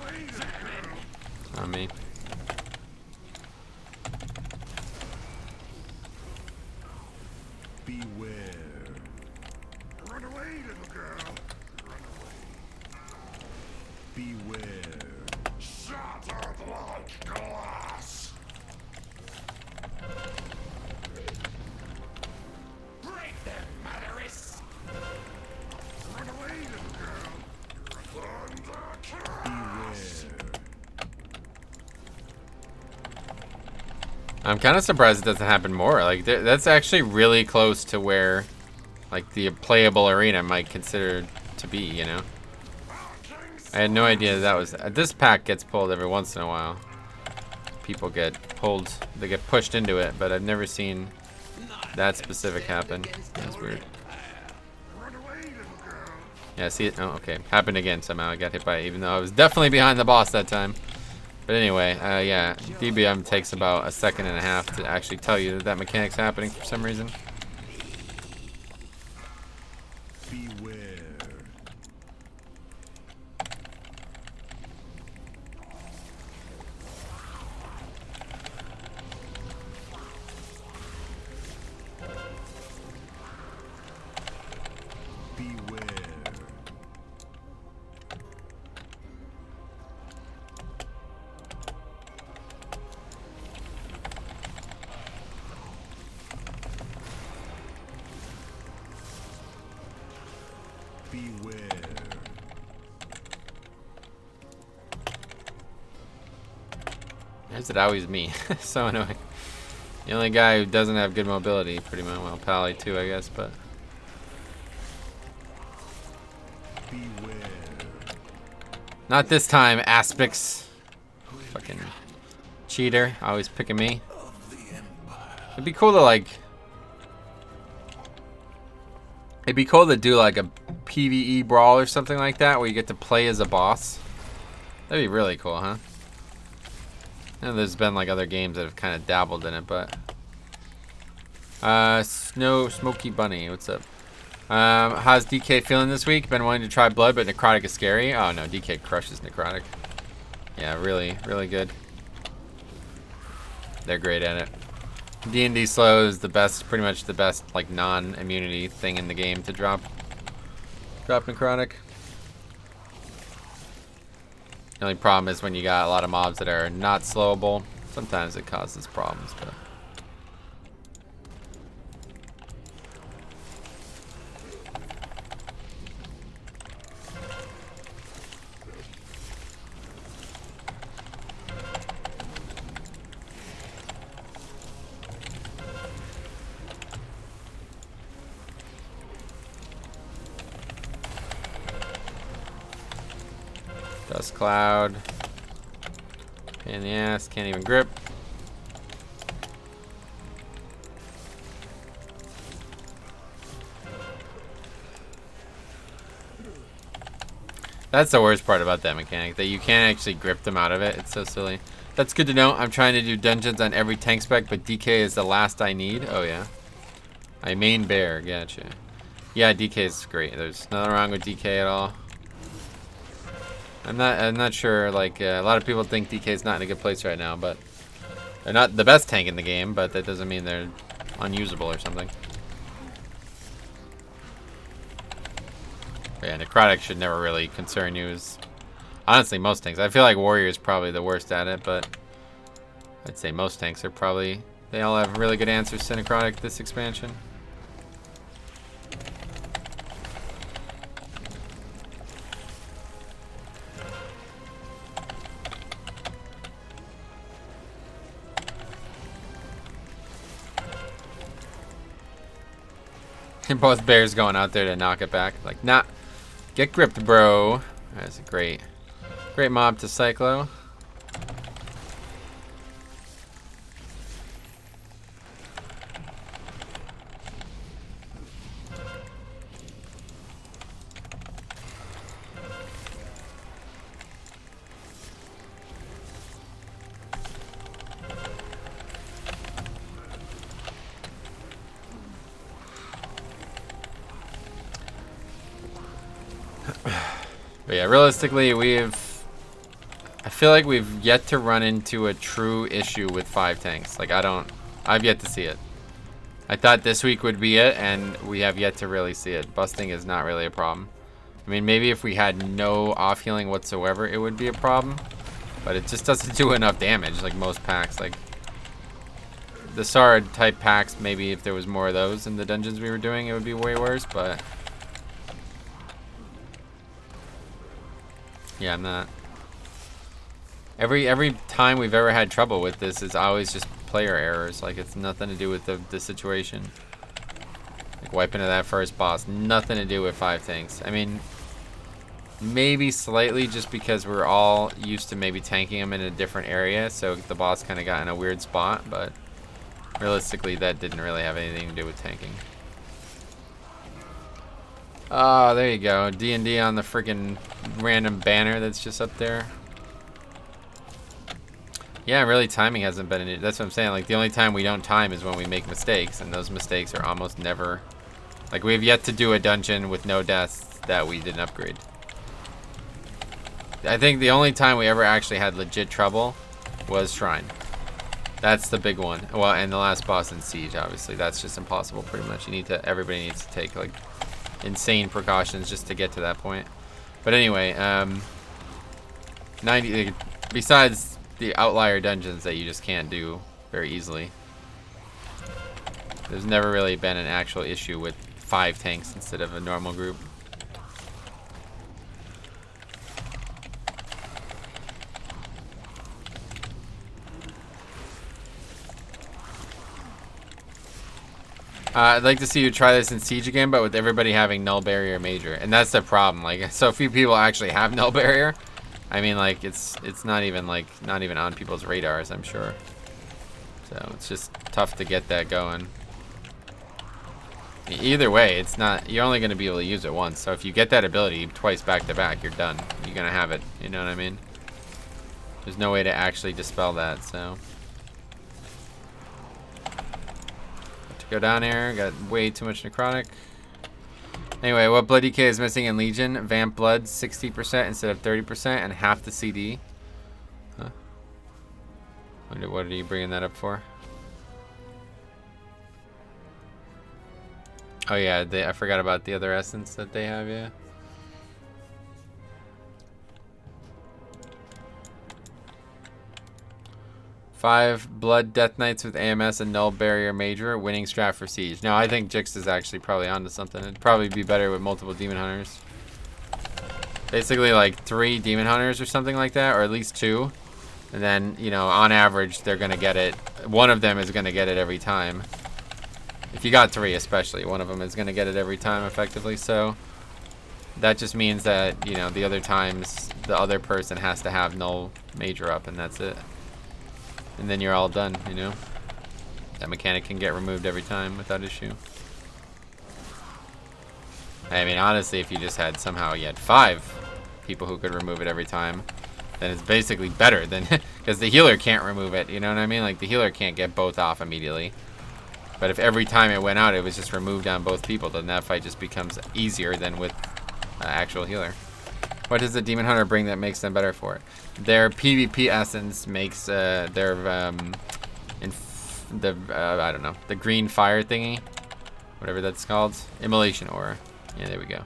away, little girl. It's not me. Beware. Run away, little girl. Run away. Beware. Shattered like glass. Break them, murderess. Run away, little girl. Thunder crash. I'm kind of surprised it doesn't happen more. Like, that's actually really close to where, like, the playable arena might consider to be, you know? I had no idea that was... this pack gets pulled every once in a while. People get pulled, they get pushed into it, but I've never seen that specific happen. That's weird. Run away, little girl. Yeah, see it? Oh, okay. Happened again somehow. I got hit by it, even though I was definitely behind the boss that time. But anyway, yeah, DBM takes about 1.5 seconds to actually tell you that that mechanic's happening for some reason. Beware. Beware. Beware. Why is it always me? So annoying. The only guy who doesn't have good mobility, pretty much. Well, Pally too, I guess, but... Beware. not this time, Aspix. Fucking cheater. Always picking me. It'd be cool to, like... it'd be cool to do, like, a PvE brawl or something like that, where you get to play as a boss. That'd be really cool, huh? I know there's been, like, other games that have kind of dabbled in it, but... Smoky Bunny, what's up? How's DK feeling this week? Been wanting to try Blood, but Necrotic is scary? Oh, no, DK crushes Necrotic. Yeah, really, really good. They're great at it. D&D slow is the best, pretty much the best, like, non-immunity thing in the game to drop Necrotic. The only problem is when you got a lot of mobs that are not slowable. Sometimes it causes problems, but... Dust Cloud. Pain in the ass, can't even grip. That's the worst part about that mechanic, that you can't actually grip them out of it. It's so silly. That's good to know. I'm trying to do dungeons on every tank spec, but DK is the last I need. Oh, yeah. I main bear, gotcha. Yeah, DK is great. There's nothing wrong with DK at all. I'm not sure, like, a lot of people think DK is not in a good place right now, but they're not the best tank in the game, but that doesn't mean they're unusable or something. But yeah, Necrotic should never really concern you. Honestly, most tanks. I feel like Warrior is probably the worst at it, but I'd say most tanks are probably... they all have really good answers to Necrotic this expansion. And both bears going out there to knock it back. Like, nah, get gripped, bro. That's a great mob to Cyclo. But yeah, realistically, I feel like we've yet to run into a true issue with 5 tanks. Like, I've yet to see it. I thought this week would be it, and we have yet to really see it. Busting is not really a problem. I mean, maybe if we had no off-healing whatsoever, it would be a problem. But it just doesn't do enough damage, like most packs. Like, the Sard type packs, maybe if there was more of those in the dungeons we were doing, it would be way worse, but... yeah, I'm not... Every time we've ever had trouble with this, it's always just player errors. Like, it's nothing to do with the situation. Like, wiping to that first boss, nothing to do with 5 tanks. I mean, maybe slightly just because we're all used to maybe tanking them in a different area, so the boss kind of got in a weird spot, but realistically, that didn't really have anything to do with tanking. Oh, there you go. D&D on the freaking random banner that's just up there. Yeah, really, timing hasn't been an issue. That's what I'm saying. Like, the only time we don't time is when we make mistakes, and those mistakes are almost never... Like, we have yet to do a dungeon with no deaths that we didn't upgrade. I think the only time we ever actually had legit trouble was Shrine. That's the big one. Well, and the last boss in Siege, obviously. That's just impossible, pretty much. Everybody needs to take, like, insane precautions just to get to that point. But anyway, 90... Besides the outlier dungeons that you just can't do very easily, there's never really been an actual issue with 5 tanks instead of a normal group. I'd like to see you try this in Siege again, but with everybody having Null Barrier Major, and that's the problem. Like, so few people actually have Null Barrier. I mean, like, it's not even on people's radars, I'm sure. So it's just tough to get that going. Either way, it's not. You're only going to be able to use it once. So if you get that ability twice back to back, you're done. You're gonna have it. You know what I mean? There's no way to actually dispel that. So to go down here, got way too much necrotic. Anyway, what blood DK is missing in Legion? Vamp blood 60% instead of 30% and half the CD. Huh? Wonder what are you bringing that up for? Oh yeah, I forgot about the other essence that they have, yeah. Five Blood Death Knights with AMS and Null Barrier Major, winning strat for Siege. Now, I think Jix is actually probably onto something. It'd probably be better with multiple Demon Hunters. Basically, like 3 Demon Hunters or something like that, or at least 2. And then, you know, on average, they're going to get it. One of them is going to get it every time. If you got 3 especially, one of them is going to get it every time effectively. So that just means that, you know, the other times, the other person has to have Null Major up, and that's it. And then you're all done, you know? That mechanic can get removed every time without issue. I mean, honestly, if you just had somehow you had 5 people who could remove it every time, then it's basically better than... Because the healer can't remove it, you know what I mean? Like, the healer can't get both off immediately. But if every time it went out, it was just removed on both people, then that fight just becomes easier than with actual healer. What does the Demon Hunter bring that makes them better for it? Their PvP essence makes I don't know, the green fire thingy, whatever that's called, Immolation Ore. Yeah, there we go.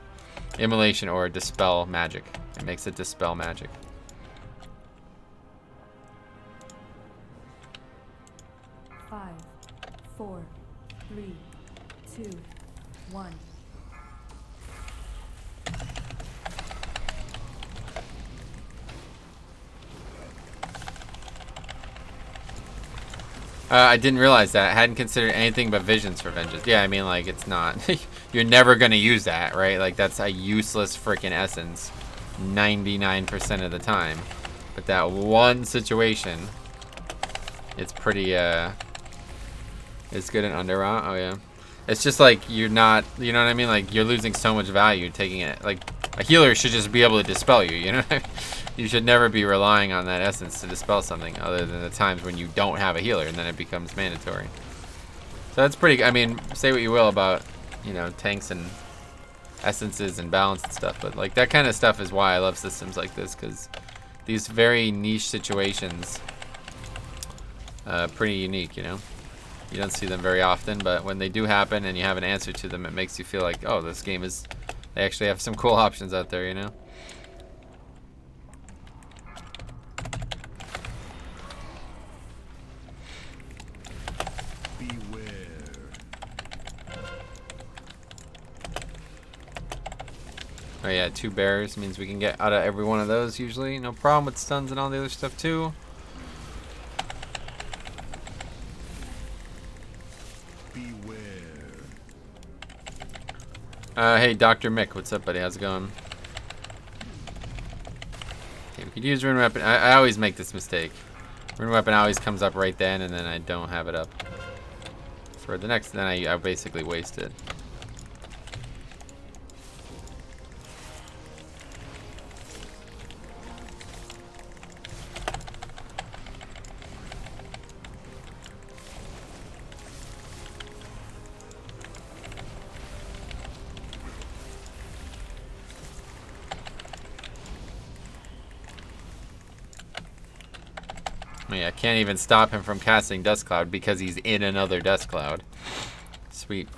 Immolation Ore dispel magic. It makes it dispel magic. Five, 4, 3, 2, 1. I didn't realize that. I hadn't considered anything but visions for vengeance. Yeah, I mean, like, it's not... You're never going to use that, right? Like, that's a useless freaking essence 99% of the time. But that one situation, it's pretty, it's good in Underrot. Oh, yeah. It's just like, you're not... You know what I mean? Like, you're losing so much value taking it. Like, a healer should just be able to dispel you, you know what I mean? You should never be relying on that essence to dispel something other than the times when you don't have a healer and then it becomes mandatory. So that's pretty, I mean, say what you will about, you know, tanks and essences and balance and stuff. But like that kind of stuff is why I love systems like this, because these very niche situations, pretty unique, you know. You don't see them very often, but when they do happen and you have an answer to them, it makes you feel like, oh, this game is, they actually have some cool options out there, you know. Oh yeah, 2 bears means we can get out of every one of those usually. No problem with stuns and all the other stuff too. Hey, Dr. Mick, what's up, buddy? How's it going? Okay, we could use rune weapon. I always make this mistake. Rune weapon always comes up right then, and then I don't have it up for the next. Then I basically waste it. I can't even stop him from casting Dust Cloud because he's in another Dust Cloud. Sweet.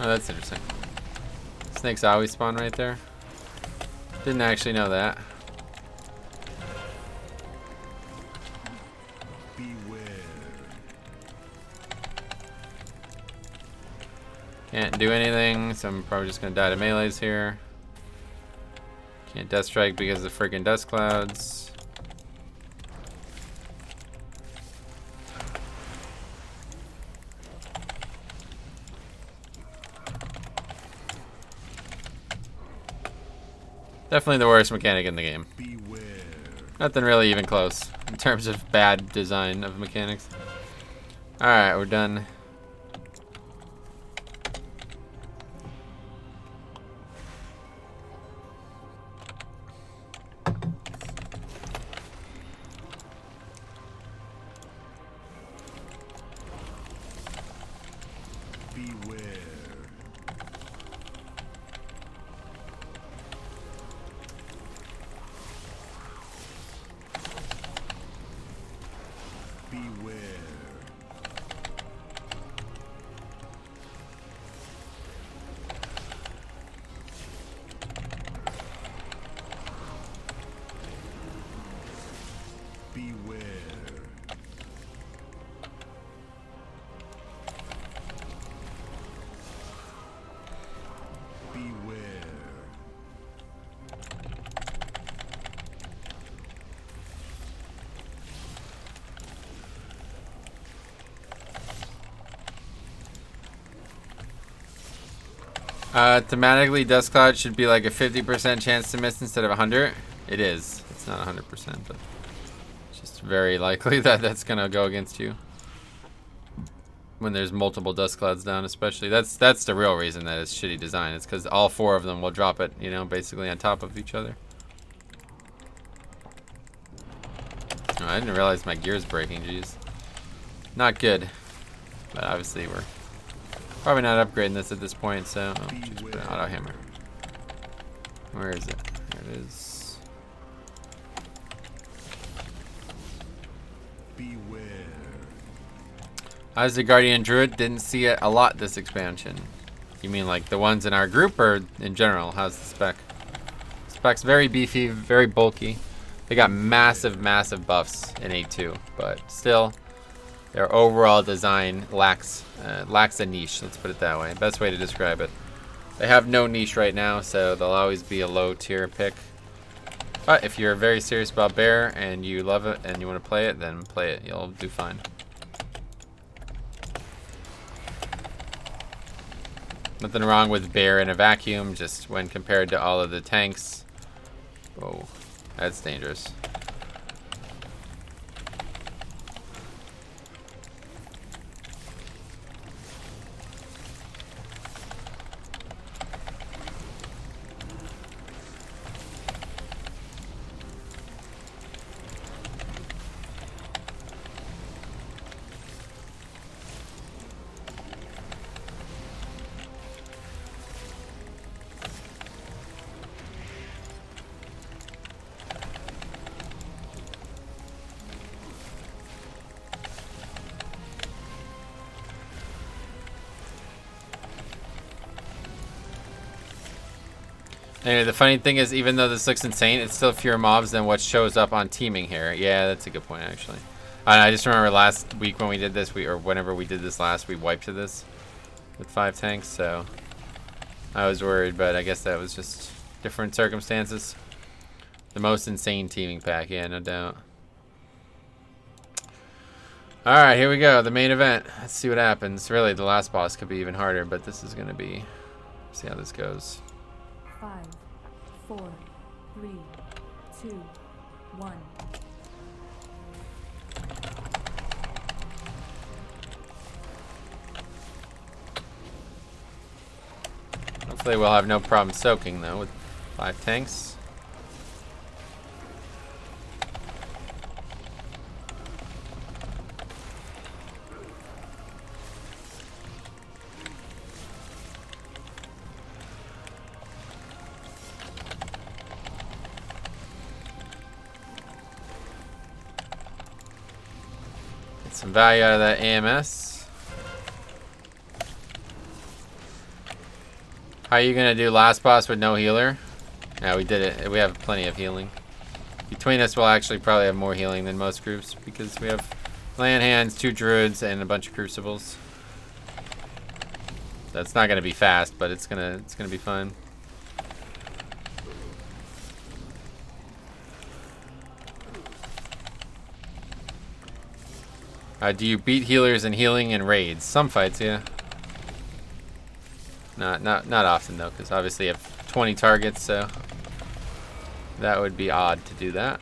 Oh, that's interesting. Snakes always spawn right there. Didn't actually know that. Can't do anything, so I'm probably just gonna die to melees here. Can't Death Strike because of freaking Dust Clouds. Definitely the worst mechanic in the game. Nothing really even close in terms of bad design of mechanics. Alright, we're done. Thematically, Dust Cloud should be like a 50% chance to miss instead of 100. It is. It's not 100%, but it's just very likely that that's gonna go against you when there's multiple Dust Clouds down. Especially, that's the real reason that it's shitty design. It's because all 4 of them will drop it, you know, basically on top of each other. Oh, I didn't realize my gear's breaking. Jeez, not good. But obviously we're probably not upgrading this at this point, so oh, geez, put an auto hammer. Where is it? There it is. As the Guardian Druid, didn't see it a lot this expansion. You mean like the ones in our group or in general? How's the spec? Spec's very beefy, very bulky. They got massive, massive buffs in 8.2, but still, their overall design lacks a niche. Let's put it that way. Best way to describe it. They have no niche right now, so they'll always be a low tier pick. But if you're very serious about bear and you love it and you want to play it, then play it. You'll do fine. Nothing wrong with bear in a vacuum, just when compared to all of the tanks. Oh, that's dangerous. Anyway, the funny thing is, even though this looks insane, it's still fewer mobs than what shows up on teaming here. Yeah, that's a good point, actually. I just remember last week when we did this, or whenever we did this last, we wiped to this with 5 tanks, so I was worried, but I guess that was just different circumstances. The most insane teaming pack, yeah, no doubt. Alright, here we go, the main event. Let's see what happens. Really, the last boss could be even harder, but this is going to be... see how this goes. 5, 4, 3, 2, 1. Hopefully we'll have no problem soaking, though, with 5 tanks. Get some value out of that AMS. How are you gonna do last boss with no healer? Yeah, we did it. We have plenty of healing. Between us, we'll actually probably have more healing than most groups because we have land hands, 2 druids, and a bunch of crucibles. That's not gonna be fast, but it's gonna be fun. Do you beat healers and healing in raids? Some fights, yeah. Not often though, because obviously you have 20 targets, so that would be odd to do that.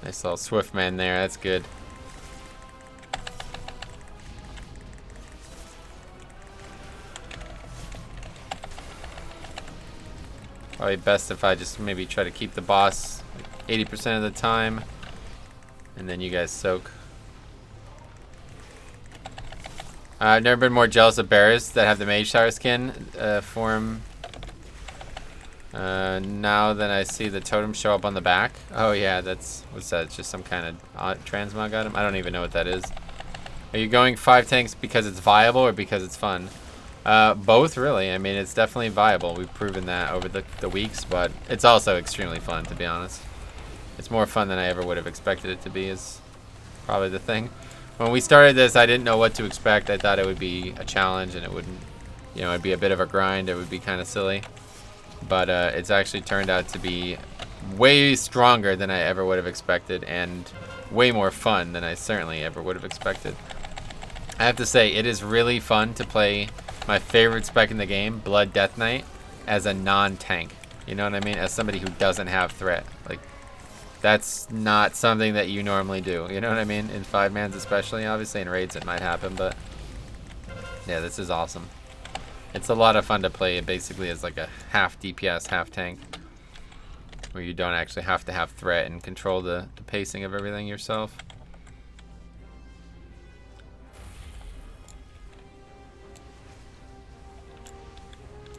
Nice little swift man there, that's good. Probably best if I just maybe try to keep the boss like 80% of the time, and then you guys soak. I've never been more jealous of bears that have the Mage Tower skin form. Now that I see the totem show up on the back. Oh yeah, what's that? It's just some kind of transmog item? I don't even know what that is. Are you going 5 tanks because it's viable or because it's fun? Both, really. I mean, it's definitely viable. We've proven that over the weeks, but it's also extremely fun, to be honest. It's more fun than I ever would have expected it to be, is probably the thing. When we started this, I didn't know what to expect. I thought it would be a challenge and it wouldn't, you know, it'd be a bit of a grind. It would be kind of silly. But it's actually turned out to be way stronger than I ever would have expected and way more fun than I certainly ever would have expected. I have to say, it is really fun to play my favorite spec in the game, Blood Death Knight, as a non-tank. You know what I mean? As somebody who doesn't have threat. Like, that's not something that you normally do. You know what I mean? In 5-mans especially. Obviously in raids it might happen, but yeah, this is awesome. It's a lot of fun to play basically as like a half DPS, half tank, where you don't actually have to have threat and control the pacing of everything yourself.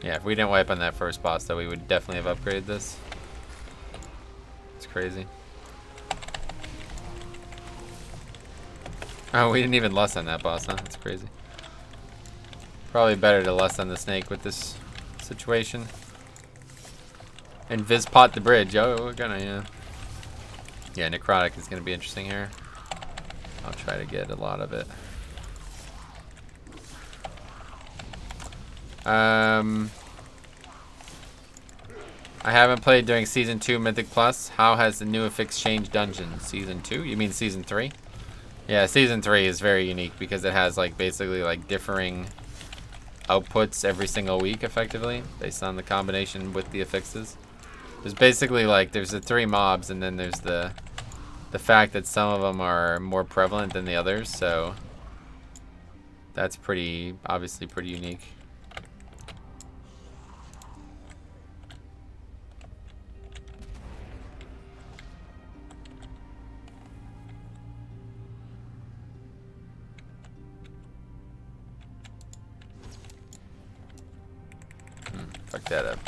Yeah, if we didn't wipe on that first boss, though, we would definitely have upgraded this. It's crazy. Oh, we didn't even lust on that boss, huh? That's crazy. Probably better to lust on the snake with this situation. And Vizpot the bridge. Oh, we're gonna, yeah. Yeah, necrotic is gonna be interesting here. I'll try to get a lot of it. I haven't played during Season 2 Mythic Plus. How has the new affix changed dungeons? Season 2? You mean Season 3? Yeah, Season 3 is very unique because it has like basically like differing outputs every single week effectively based on the combination with the affixes. There's basically like there's the 3 mobs and then there's the fact that some of them are more prevalent than the others, so that's obviously pretty unique. Fuck that up.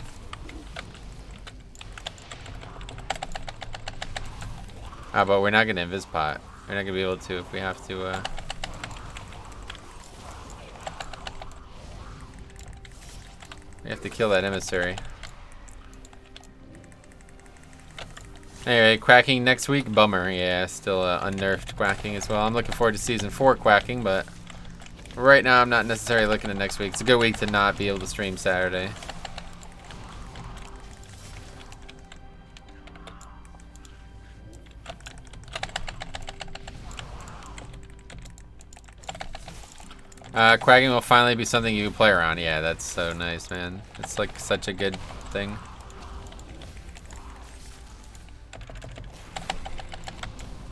But we're not gonna invis pot. We're not gonna be able to if we have to. We have to kill that emissary. Anyway, quacking next week. Bummer. Yeah, still unnerfed quacking as well. I'm looking forward to Season 4 quacking, but right now I'm not necessarily looking at next week. It's a good week to not be able to stream Saturday. Quacking will finally be something you can play around. Yeah, that's so nice, man. It's like such a good thing.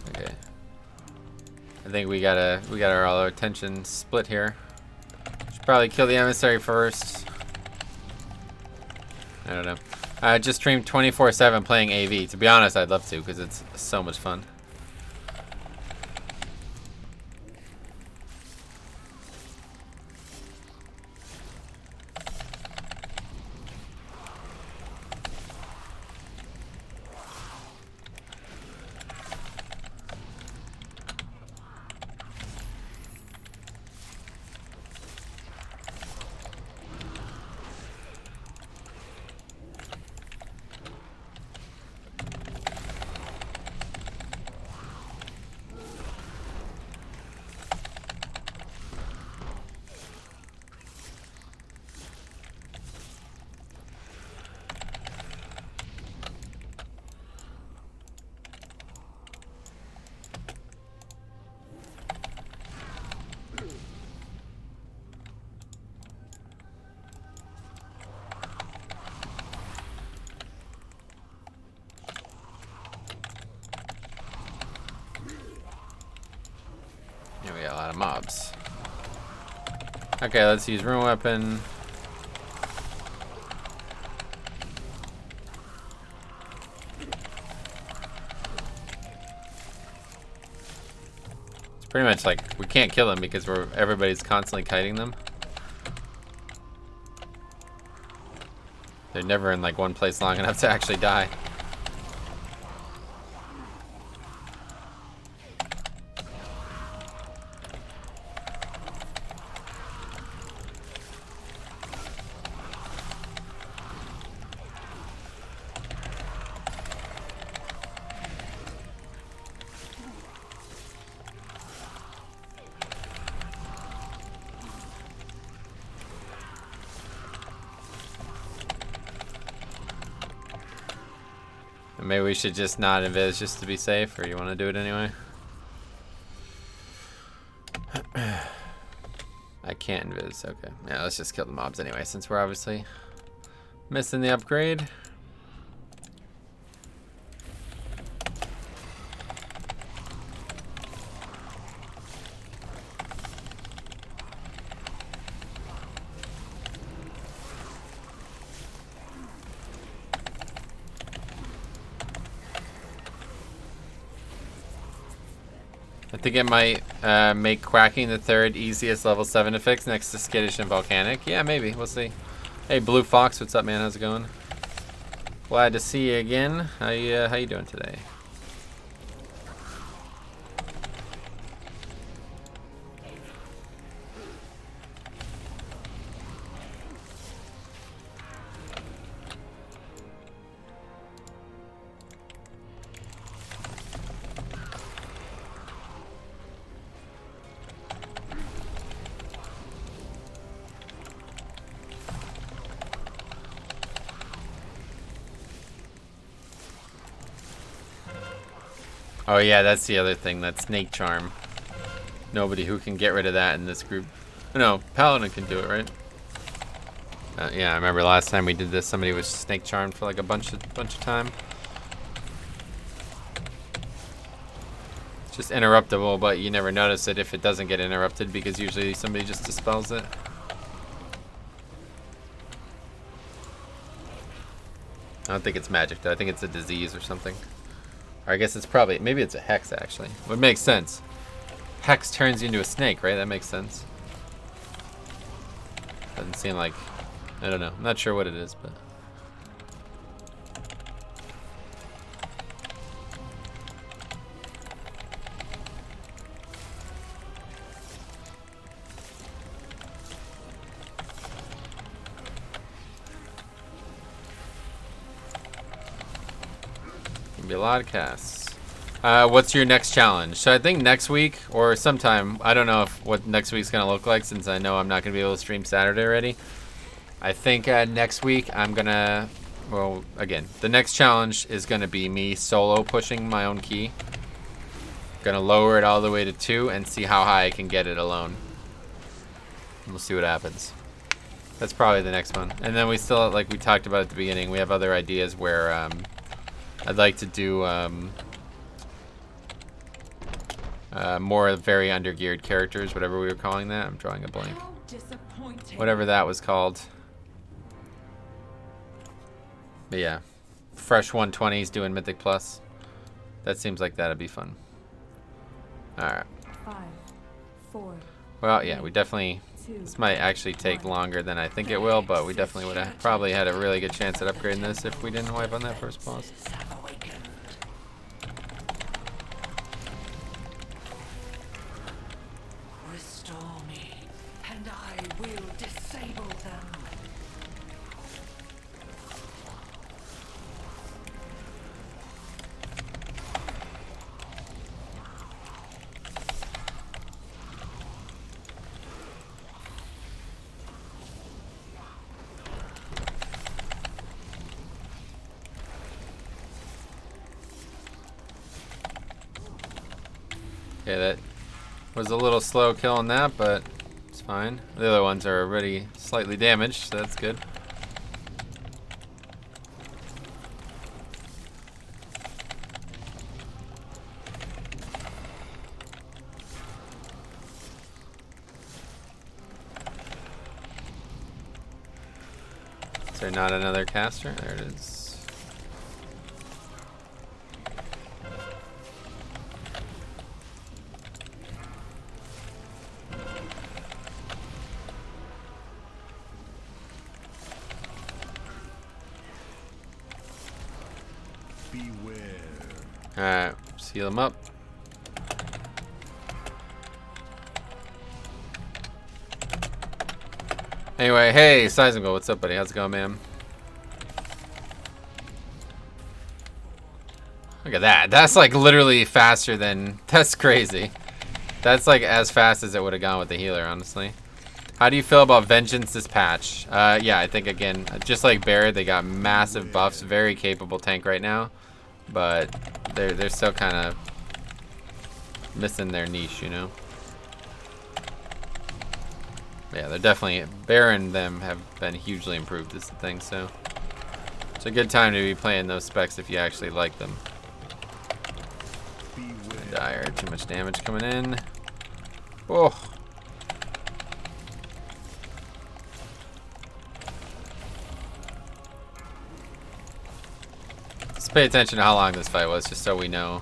Okay. I think we got all our attention split here. Should probably kill the emissary first. I don't know. I just streamed 24/7 playing AV. To be honest, I'd love to because it's so much fun. Yeah, we got a lot of mobs. Okay, let's use rune weapon. It's pretty much like we can't kill them because everybody's constantly kiting them. They're never in like one place long enough to actually die. Maybe we should just not invis just to be safe, or you want to do it anyway? I can't invis, okay. Yeah, let's just kill the mobs anyway, since we're obviously missing the upgrade. I think it might make quacking the 3rd easiest level 7 to fix next to skittish and volcanic. Yeah, maybe. We'll see. Hey, Blue Fox, what's up, man? How's it going? Glad to see you again. How you doing today? Oh yeah, that's the other thing. That snake charm. Nobody who can get rid of that in this group. No, Paladin can do it, right? Yeah, I remember last time we did this, somebody was snake charmed for like a bunch of time. It's just interruptible, but you never notice it if it doesn't get interrupted because usually somebody just dispels it. I don't think it's magic though. I think it's a disease or something. Or I guess it's probably, maybe it's a hex actually. Would make sense. Hex turns you into a snake, right? That makes sense. Doesn't seem like, I don't know. I'm not sure what it is, but. Gonna be a lot of casts. What's your next challenge? So I think next week or sometime, I don't know what next week's gonna look like since I know I'm not gonna be able to stream Saturday already. I think next week I'm gonna, well, again, the next challenge is gonna be me solo pushing my own key. Gonna lower it all the way to 2 and see how high I can get it alone. We'll see what happens. That's probably the next one. And then we still, like we talked about at the beginning, we have other ideas where I'd like to do more very undergeared characters, whatever we were calling that. I'm drawing a blank. Whatever that was called. But yeah, fresh 120s doing Mythic Plus. That seems like that'd be fun. All right. 5, 4. Well, yeah, we definitely. This might actually take longer than I think it will, but we definitely would have probably had a really good chance at upgrading this if we didn't wipe on that first boss. Restore me, and I will disable them. Yeah, that was a little slow killing that, but it's fine. The other ones are already slightly damaged, so that's good. Is there not another caster? There it is. Alright, seal them up. Anyway, hey, Seismical, what's up, buddy? How's it going, man? Look at that. That's like literally faster than... That's crazy. That's like as fast as it would have gone with the healer, honestly. How do you feel about Vengeance this patch? Yeah, I think, again, just like Barret, they got massive buffs. Very capable tank right now. But they're still kind of missing their niche, you know? Yeah, they're definitely... Barret and them have been hugely improved, is the thing, so... It's a good time to be playing those specs if you actually like them. Dire, too much damage coming in. Oh! Let's pay attention to how long this fight was, just so we know.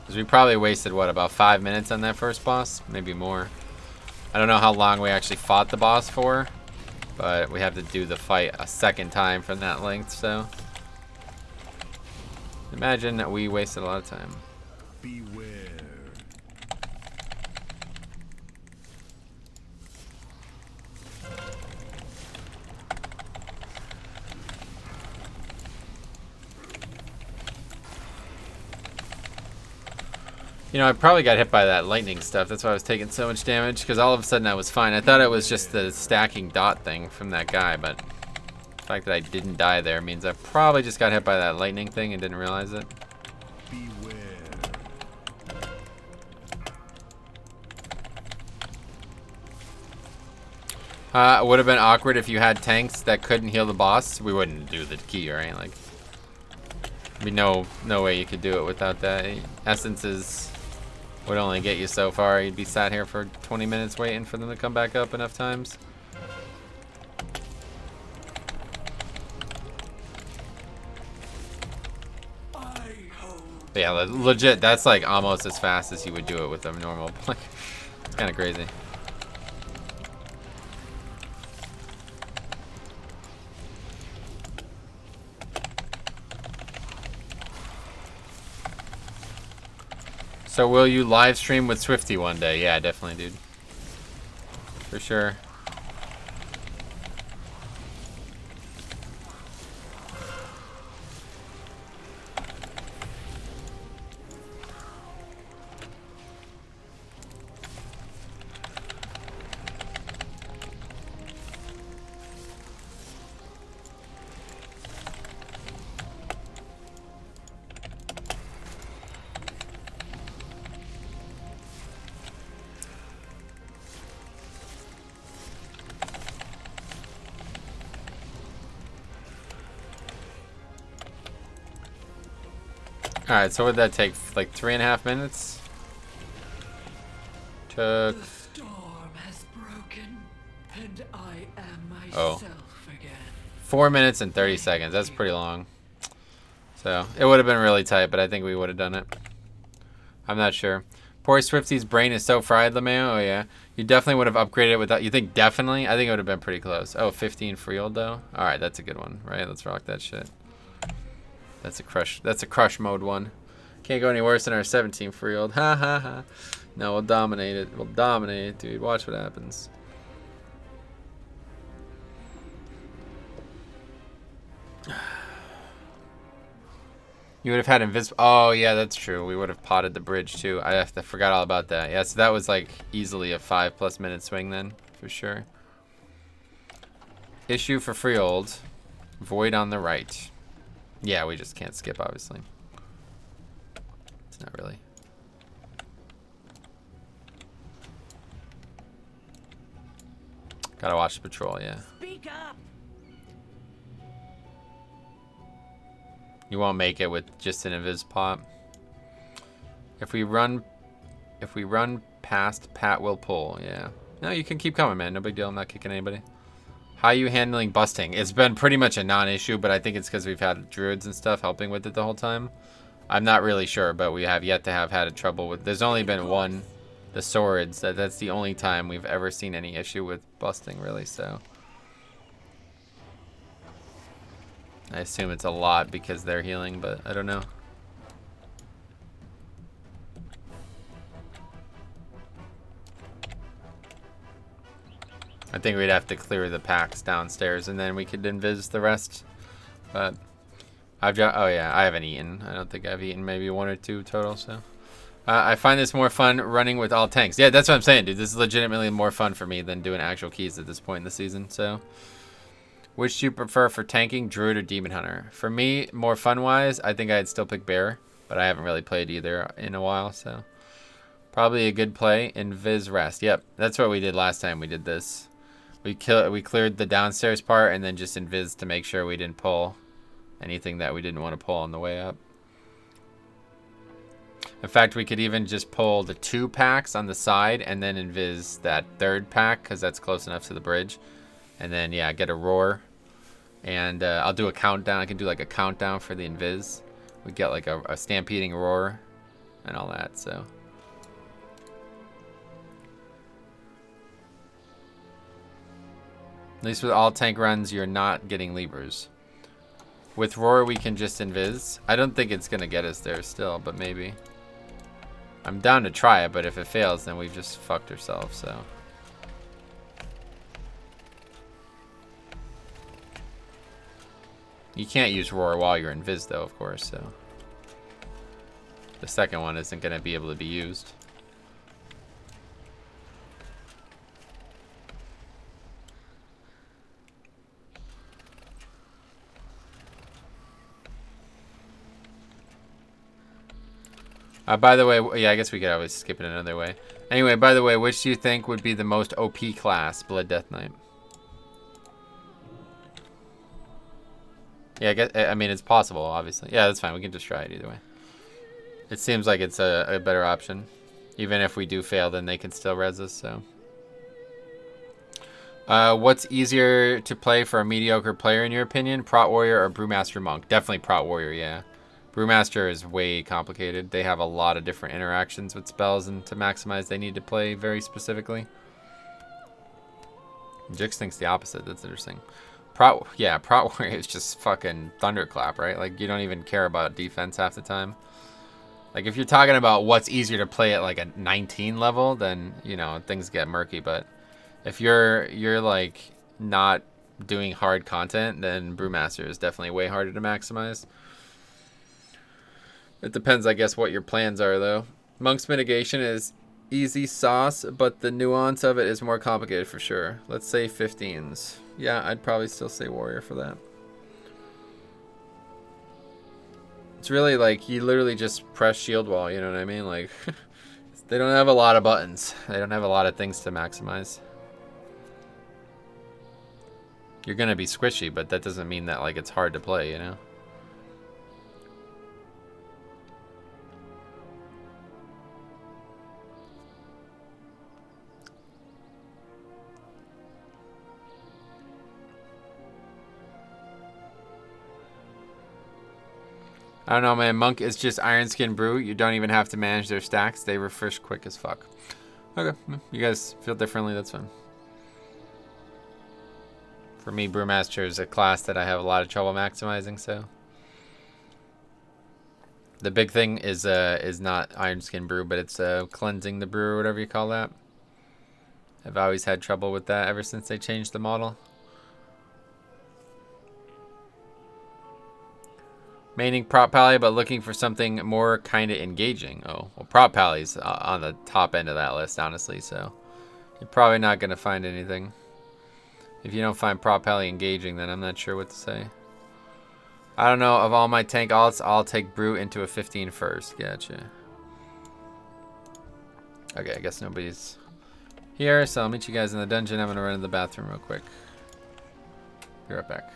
Because we probably wasted, what, about 5 minutes on that first boss? Maybe more. I don't know how long we actually fought the boss for, but we have to do the fight a second time from that length, so... Imagine that we wasted a lot of time. Beware. You know, I probably got hit by that lightning stuff. That's why I was taking so much damage, because all of a sudden I was fine. I thought it was just the stacking dot thing from that guy, but the fact that I didn't die there means I probably just got hit by that lightning thing and didn't realize it. Beware. Would have been awkward if you had tanks that couldn't heal the boss. We wouldn't do the key, right? Like, there'd be no way you could do it without that. Essences would only get you so far. You'd be sat here for 20 minutes waiting for them to come back up enough times. But yeah, legit, that's like almost as fast as you would do it with a normal. Like, it's kind of crazy. So will you live stream with Swifty one day? Yeah, definitely, dude. For sure. Alright, so what did that take? Like 3.5 minutes? Took... The storm has broken, and I am myself again. 4 minutes and 30 seconds. That's pretty long. So, it would have been really tight, but I think we would have done it. I'm not sure. Poor Swifty's brain is so fried, LeMayo. Oh, yeah. You definitely would have upgraded it without... You think definitely? I think it would have been pretty close. Oh, 15 Freeld, though? Alright, that's a good one, right? Let's rock that shit. That's a crush mode one. Can't go any worse than our 17 Freeld. Ha ha ha. No, we'll dominate it. We'll dominate it, dude. Watch what happens. You would have had invisible. Oh yeah, that's true. We would have potted the bridge too. I forgot all about that. Yeah, so that was like easily a 5+ minute swing then, for sure. Issue for Freeld. Void on the right. Yeah, we just can't skip, obviously. It's not really. Gotta watch the patrol, yeah. Speak up. You won't make it with just an invis pop. If we run past, Pat will pull, yeah. No, you can keep coming, man. No big deal. I'm not kicking anybody. How are you handling busting? It's been pretty much a non-issue, but I think it's because we've had druids and stuff helping with it the whole time. I'm not really sure, but we have yet to have had a trouble with... There's only been one, the swords. That's the only time we've ever seen any issue with busting, really, so... I assume it's a lot because they're healing, but I don't know. I think we'd have to clear the packs downstairs and then we could invis the rest. But I've got, oh yeah, I haven't eaten. I don't think I've eaten maybe 1 or 2 total, so. I find this more fun running with all tanks. Yeah, that's what I'm saying, dude. This is legitimately more fun for me than doing actual keys at this point in the season, so. Which do you prefer for tanking, druid or demon hunter? For me, more fun-wise, I think I'd still pick bear, but I haven't really played either in a while, so. Probably a good play, invis rest. Yep, that's what we did last time we did this. We cleared the downstairs part and then just invis to make sure we didn't pull anything that we didn't want to pull on the way up. In fact, we could even just pull the 2 packs on the side and then invis that 3rd pack because that's close enough to the bridge. And then, yeah, get a roar. And I'll do a countdown. I can do like a countdown for the invis. We get like a stampeding roar and all that, so. At least with all tank runs, you're not getting levers. With roar, we can just invis. I don't think it's going to get us there still, but maybe. I'm down to try it, but if it fails, then we've just fucked ourselves, so. You can't use roar while you're invis, though, of course, so. The second one isn't going to be able to be used. By the way, yeah, I guess we could always skip it another way. Anyway, by the way, which do you think would be the most OP class, Blood Death Knight? Yeah, I mean, it's possible, obviously. Yeah, that's fine. We can just try it either way. It seems like it's a better option. Even if we do fail, then they can still res us, so. What's easier to play for a mediocre player, in your opinion? Prot Warrior or Brewmaster Monk? Definitely Prot Warrior, yeah. Brewmaster is way complicated. They have a lot of different interactions with spells, and to maximize, they need to play very specifically. Jix thinks the opposite. That's interesting. Prot Warrior is just fucking thunderclap, right? Like, you don't even care about defense half the time. Like, if you're talking about what's easier to play at like a 19 level, then, you know, things get murky. But if you're like not doing hard content, then Brewmaster is definitely way harder to maximize. It depends, I guess, what your plans are, though. Monk's Mitigation is easy sauce, but the nuance of it is more complicated for sure. Let's say 15s. Yeah, I'd probably still say Warrior for that. It's really like you literally just press shield wall, you know what I mean? Like, they don't have a lot of buttons. They don't have a lot of things to maximize. You're gonna be squishy, but that doesn't mean that like it's hard to play, you know? I don't know, man. Monk is just Iron Skin Brew. You don't even have to manage their stacks. They refresh quick as fuck. Okay, you guys feel differently, that's fine. For me, Brewmaster is a class that I have a lot of trouble maximizing, so. The big thing is not Iron Skin Brew, but it's cleansing the brew or whatever you call that. I've always had trouble with that ever since they changed the model. Maining Prot Pally, but looking for something more kind of engaging. Oh, well, Prot Pally's on the top end of that list, honestly, so you're probably not going to find anything. If you don't find Prot Pally engaging, then I'm not sure what to say. I don't know. Of all my tank alts, I'll take Brew into a 15 first. Gotcha. Okay, I guess nobody's here, so I'll meet you guys in the dungeon. I'm going to run to the bathroom real quick. Be right back.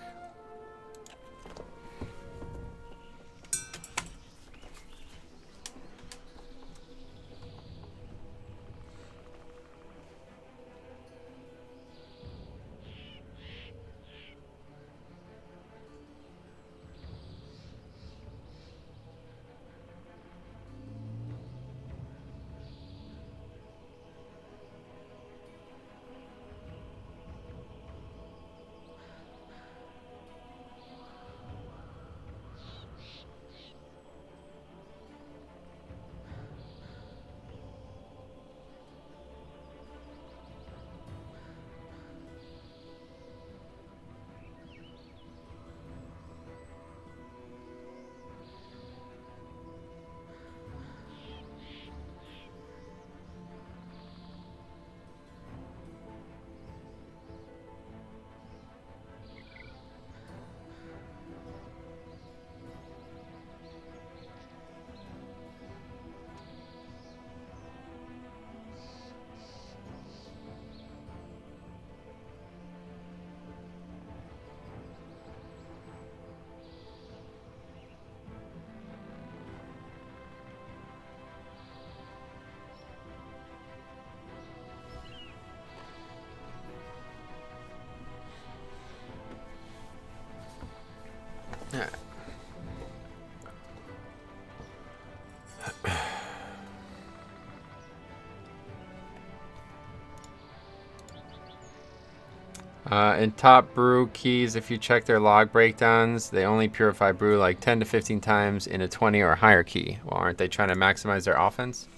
In top brew keys, if you check their log breakdowns, they only purify brew like 10 to 15 times in a 20 or higher key. Well, aren't they trying to maximize their offense?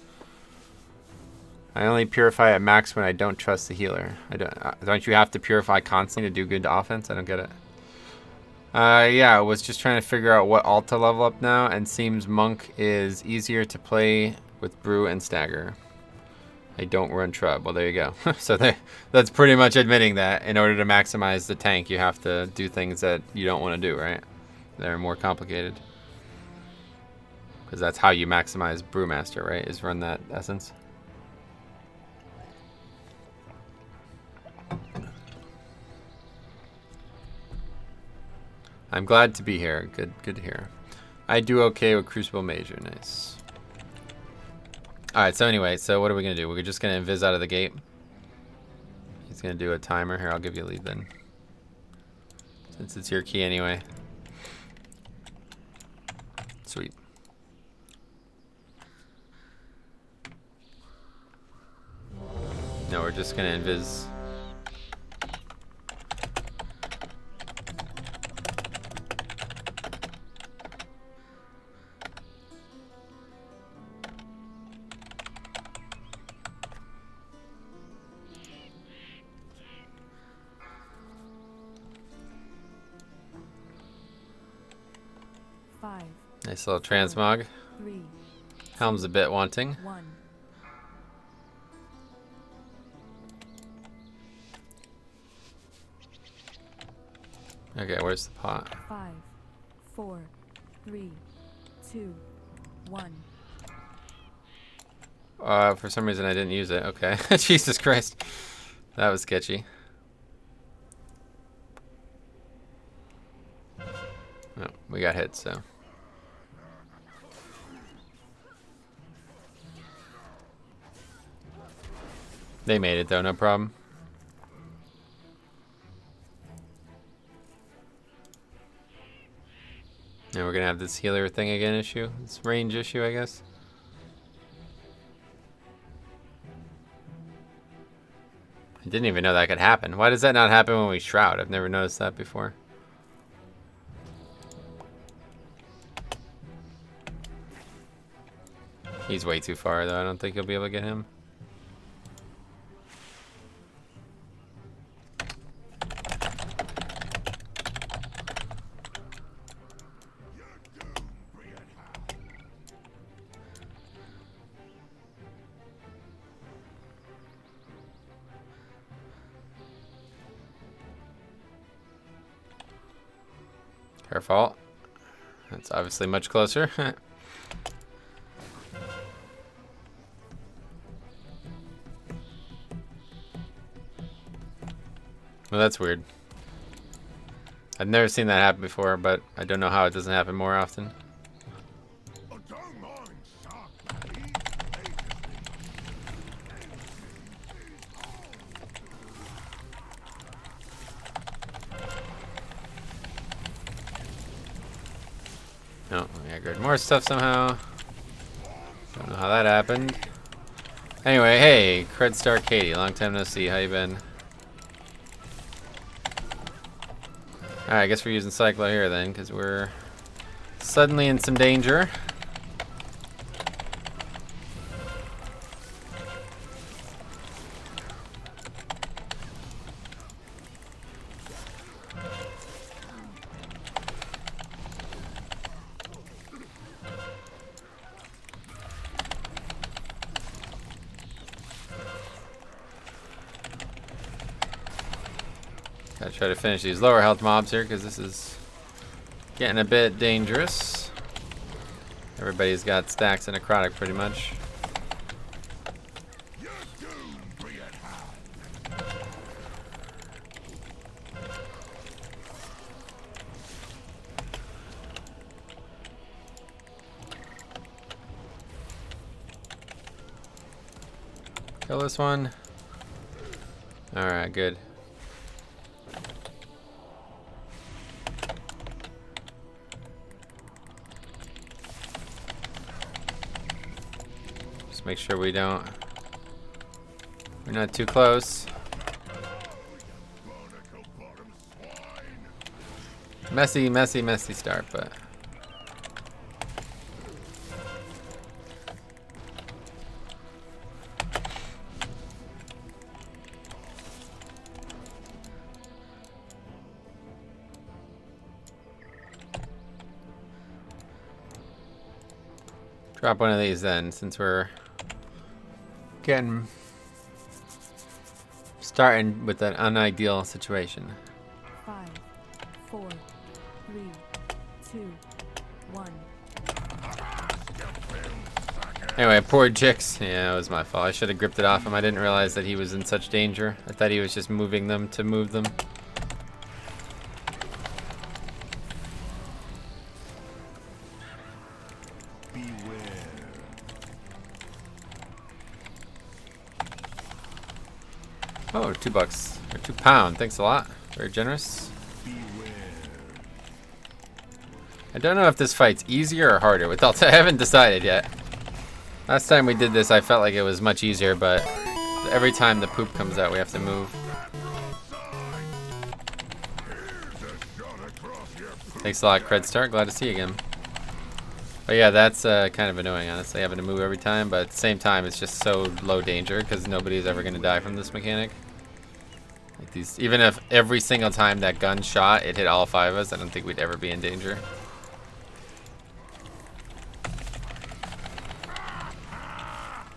I only purify at max when I don't trust the healer. Don't you have to purify constantly to do good offense? I don't get it. Yeah, I was just trying to figure out what alt to level up now, and seems Monk is easier to play with brew and stagger. I don't run Trub. Well, there you go. So that's pretty much admitting that in order to maximize the tank, you have to do things that you don't want to do, right? They're more complicated. Because that's how you maximize Brewmaster, right? Is run that essence. I'm glad to be here. Good to hear. I do okay with Crucible Major. Nice. Alright, so anyway, so what are we going to do? We're just going to invis out of the gate. He's going to do a timer. Here, I'll give you a lead then. Since it's your key anyway. Sweet. No, we're just going to invis. Nice little transmog. 3, Helm's a bit wanting. 1. Okay, where's the pot? 5, 4, 3, 2, 1. For some reason I didn't use it. Okay. Jesus Christ. That was sketchy. Oh, we got hit, so. They made it though, no problem. And we're gonna have this healer thing again issue. This range issue, I guess. I didn't even know that could happen. Why does that not happen when we shroud? I've never noticed that before. He's way too far though. I don't think you'll be able to get him. Careful. That's obviously much closer. Well, that's weird. I've never seen that happen before, but I don't know how it doesn't happen more often. Oh, don't mind, son. No, I got more stuff somehow. Don't know how that happened. Anyway, hey, Credstar Katie, long time no see. How you been? Alright, I guess we're using Cyclo here then, because we're suddenly in some danger. Gotta try to finish these lower health mobs here because this is getting a bit dangerous. Everybody's got stacks of necrotic pretty much. Kill this one. Alright, good. Make sure we're not too close. Messy start, but drop one of these then, since we're starting with an unideal situation. 5, 4, 3, 2, 1. Anyway, poor Jix. Yeah, it was my fault. I should have gripped it off him. I didn't realize that he was in such danger. I thought he was just moving them to move them. Oh, $2 or £2. Thanks a lot. Very generous. I don't know if this fight's easier or harder with Delta. I haven't decided yet. Last time we did this, I felt like it was much easier, but every time the poop comes out, we have to move. Thanks a lot, Credstar. Glad to see you again. But yeah, that's kind of annoying, honestly, having to move every time. But at the same time, it's just so low danger because nobody's ever going to die from this mechanic. Like these, even if every single time that gun shot, it hit all 5 of us, I don't think we'd ever be in danger.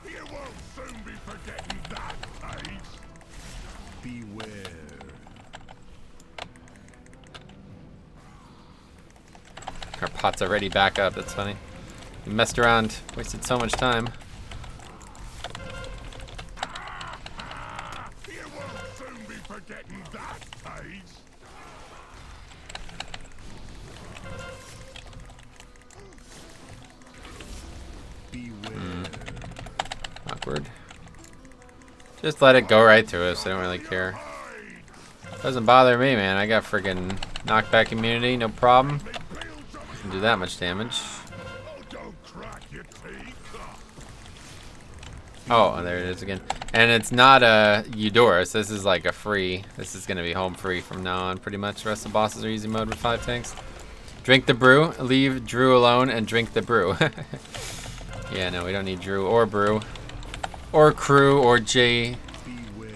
You won't soon be forgetting that taste. Beware. Our pot's already back up. That's funny. We messed around, wasted so much time. You won't soon be forgetting that taste. Beware. Awkward. Just let it go right through us. I don't really care. Doesn't bother me, man. I got friggin' knockback immunity, no problem. Can do that much damage. Oh, there it is again. And it's not a Eudoris. This is like a free. This is gonna be home free from now on, pretty much. The rest of the bosses are easy mode with 5 tanks. Drink the brew. Leave Drew alone and drink the brew. Yeah, no, we don't need Drew or brew, or crew or J.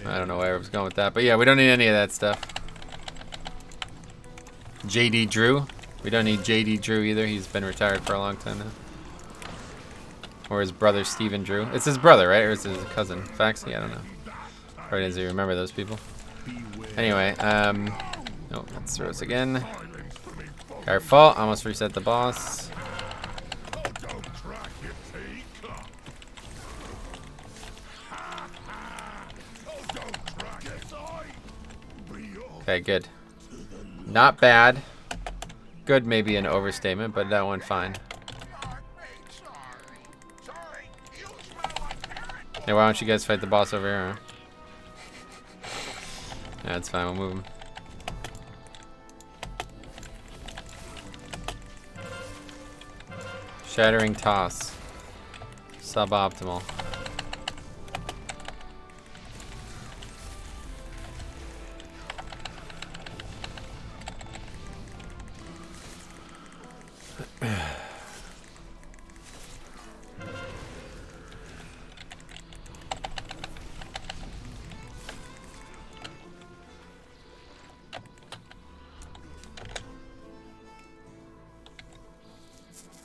I don't know where I was going with that, but yeah, we don't need any of that stuff. JD Drew. We don't need JD Drew either. He's been retired for a long time now. Or his brother Steven Drew. It's his brother, right? Or is it his cousin? Faxi? I don't know. Probably doesn't remember those people. Anyway, no, let's throw us again. Careful, almost reset the boss. Okay, good. Not bad. Good, maybe an overstatement, but that went fine. Hey, why don't you guys fight the boss over here, huh? Yeah, that's fine, we'll move him. Shattering toss. Suboptimal.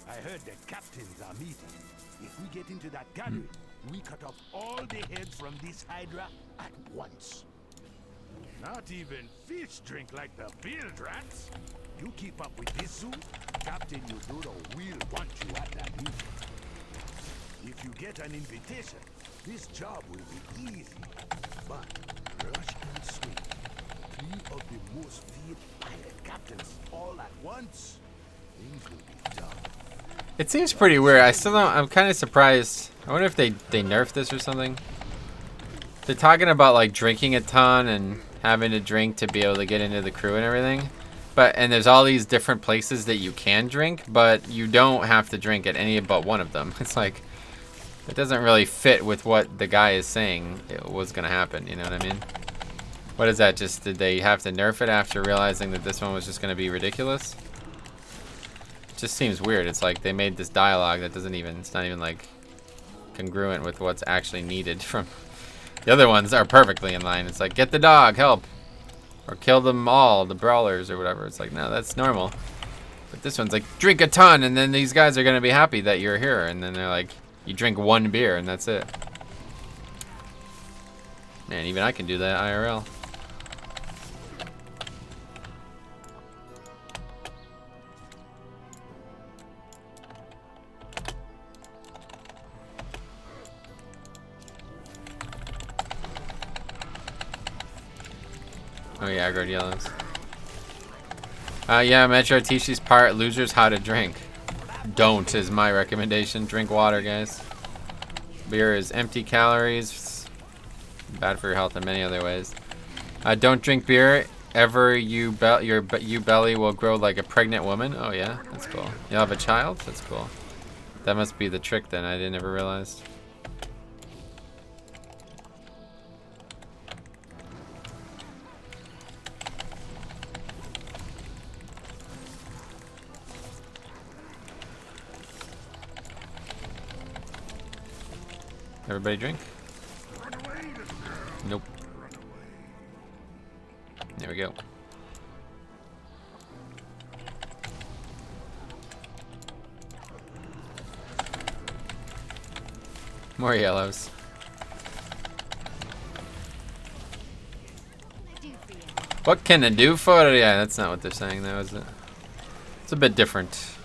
I heard the captains are meeting. If we get into that gathering, we cut off all the heads from this Hydra at once. Not even fish drink like the field rats. You keep up with this zoo, Captain Eudora will want you at that meeting. If you get an invitation, this job will be easy. But rush and swing. 3 of the most feared pirate captains all at once. Things will be tough. It seems pretty weird. I still don't. I'm kind of surprised. I wonder if they nerfed this or something. They're talking about like drinking a ton and having to drink to be able to get into the crew and everything. And there's all these different places that you can drink, but you don't have to drink at any but one of them. It's like, it doesn't really fit with what the guy is saying it was gonna happen, you know what I mean? What is that, just did they have to nerf it after realizing that this one was just gonna be ridiculous? It just seems weird. It's like they made this dialogue that doesn't even, it's not even like congruent with what's actually needed from, the other ones are perfectly in line. It's like, get the dog, help. Or kill them all, the brawlers or whatever. It's like, no, that's normal. But this one's like, drink a ton, and then these guys are gonna be happy that you're here. And then they're like, you drink 1 beer, and that's it. Man, even I can do that IRL. Oh yeah, aggroed yellows. Yeah, Metro teaches pirate losers how to drink. Don't is my recommendation. Drink water, guys. Beer is empty calories. Bad for your health in many other ways. Don't drink beer. Ever your belly will grow like a pregnant woman. Oh yeah, that's cool. You'll have a child? That's cool. That must be the trick then. I didn't ever realize. Everybody drink? Nope. There we go. More yellows. What can I do for it? Yeah, that's not what they're saying though, is it? It's a bit different.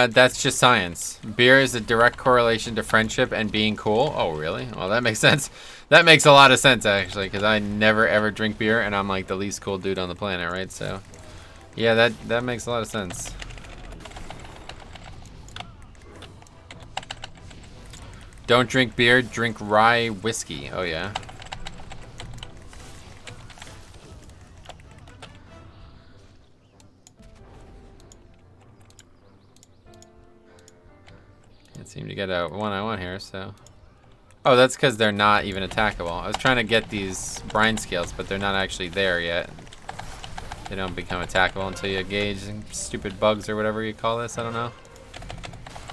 That's just science. Beer is a direct correlation to friendship and being cool. Oh, really? Well, that makes sense. That makes a lot of sense, actually, because I never, ever drink beer, and I'm, like, the least cool dude on the planet, right? So, yeah, that makes a lot of sense. Don't drink beer, drink rye whiskey. Oh, yeah. Can't seem to get a one I want here, so. Oh, that's because they're not even attackable. I was trying to get these brine scales, but they're not actually there yet. They don't become attackable until you engage stupid bugs or whatever you call this. I don't know.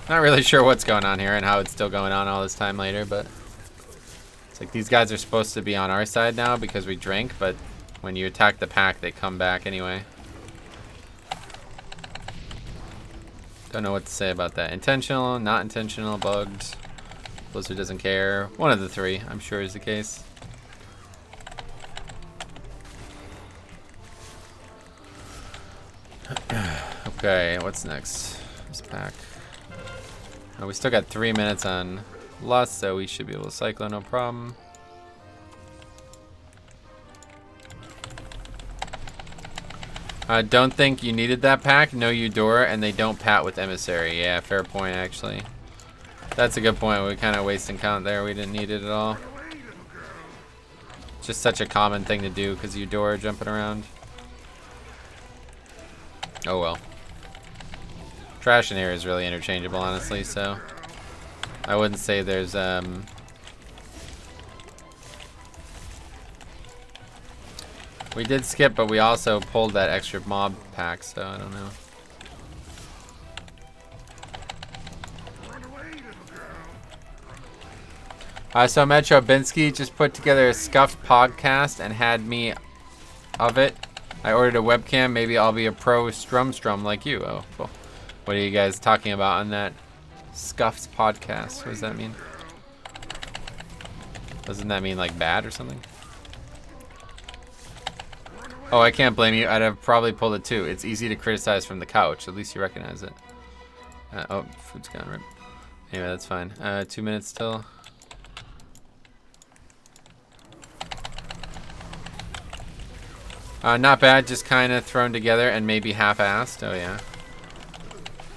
Not really sure what's going on here and how it's still going on all this time later, but it's like these guys are supposed to be on our side now because we drank, but when you attack the pack, they come back anyway. Don't know what to say about that. Intentional, not intentional, bugged. Blizzard doesn't care. One of the three, I'm sure, is the case. Okay, what's next? This pack. Oh, we still got 3 minutes on Lust, so we should be able to cycle, no problem. Don't think you needed that pack. No Eudora, and they don't pat with Emissary. Yeah, fair point, actually. That's a good point. We're kind of wasting count there. We didn't need it at all. Just such a common thing to do because Eudora jumping around. Oh well. Trash in here is really interchangeable, honestly, so I wouldn't say there's we did skip, but we also pulled that extra mob pack, so I don't know. So Metro Binsky just put together a scuffed podcast and had me of it. I ordered a webcam. Maybe I'll be a pro strum like you. Oh, cool. What are you guys talking about on that scuffed podcast? What does that mean? Doesn't that mean like bad or something? Oh, I can't blame you. I'd have probably pulled it too. It's easy to criticize from the couch. At least you recognize it. Oh, food's gone, right? Anyway, that's fine. 2 minutes still. Not bad, just kind of thrown together and maybe half-assed. Oh, yeah.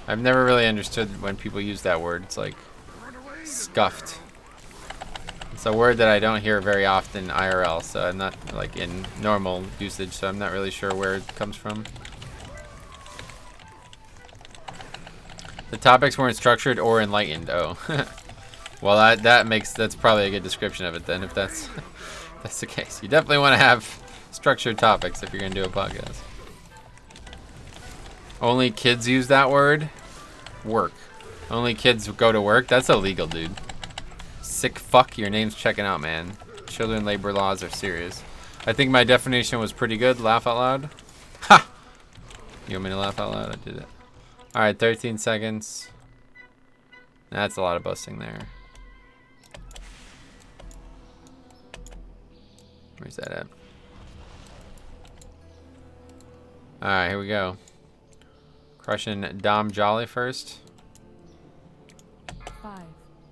I've never really understood when people use that word. It's like scuffed. It's a word that I don't hear very often IRL, so I'm not like in normal usage, so I'm not really sure where it comes from. The topics weren't structured or enlightened. Oh. Well, that's probably a good description of it then, if that's that's the case. You definitely want to have structured topics if you're gonna do a podcast. Only kids use that word. Work. Only kids go to work. That's illegal, dude. Sick fuck. Your name's checking out, man. Children labor laws are serious. I think my definition was pretty good. Laugh out loud. Ha! You want me to laugh out loud? I did it. All right, 13 seconds. That's a lot of busting there. Where's that at? All right, here we go. Crushing Dom Jolly first. 5.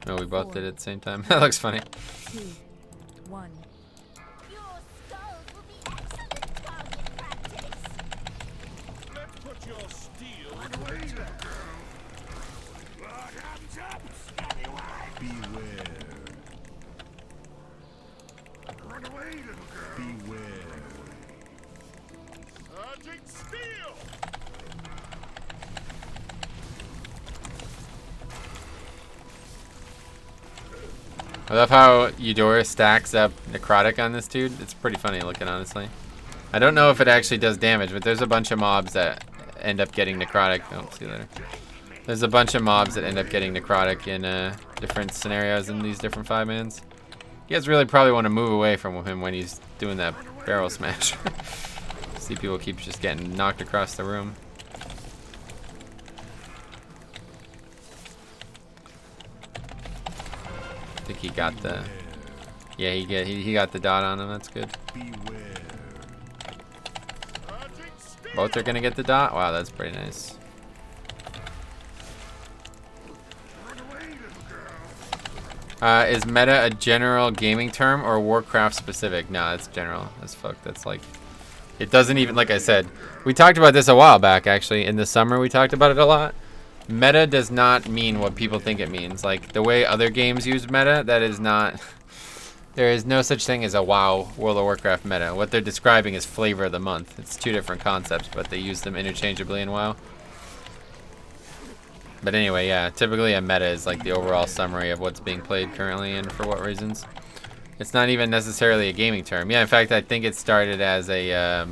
Oh, we both did it at the same time. That looks funny. 2, 1. Your skulls will be excellent target practice. I love how Eudora stacks up necrotic on this dude. It's pretty funny looking, honestly. I don't know if it actually does damage, but there's a bunch of mobs that end up getting necrotic. Oh, see you later. There's a bunch of mobs that end up getting necrotic in different scenarios in these different 5-mans. You guys really probably want to move away from him when he's doing that barrel smash. See people keep just getting knocked across the room. I think he got the... Yeah, he got the dot on him. That's good. Both are gonna get the dot? Wow, that's pretty nice. Is meta a general gaming term or Warcraft specific? No, it's general as fuck. That's like... It doesn't even... Like I said, we talked about this a while back, actually. In the summer, we talked about it a lot. Meta does not mean what people think it means. Like, the way other games use meta, that is not... There is no such thing as a WoW World of Warcraft meta. What they're describing is flavor of the month. It's two different concepts, but they use them interchangeably in WoW. But anyway, yeah, typically a meta is like the overall summary of what's being played currently and for what reasons. It's not even necessarily a gaming term. Yeah, in fact, I think it started as a...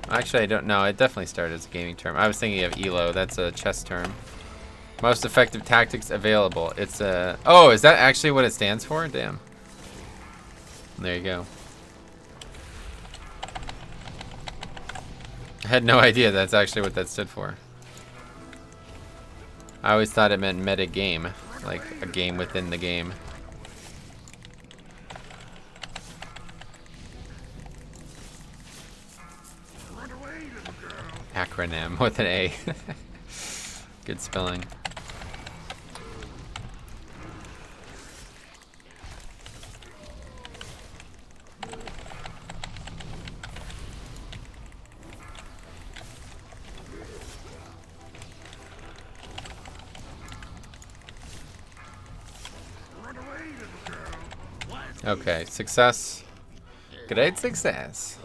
Actually, I don't know. It definitely started as a gaming term. I was thinking of ELO. That's a chess term. Most effective tactics available. It's a... Oh, is that actually what it stands for? Damn. There you go. I had no idea that's actually what that stood for. I always thought it meant meta game. Like a game within the game. Acronym with an A. Good spelling. Okay, success. Great success.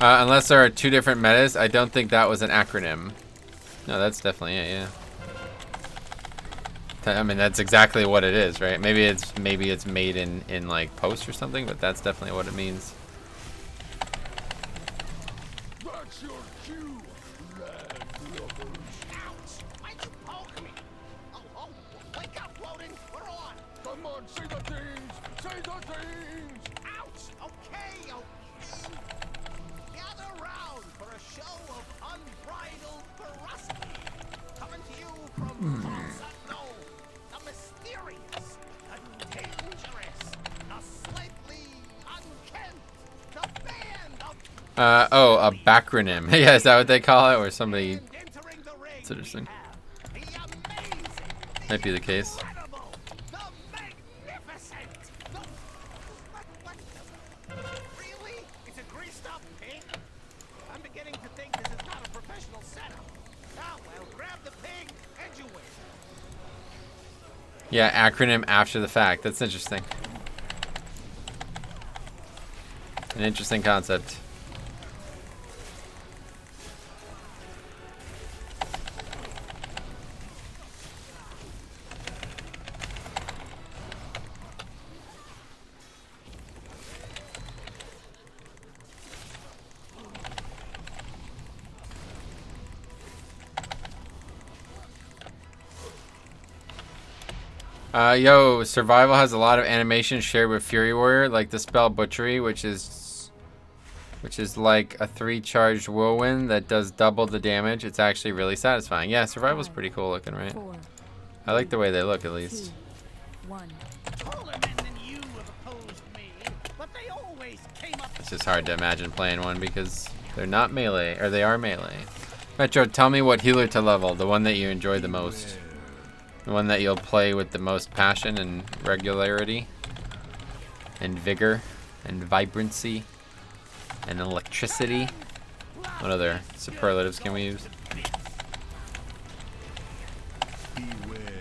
Unless there are two different metas, I don't think that was an acronym. No, that's definitely it, yeah. I mean, that's exactly what it is, right? Maybe it's made in like post or something, but that's definitely what it means. That's your cue, lad lovers. Ouch! Why'd you poke me? Oh, wake up, Loading. We're on. Come on, say the things. Say the things. Ouch! Okay. Gather round for a show of unbridled ferocity. Coming to you from parts unknown. The mysterious, the dangerous, the slightly unkempt, the band of... Oh, a backronym. Yeah, is that what they call it? Or somebody... It's interesting. Might be the case. Really? It's a greased up pig? I'm beginning to think this is not a professional setup. Ah, well, grab the pig and you win. Yeah, acronym after the fact. That's interesting. An interesting concept. Yo, Survival has a lot of animation shared with Fury Warrior, like the spell Butchery, which is like a 3-charged whirlwind that does double the damage. It's actually really satisfying. Yeah, Survival's pretty cool looking, right? I like the way they look, at least. 2, 1. Taller men than you have opposed me, but they always came up. It's just hard to imagine playing one because they're not melee, or they are melee. Metro, tell me what healer to level. The one that you enjoy the most. The one that you'll play with the most passion and regularity. And vigor. And vibrancy. And electricity. What other superlatives can we use?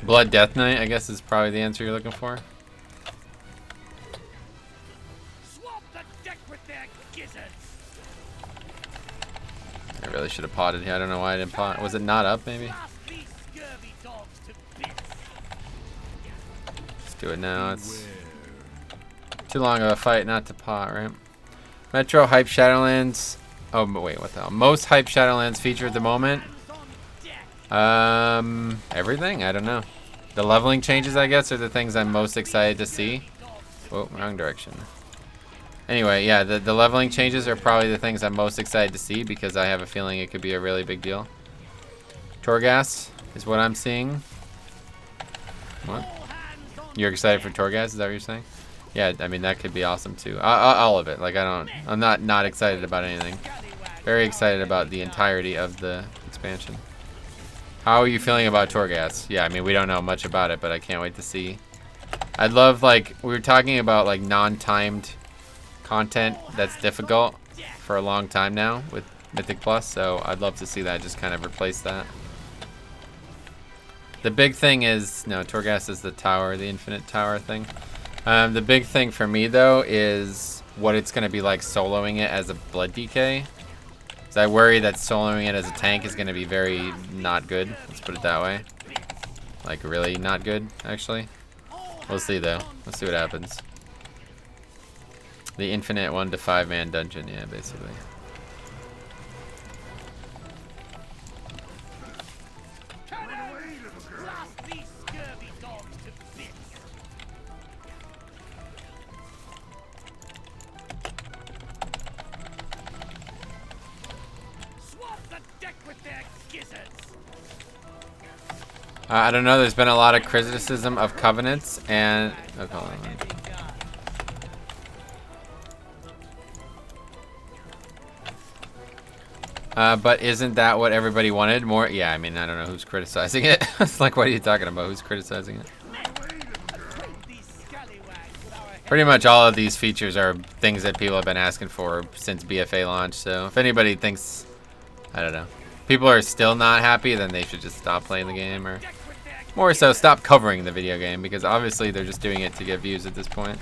Blood Death Knight, I guess, is probably the answer you're looking for. Swamp the deck with their gizzards. I really should have potted here. I don't know why I didn't pot. Was it not up, maybe? Blast these scurvy dogs to bits. Let's do it now. It's too long of a fight not to pot, right? Metro hype Shadowlands. Oh, but wait, what the hell? Most hype Shadowlands feature at the moment. Everything? I don't know. The leveling changes, I guess, are the things I'm most excited to see. Oh, wrong direction. Anyway, yeah, the leveling changes are probably the things I'm most excited to see because I have a feeling it could be a really big deal. Torghast is what I'm seeing. What? You're excited for Torghast? Is that what you're saying? Yeah, I mean, that could be awesome too. All of it. Like, I'm not excited about anything. Very excited about the entirety of the expansion. How are you feeling about Torghast? Yeah, I mean, we don't know much about it, but I can't wait to see. I'd love, like, we were talking about, like, non-timed content that's difficult for a long time now with Mythic Plus, so I'd love to see that just kind of replace that. The big thing is, no, Torghast is the tower, the infinite tower thing. The big thing for me, though, is what it's going to be like soloing it as a Blood DK. I worry that soloing it as a tank is going to be very not good. Let's put it that way. Like, really not good, actually. We'll see, though. Let's see what happens. The infinite 1 to 5 man dungeon, yeah, basically. Blast these scurvy dogs to bits. I don't know. There's been a lot of criticism of covenants and. Oh, hold on. But isn't that what everybody wanted? More? Yeah, I mean, I don't know who's criticizing it. It's like, what are you talking about? Who's criticizing it? Pretty much all of these features are things that people have been asking for since BFA launched. So if anybody thinks, I don't know, people are still not happy, then they should just stop playing the game, or more so stop covering the video game, because obviously they're just doing it to get views at this point.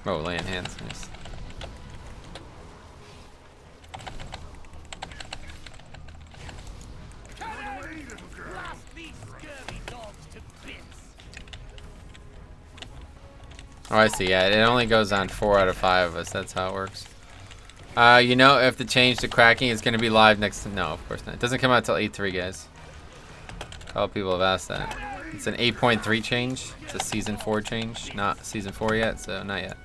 Oh, laying hands, nice. Oh, I see. Yeah, it only goes on 4 out of 5 of us. That's how it works. You know, if the change to cracking is going to be live next... No, of course not. It doesn't come out till 8.3, guys. A couple people have asked that. It's an 8.3 change. It's a Season 4 change. Not Season 4 yet, so not yet.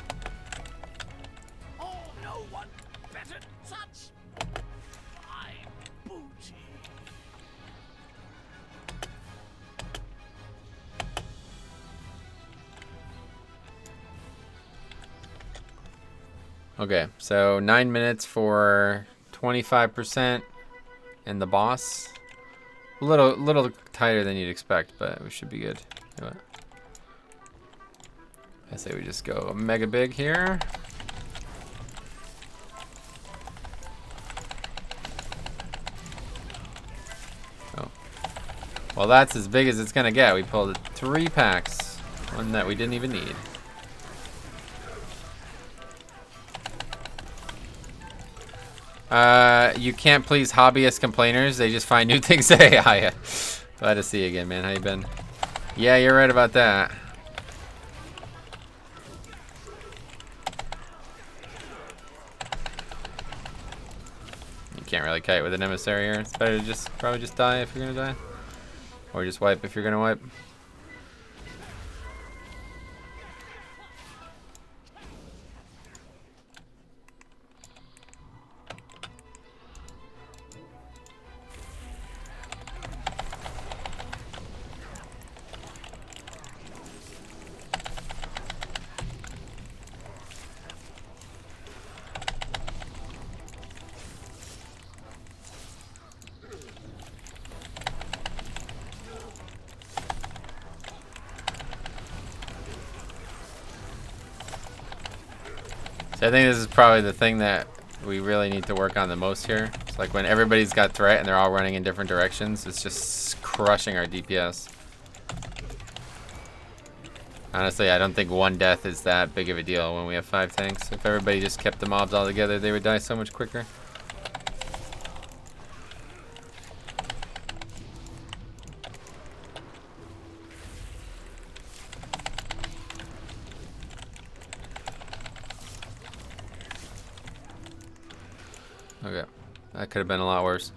Okay, so 9 minutes for 25% and the boss. A little tighter than you'd expect, but we should be good. I say we just go mega big here. Oh. Well, that's as big as it's gonna get. We pulled 3 packs, one that we didn't even need. You can't please hobbyist complainers. They just find new things to say. Hiya. Glad to see you again, man. How you been? Yeah, you're right about that. You can't really kite with an emissary here. It's better to probably just die if you're gonna die. Or just wipe if you're gonna wipe. So I think this is probably the thing that we really need to work on the most here. It's like when everybody's got threat and they're all running in different directions, it's just crushing our DPS. Honestly, I don't think one death is that big of a deal when we have 5 tanks. If everybody just kept the mobs all together, they would die so much quicker. Okay, that could have been a lot worse.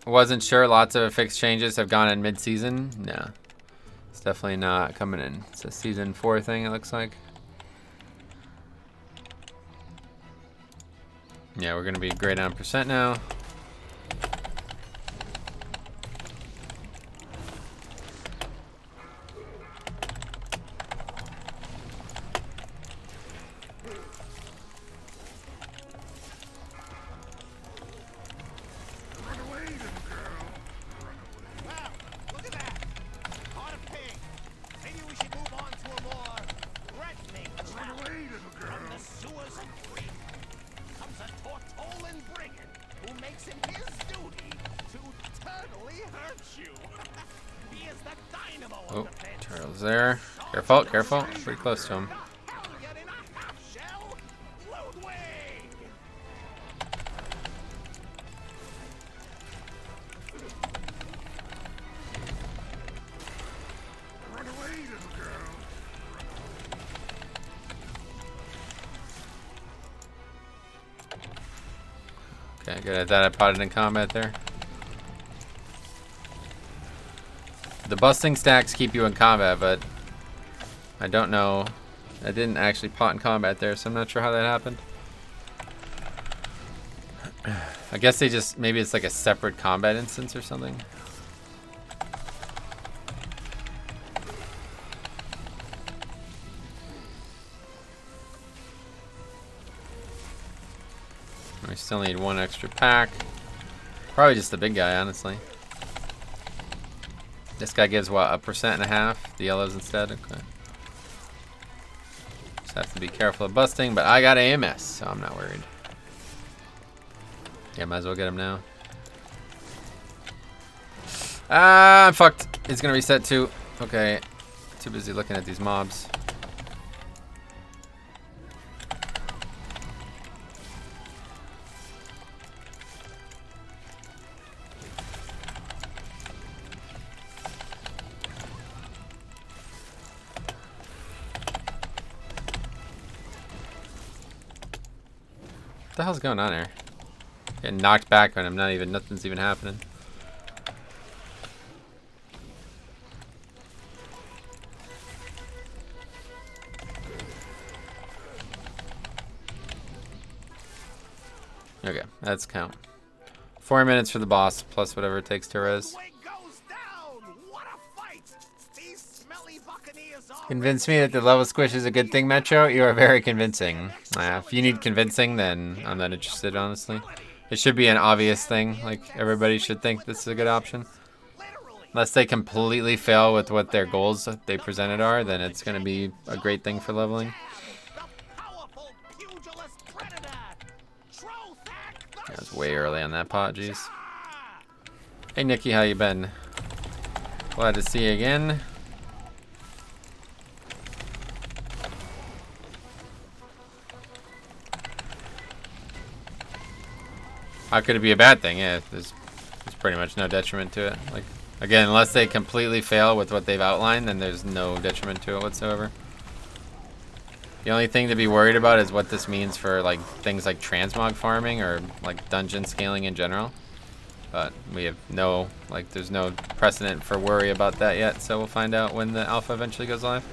Wasn't sure. Lots of fixed changes have gone in mid-season. No, it's definitely not coming in. It's a season 4 thing, it looks like. Yeah, we're gonna be great on percent now. Oh, turtle's there. Careful, careful. Pretty close to him. Okay, good. I thought I potted in combat there. The busting stacks keep you in combat, but I don't know. I didn't actually pot in combat there, so I'm not sure how that happened. I guess they just, maybe it's like a separate combat instance or something. We still need 1 extra pack. Probably just the big guy, honestly. This guy gives what, 1.5%? The yellows instead? Okay. Just have to be careful of busting, but I got AMS, so I'm not worried. Yeah, might as well get him now. Ah, I'm fucked. He's gonna reset too. Okay. Too busy looking at these mobs. What the hell's going on here? Getting knocked back on him, nothing's even happening. Okay, that's count. 4 minutes for the boss, plus whatever it takes to res. Convince me that the level squish is a good thing, Metro. You are very convincing. If you need convincing, then I'm not interested, honestly. It should be an obvious thing. Like, everybody should think this is a good option. Unless they completely fail with what their goals that they presented are, then it's going to be a great thing for leveling. That was way early on that pot, jeez. Hey, Nikki, how you been? Glad to see you again. How could it be a bad thing? Yeah, there's pretty much no detriment to it. Like, again, unless they completely fail with what they've outlined, then there's no detriment to it whatsoever. The only thing to be worried about is what this means for like things like transmog farming or like dungeon scaling in general. But we have no, like, there's no precedent for worry about that yet, so we'll find out when the alpha eventually goes live.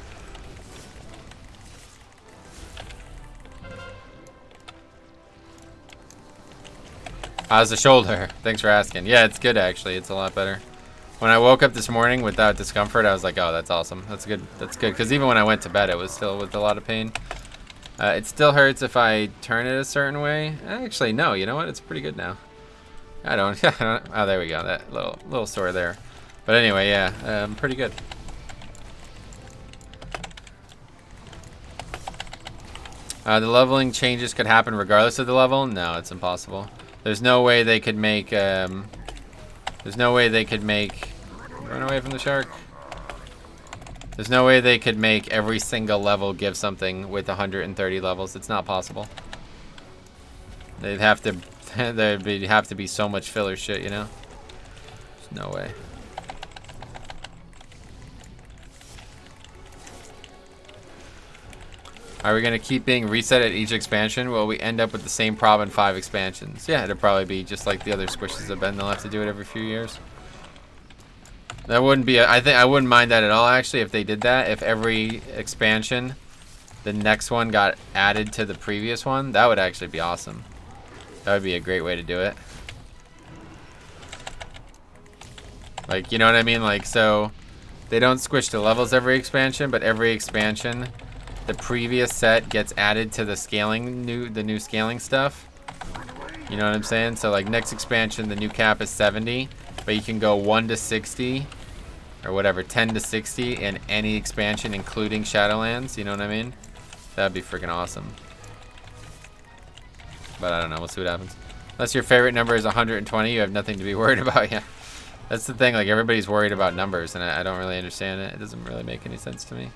How's the shoulder? Thanks for asking. Yeah, it's good actually. It's a lot better. When I woke up this morning without discomfort, I was like, oh, that's awesome. That's good. That's good. Because even when I went to bed, it was still with a lot of pain. It still hurts if I turn it a certain way. Actually, no. You know what? It's pretty good now. I don't. Oh, there we go. That little sore there. But anyway, yeah, pretty good. The leveling changes could happen regardless of the level. No, it's impossible. There's no way they could make. There's no way they could make. Run away from the shark. There's no way they could make every single level give something with 130 levels. It's not possible. They'd have to. There'd have to be so much filler shit, you know. There's no way. Are we going to keep being reset at each expansion? Will we end up with the same problem in 5 expansions? Yeah, it'll probably be just like the other squishes have been. They'll have to do it every few years. That wouldn't be... I think I wouldn't mind that at all, actually, if they did that. If every expansion, the next one got added to the previous one, that would actually be awesome. That would be a great way to do it. Like, you know what I mean? Like, so they don't squish the levels every expansion, but every expansion... the previous set gets added to the scaling the new scaling stuff. You know what I'm saying? So like next expansion, the new cap is 70, but you can go 1 to 60 or whatever, 10 to 60 in any expansion, including Shadowlands. You know what I mean? That'd be freaking awesome. But I don't know. We'll see what happens. Unless your favorite number is 120, you have nothing to be worried about. Yeah, that's the thing. Like everybody's worried about numbers, and I don't really understand it. It doesn't really make any sense to me.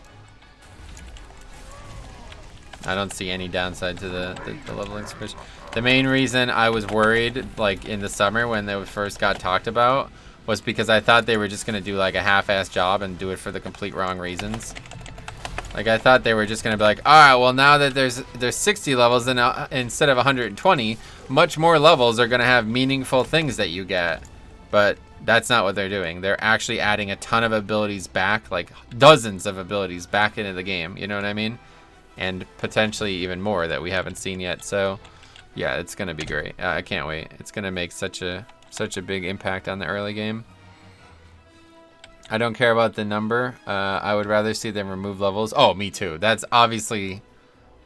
I don't see any downside to the leveling squish. The main reason I was worried, like in the summer when they first got talked about, was because I thought they were just gonna do like a half-ass job and do it for the complete wrong reasons. Like I thought they were just gonna be like, all right, well now that there's 60 levels, then instead of 120, much more levels are gonna have meaningful things that you get. But that's not what they're doing. They're actually adding a ton of abilities back, like dozens of abilities back into the game. You know what I mean? And potentially even more that we haven't seen yet. So yeah, it's gonna be great. I can't wait. It's gonna make such a big impact on the early game. I don't care about the number. I would rather see them remove levels. Oh, me too. That's obviously,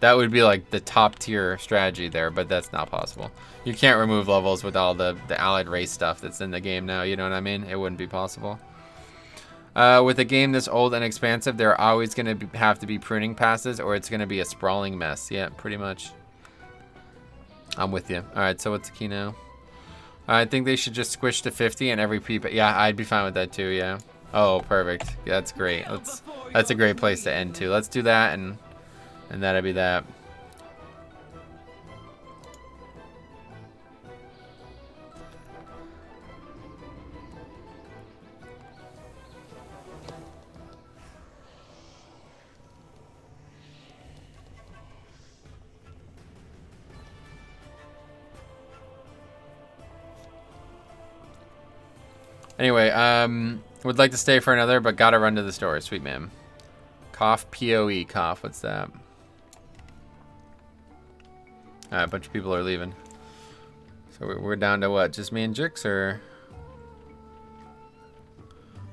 that would be like the top tier strategy there, but that's not possible. You can't remove levels with all the allied race stuff that's in the game now. You know what I mean? It wouldn't be possible. With a game this old and expansive, there are always going to have to be pruning passes, or it's going to be a sprawling mess. Yeah, pretty much. I'm with you. All right, so what's the key now? I think they should just squish to 50 and every people. Yeah, I'd be fine with that too. Yeah. Oh, perfect. Yeah, that's great. That's a great place to end too. Let's do that, and that'll be that. Anyway, would like to stay for another, but gotta run to the store. Sweet man. Cough, POE, cough. What's that? Alright, a bunch of people are leaving. So we're down to what? Just me and Jix, or?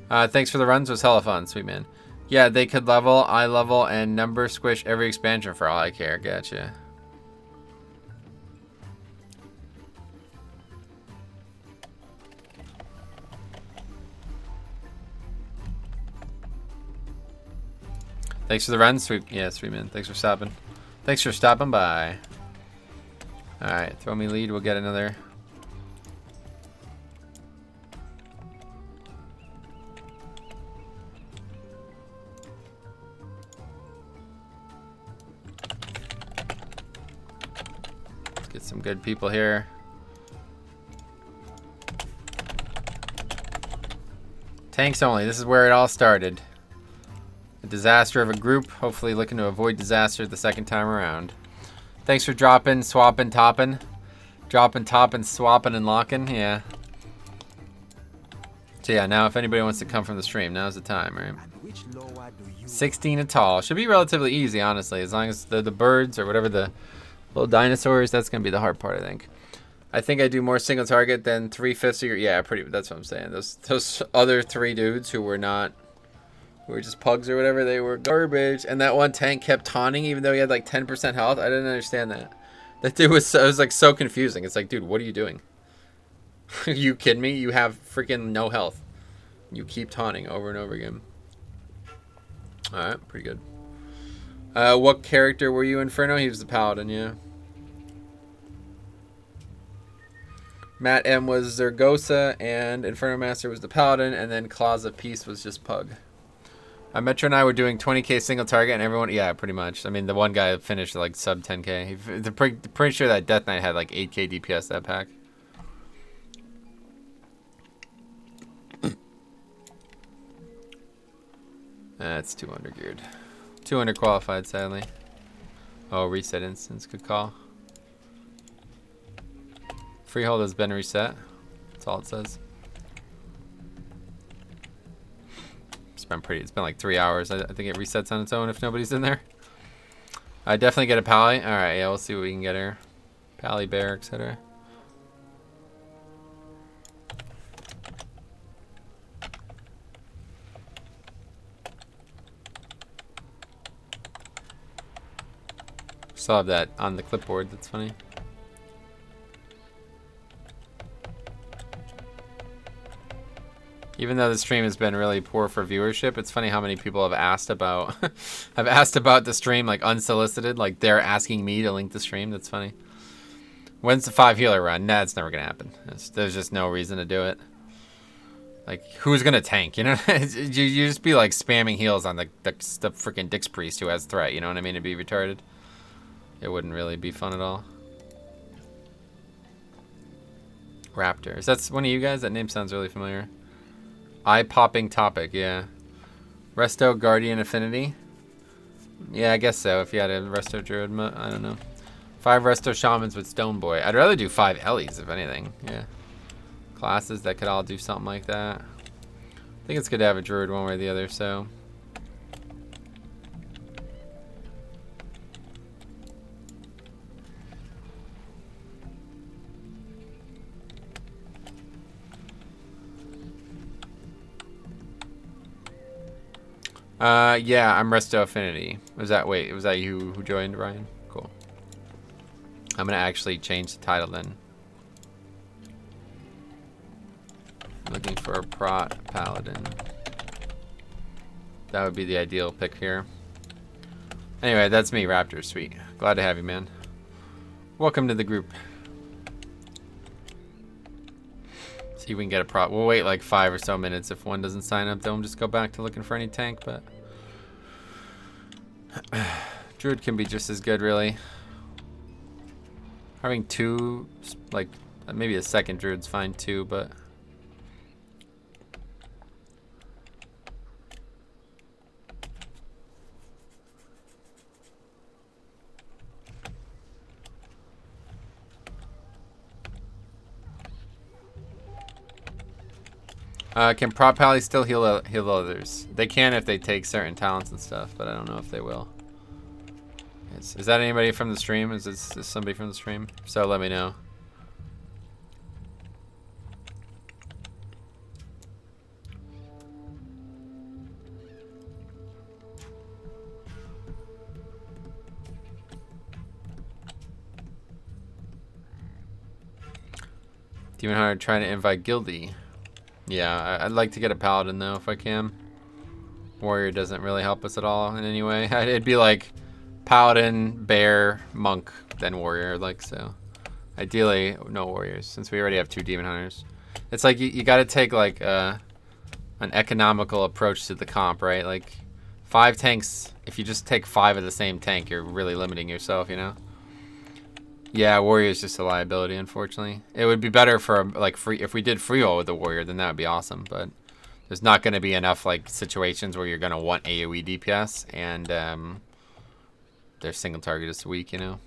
Thanks for the runs. It was hella fun. Sweet man. Yeah, they could level, eye level, and number squish every expansion for all I care. Gotcha. Thanks for the run, sweet. Yeah, sweet man. Thanks for stopping. Thanks for stopping by. All right, throw me lead. We'll get another. Let's get some good people here. Tanks only. This is where it all started. A disaster of a group, hopefully looking to avoid disaster the second time around. Thanks for dropping, swapping, topping. Dropping, topping, swapping, and locking, yeah. So yeah, now if anybody wants to come from the stream, now's the time, right? 16 a tall. Should be relatively easy, honestly, as long as the birds or whatever the little dinosaurs, that's going to be the hard part, I think. I think I do more single target than 3/5 of your... Yeah, that's what I'm saying. Those other 3 dudes who were not... We were just pugs or whatever, they were garbage. And that one tank kept taunting even though he had like 10% health. I didn't understand that. That dude was like so confusing. It's like, dude, what are you doing? Are you kidding me? You have freaking no health. You keep taunting over and over again. Alright, pretty good. What character were you, Inferno? He was the Paladin, yeah. Matt M was Zergosa, and Inferno Master was the Paladin, and then Claws of Peace was just Pug. Metro and I were doing 20k single target, and everyone, yeah, pretty much. I mean, the one guy finished like sub 10k. They're pretty sure that Death Knight had like 8k DPS that pack. That's 200 geared. 200 qualified, sadly. Oh, reset instance. Good call. Freehold has been reset. That's all it says. It's been like 3 hours. I think it resets on its own if nobody's in there. I definitely get a Pally. Alright, yeah, we'll see what we can get here. Pally, Bear, etc. Still have that on the clipboard. That's funny. Even though the stream has been really poor for viewership, it's funny how many people have asked about the stream, like unsolicited, like they're asking me to link the stream. That's funny. When's the 5 healer run? Nah, it's never gonna happen. There's just no reason to do it. Like, who's gonna tank? You know, you just be like spamming heals on the freaking Dix Priest who has threat. You know what I mean? It'd be retarded. It wouldn't really be fun at all. Raptor. Is that one of you guys? That name sounds really familiar. Eye-popping topic, yeah. Resto Guardian Affinity? Yeah, I guess so, if you had a Resto Druid, I don't know. 5 Resto Shamans with Stone Boy. I'd rather do 5 Ellies, if anything, yeah. Classes that could all do something like that. I think it's good to have a Druid one way or the other, so... yeah, I'm Resto Affinity. Was that you who joined, Ryan? Cool. I'm gonna actually change the title then. Looking for a Prot Paladin. That would be the ideal pick here. Anyway, that's me, Raptor. Sweet. Glad to have you, man. Welcome to the group. See if we can get a Prot. We'll wait like 5 or so minutes. If one doesn't sign up, don't just go back to looking for any tank, but... Druid can be just as good, really. Having 2, like, maybe a second Druid's fine too, but... Can Prot Pally still heal others? They can if they take certain talents and stuff, but I don't know if they will. Is that anybody from the stream? Is this somebody from the stream? So let me know. Demon Hunter trying to invite Guildy. Yeah, I'd like to get a Paladin though if I can. Warrior doesn't really help us at all in any way. It'd be like Paladin, Bear, Monk, then Warrior, like so. Ideally, no Warriors since we already have 2 Demon Hunters. It's like you got to take like an economical approach to the comp, right? Like 5 tanks. If you just take 5 of the same tank, you're really limiting yourself, you know. Yeah, Warrior is just a liability, unfortunately. It would be better for like if we did free roll with the Warrior, then that would be awesome. But there's not going to be enough like situations where you're going to want AOE DPS, and their single target is weak, you know.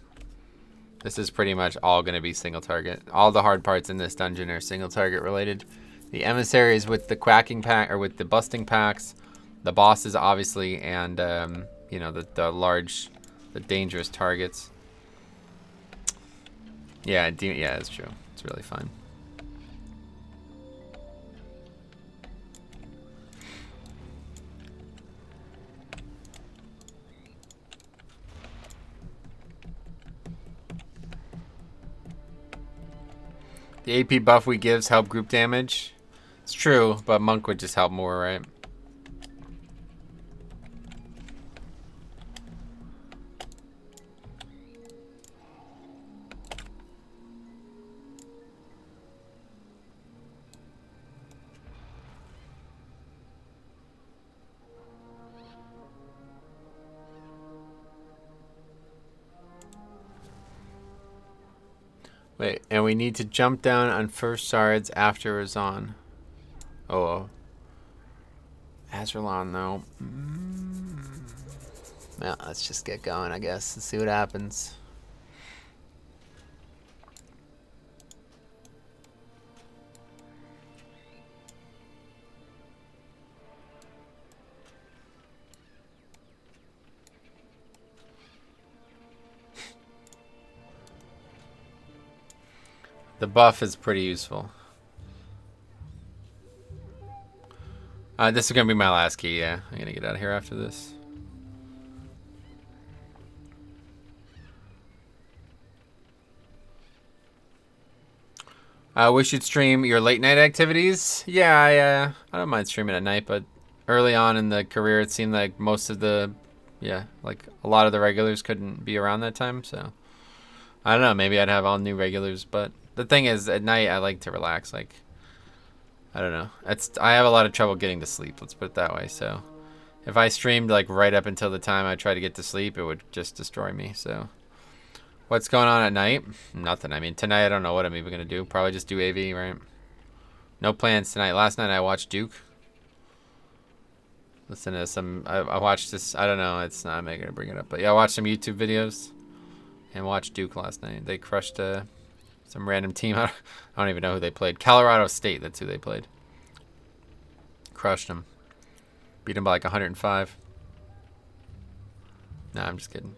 This is pretty much all going to be single target. All the hard parts in this dungeon are single target related. The emissaries with the quacking pack or with the busting packs, the bosses obviously, and you know the dangerous targets. Yeah, yeah, it's true. It's really fun. The AP buff we gives help group damage. It's true, but Monk would just help more, right? Wait, and we need to jump down on first shards after Razan. Oh. Azralan, though. Yeah, let's just get going, I guess. Let's see what happens. The buff is pretty useful. This is going to be my last key, yeah. I'm going to get out of here after this. We should stream your late night activities. Yeah, I don't mind streaming at night, but early on in the career, it seemed like most of the, like a lot of the regulars couldn't be around that time, so. I don't know, maybe I'd have all new regulars, but the thing is, at night, I like to relax, like. I don't know. I have a lot of trouble getting to sleep, let's put it that way. So if I streamed like right up until the time I try to get to sleep, it would just destroy me. So what's going on at night? Nothing. I mean, tonight I don't know what I'm even going to do. Probably just do AV, right? No plans tonight. Last night I watched Duke. Listen to some... I watched this... I don't know. It's not... I'm not going to bring it up. But yeah, I watched some YouTube videos and watched Duke last night. They crushed... some random team. I don't even know who they played. Colorado State, that's who they played. Crushed them. Beat them by like 105. Nah, I'm just kidding.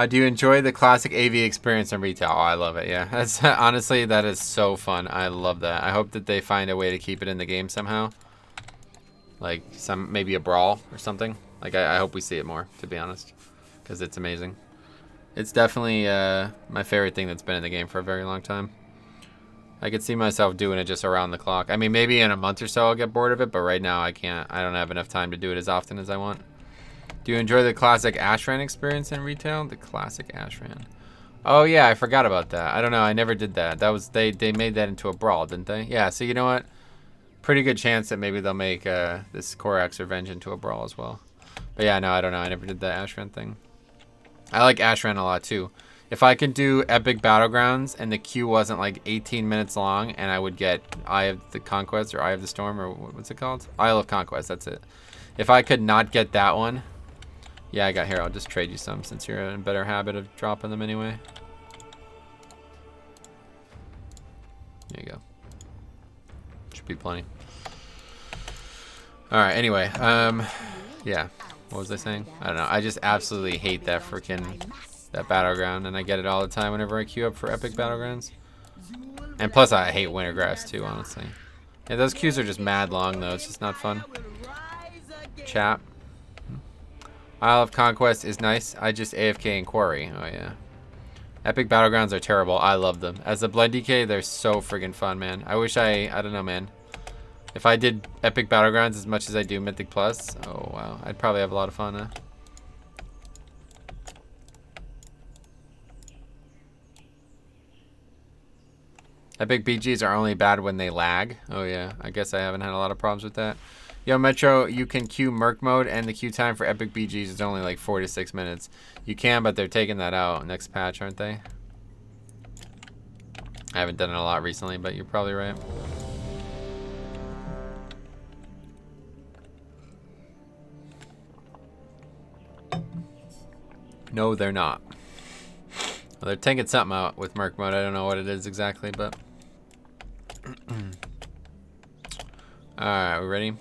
Do you enjoy the classic AV experience in retail? Oh, I love it, yeah. That's honestly, that is so fun. I love that. I hope that they find a way to keep it in the game somehow. Like, maybe a brawl or something. Like, I hope we see it more, to be honest. Because it's amazing. It's definitely my favorite thing that's been in the game for a very long time. I could see myself doing it just around the clock. I mean, maybe in a month or so I'll get bored of it, but right now I can't. I don't have enough time to do it as often as I want. Do you enjoy the classic Ashran experience in retail? The classic Ashran. Oh yeah, I forgot about that. I don't know. I never did that. That was they made that into a brawl, didn't they? Yeah. So you know what? Pretty good chance that maybe they'll make this Korax Revenge into a brawl as well. But yeah, no, I don't know. I never did the Ashran thing. I like Ashran a lot too. If I could do Epic Battlegrounds and the queue wasn't like 18 minutes long, and I would get Eye of the Conquest or Eye of the Storm or what's it called? Isle of Conquest. That's it. If I could not get that one. Yeah, I got here. I'll just trade you some since you're in a better habit of dropping them anyway. There you go. Should be plenty. All right. Anyway, yeah. What was I saying? I don't know. I just absolutely hate that that battleground, and I get it all the time whenever I queue up for Epic Battlegrounds. And plus, I hate Wintergrass too, honestly. Yeah, those queues are just mad long though. It's just not fun. Chat. Isle of Conquest is nice. I just AFK in Quarry. Oh, yeah. Epic Battlegrounds are terrible. I love them. As a Blood DK, they're so friggin' fun, man. I wish I don't know, man. If I did Epic Battlegrounds as much as I do Mythic Plus, oh, wow. I'd probably have a lot of fun, huh? Epic BGs are only bad when they lag. Oh, yeah. I guess I haven't had a lot of problems with that. Yo, Metro, you can queue Merc mode, and the queue time for Epic BGs is only like 4 to 6 minutes. You can, but they're taking that out next patch, aren't they? I haven't done it a lot recently, but you're probably right. No, they're not. Well, they're taking something out with Merc mode. I don't know what it is exactly, but... Alright, we ready?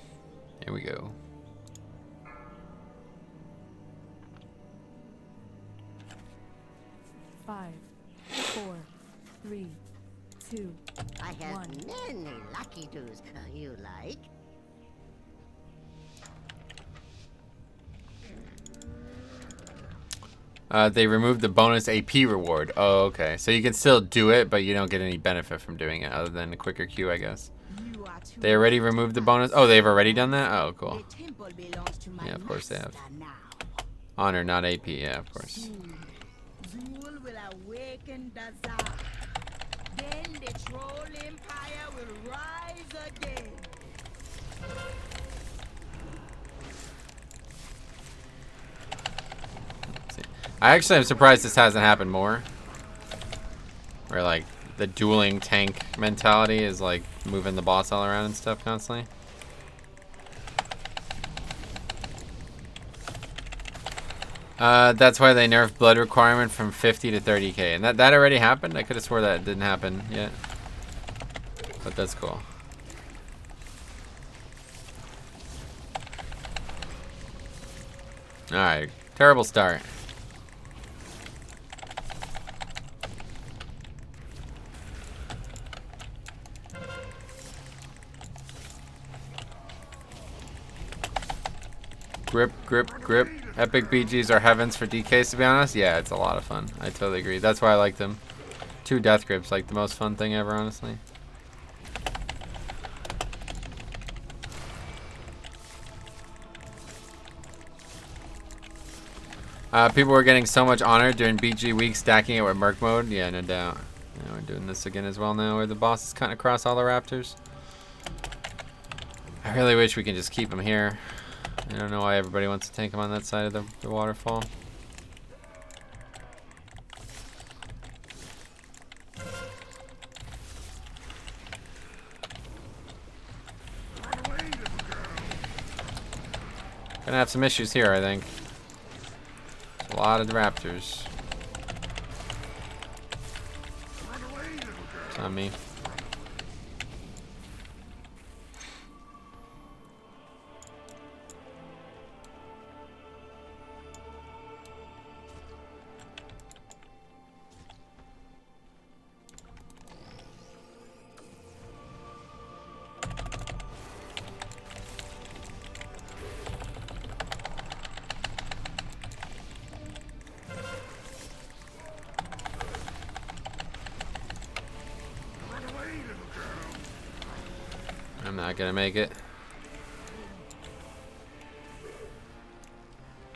Here we go. Five, 4, 3, 2, I have 1. many lucky doos you like. They removed the bonus AP reward. Oh, okay. So you can still do it, but you don't get any benefit from doing it other than a quicker queue, I guess. You are too They already removed the bonus. Oh, they've already done that? Oh, cool. The temple belongs to my Yeah, of course they have. master now. Honor, not AP. Yeah, of course. Soon, Zul will awaken the Tsar. Then the troll empire will rise again. See. I actually am surprised this hasn't happened more. Where, like, the dueling tank mentality is, like, moving the boss all around and stuff constantly. That's why they nerfed blood requirement from 50 to 30k. And that already happened? I could have swore that didn't happen yet. But that's cool. Alright, terrible start. Grip, grip, grip. Epic BGs are heavens for DKs, to be honest. Yeah, it's a lot of fun. I totally agree. That's why I like them. 2 death grips, like the most fun thing ever, honestly. People were getting so much honor during BG week, stacking it with Merc mode. Yeah, no doubt. Yeah, we're doing this again as well now, where the boss is cutting across all the raptors. I really wish we could just keep him here. I don't know why everybody wants to tank him on that side of the waterfall. Gonna have some issues here, I think. There's a lot of raptors. It's on me. I'm not gonna make it.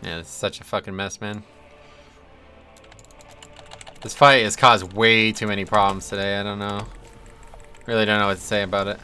Yeah, this is such a fucking mess, man. This fight has caused way too many problems today. I don't know. Really don't know what to say about it.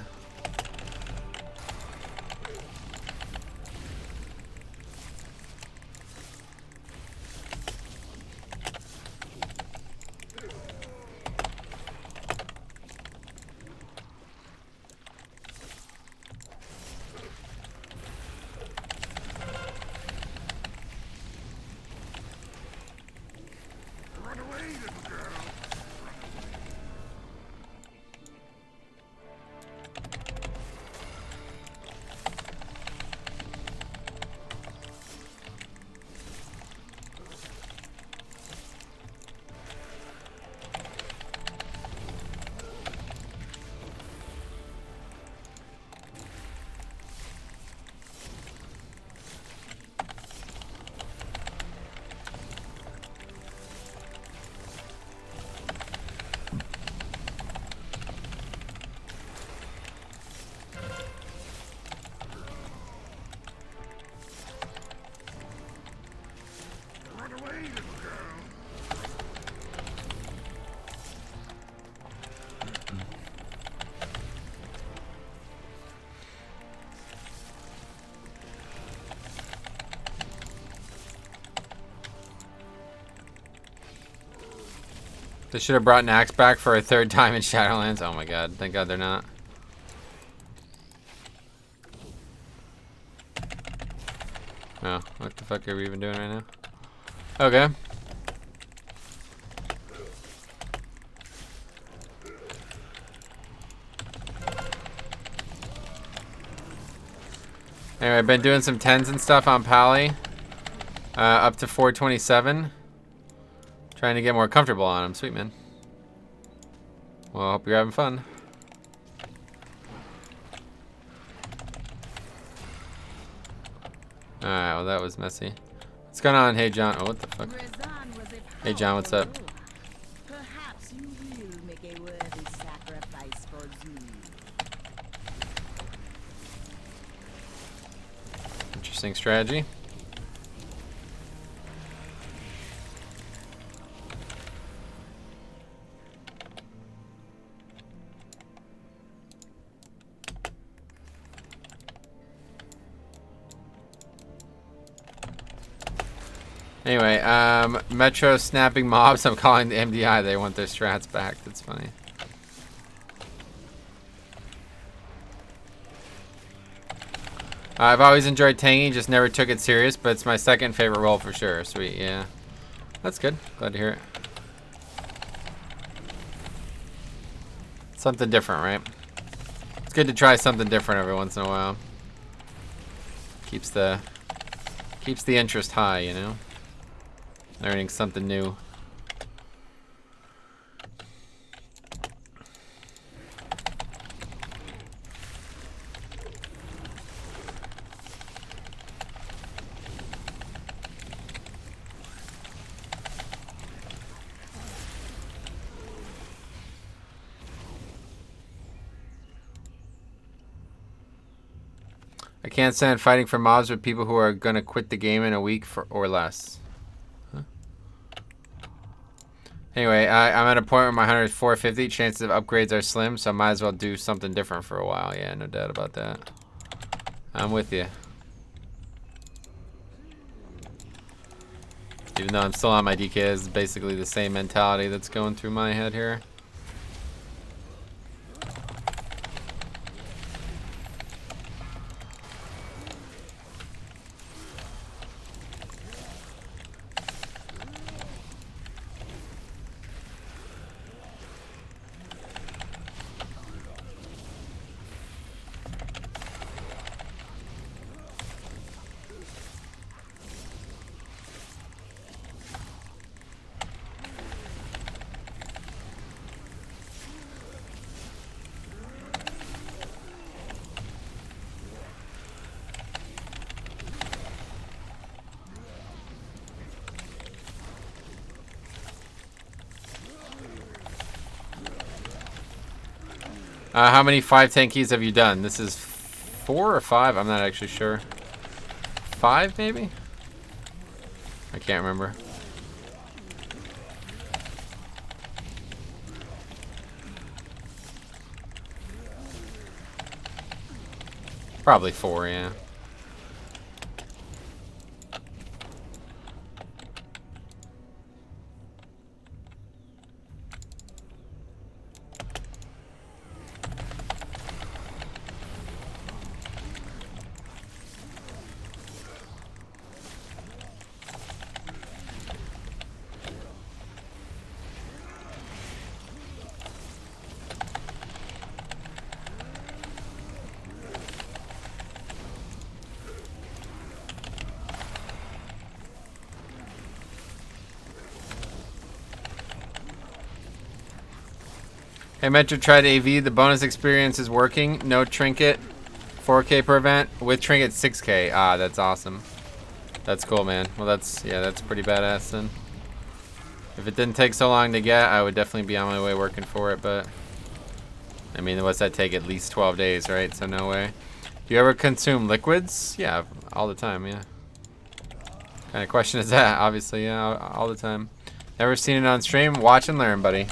They should have brought an axe back for a 3rd time in Shadowlands. Oh my god, thank god they're not. Oh, what the fuck are we even doing right now? Okay. Anyway, I've been doing some 10s and stuff on Pally. Up to 427. Trying to get more comfortable on him. Sweet, man. Well, I hope you're having fun. Alright, well that was messy. What's going on? Hey, John. Oh, what the fuck? Hey, John, what's up? Perhaps you will make a worthy sacrifice for Zul. Interesting strategy. Anyway, Metro snapping mobs. I'm calling the MDI. They want their strats back. That's funny. I've always enjoyed tanking, just never took it serious, but it's my second favorite role for sure. Sweet, yeah. That's good. Glad to hear it. Something different, right? It's good to try something different every once in a while. Keeps the interest high, you know? Learning something new. I can't stand fighting for mobs with people who are gonna quit the game in a week or less. Huh? Anyway, I'm at a point where my hunter is 450. Chances of upgrades are slim, so I might as well do something different for a while. Yeah, no doubt about that. I'm with you. Even though I'm still on my DK, it's basically the same mentality that's going through my head here. How many 5 tankies have you done? This is 4 or 5? I'm not actually sure. 5 maybe? I can't remember. Probably 4, yeah. Hey Metro, tried AV. The bonus experience is working. No trinket. 4K per event. With trinket 6K. Ah, that's awesome. That's cool, man. Well, that's pretty badass then. If it didn't take so long to get, I would definitely be on my way working for it, but I mean, what's that take? At least 12 days, right? So no way. Do you ever consume liquids? Yeah, all the time, yeah. What kind of question is that? Obviously, yeah, all the time. Never seen it on stream? Watch and learn, buddy.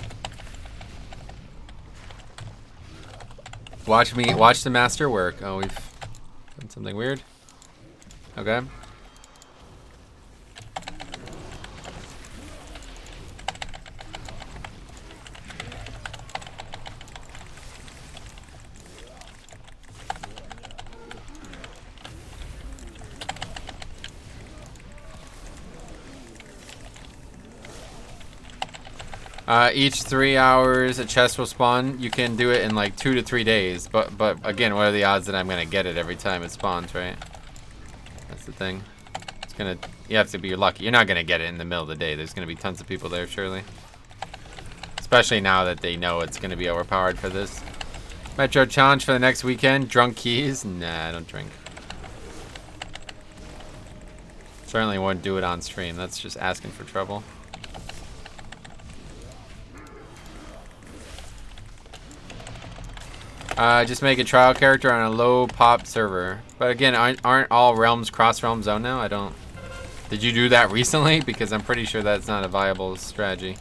Watch the master work. Oh, we've done something weird. Okay. Each 3 hours a chest will spawn. You can do it in like 2 to 3 days, but again, what are the odds that I'm gonna get it every time it spawns, right? That's the thing. You have to be lucky. You're not gonna get it in the middle of the day. There's gonna be tons of people there, surely. Especially now that they know it's gonna be overpowered for this. Metro challenge for the next weekend. Drunk keys? Nah, I don't drink. Certainly won't do it on stream. That's just asking for trouble. Just make a trial character on a low pop server. But again, aren't all realms cross-realm zone now? I don't... Did you do that recently? Because I'm pretty sure that's not a viable strategy.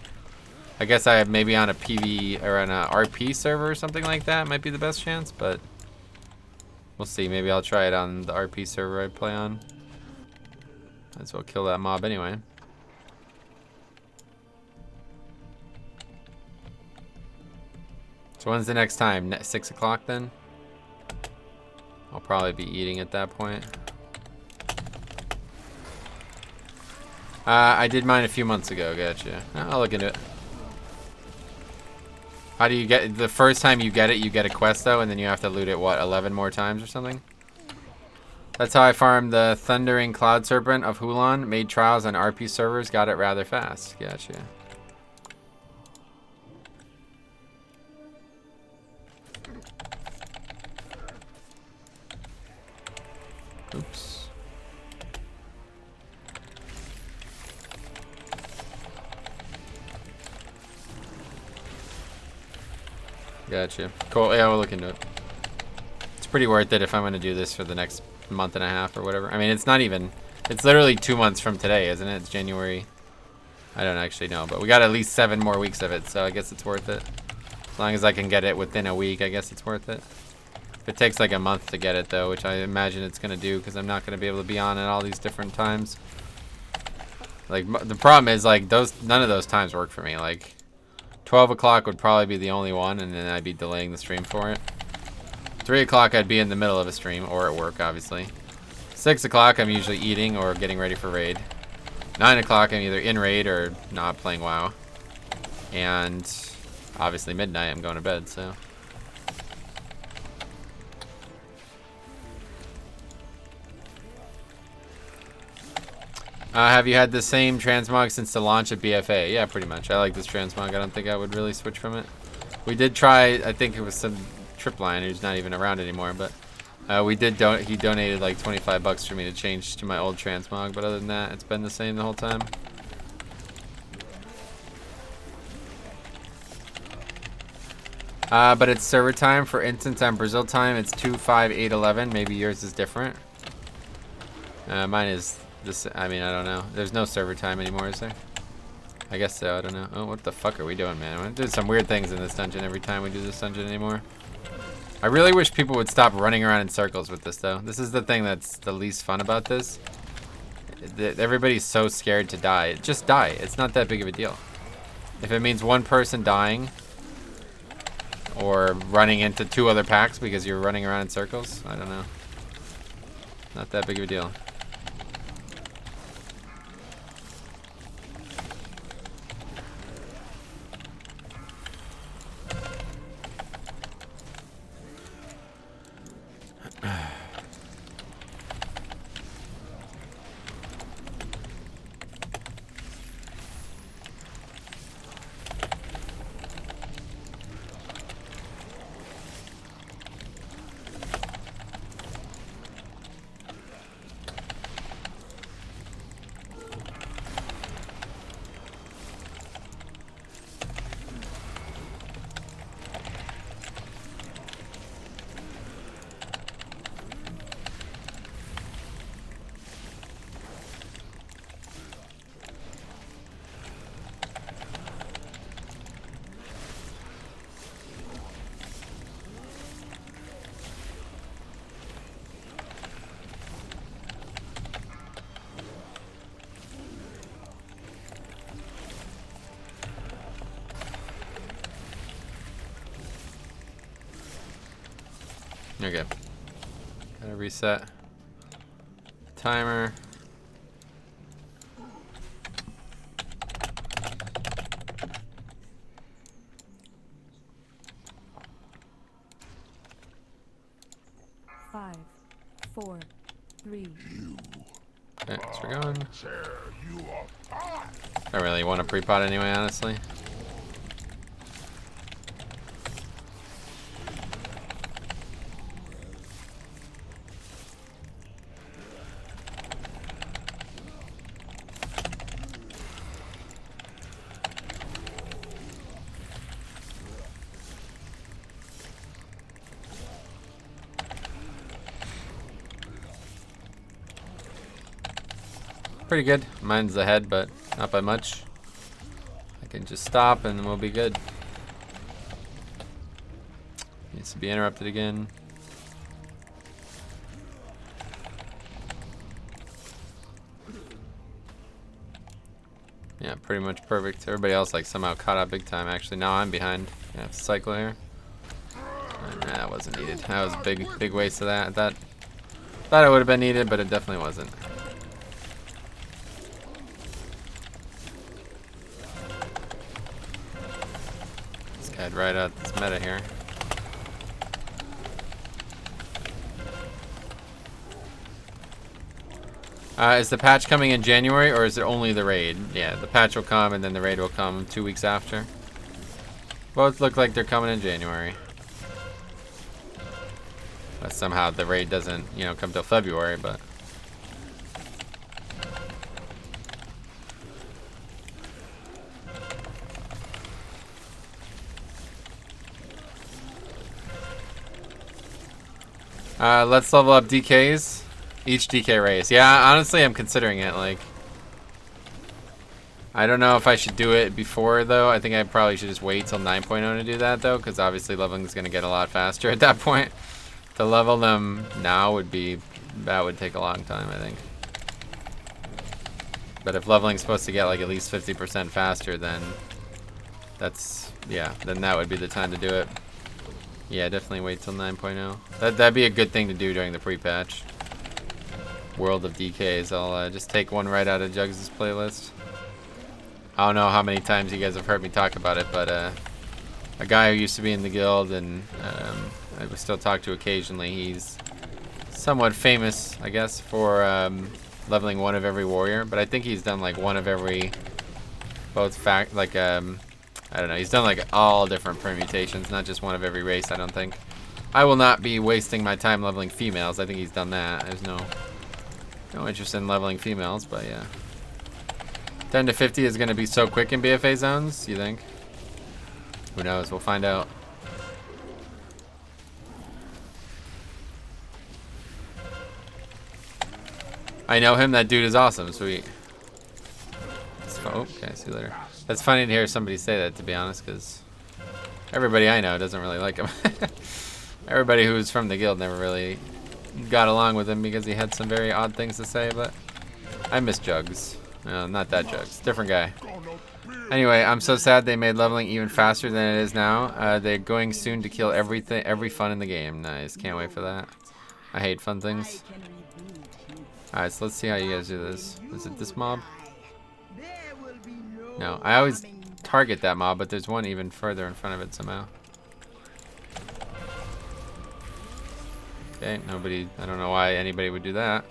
I guess I have maybe on a PV or on a RP server or something like that might be the best chance, but we'll see. Maybe I'll try it on the RP server I play on. Might as well kill that mob anyway. So when's the next time? 6 o'clock then? I'll probably be eating at that point. I did mine a few months ago, gotcha. I'll look into it. How do you get, the first time you get it, you get a quest though, and then you have to loot it, what, 11 more times or something? That's how I farmed the Thundering Cloud Serpent of Hulan, made trials on RP servers, got it rather fast. Gotcha. Oops. Gotcha. Cool. Yeah, we'll look into it. It's pretty worth it if I'm going to do this for the next month and a half or whatever. I mean, it's not even... It's literally 2 months from today, isn't it? It's January. I don't actually know, but we got at least 7 more weeks of it, so I guess it's worth it. As long as I can get it within a week, I guess it's worth it. If it takes like a month to get it, though, which I imagine it's going to do, because I'm not going to be able to be on at all these different times. Like, the problem is, like, none of those times work for me. Like... 12 o'clock would probably be the only one, and then I'd be delaying the stream for it. 3 o'clock, I'd be in the middle of a stream, or at work, obviously. 6 o'clock, I'm usually eating or getting ready for raid. 9 o'clock, I'm either in raid or not playing WoW. And obviously midnight, I'm going to bed, so. Have you had the same transmog since the launch of BFA? Yeah, pretty much. I like this transmog. I don't think I would really switch from it. We did try, I think it was some Tripline who's not even around anymore, but he donated like 25 bucks for me to change to my old transmog, but other than that, it's been the same the whole time. But it's server time. For instance, on Brazil time, it's 25811. Maybe yours is different. Mine is... This, I mean, I don't know. There's no server time anymore, is there? I guess so, I don't know. Oh, what the fuck are we doing, man? We're doing some weird things in this dungeon every time we do this dungeon anymore. I really wish people would stop running around in circles with this, though. This is the thing that's the least fun about this. Everybody's so scared to die. Just die. It's not that big of a deal. If it means one person dying, or running into 2 other packs because you're running around in circles, I don't know. Not that big of a deal. Okay. Gotta reset timer. Five, four, three. Okay, so we're going. I really want a pre-pot anyway, honestly. pretty good. Mine's ahead, but not by much. I can just stop and we'll be good. Needs to be interrupted again. Yeah, pretty much perfect. Everybody else like somehow caught up big time. Actually, now I'm behind. I have to cycle here. Nah, that wasn't needed. That was a big waste of that. Thought it would have been needed, but it definitely wasn't. Let's head right out this meta here. Is the patch coming in January, or is it only the raid? Yeah, the patch will come, and then the raid will come 2 weeks after. Both look like they're coming in January. But somehow the raid doesn't, you know, come till February, but... let's level up DKs. Each DK race. Yeah, honestly, I'm considering it. Like, I don't know if I should do it before, though. I think I probably should just wait till 9.0 to do that, though, because obviously leveling is going to get a lot faster at that point. To level them now would be, that would take a long time, I think. But if leveling's supposed to get like at least 50% faster, then that's, yeah, then that would be the time to do it. Yeah, definitely wait till 9.0. That'd be a good thing to do during the pre-patch. World of DKs. I'll just take one right out of Jugs' playlist. I don't know how many times you guys have heard me talk about it, but a guy who used to be in the guild and I still talk to occasionally, he's somewhat famous, I guess, for leveling one of every warrior, but I think he's done like one of every, I don't know, he's done like all different permutations, not just one of every race, I don't think. I will not be wasting my time leveling females. I think he's done that. There's no interest in leveling females, but yeah. 10 to 50 is going to be so quick in BFA zones, you think? Who knows? We'll find out. I know him. That dude is awesome. Sweet. Oh, okay, see you later. That's funny to hear somebody say that, to be honest, because everybody I know doesn't really like him. Everybody who's from the guild never really got along with him because he had some very odd things to say, but I miss Jugs. No, not that Jugs. Different guy. Anyway, I'm so sad they made leveling even faster than it is now. They're going soon to kill every fun in the game. Nice. Can't wait for that. I hate fun things. Alright, so let's see how you guys do this. Is it this mob? No, I always target that mob, but there's one even further in front of it somehow. Okay, nobody, I don't know why anybody would do that.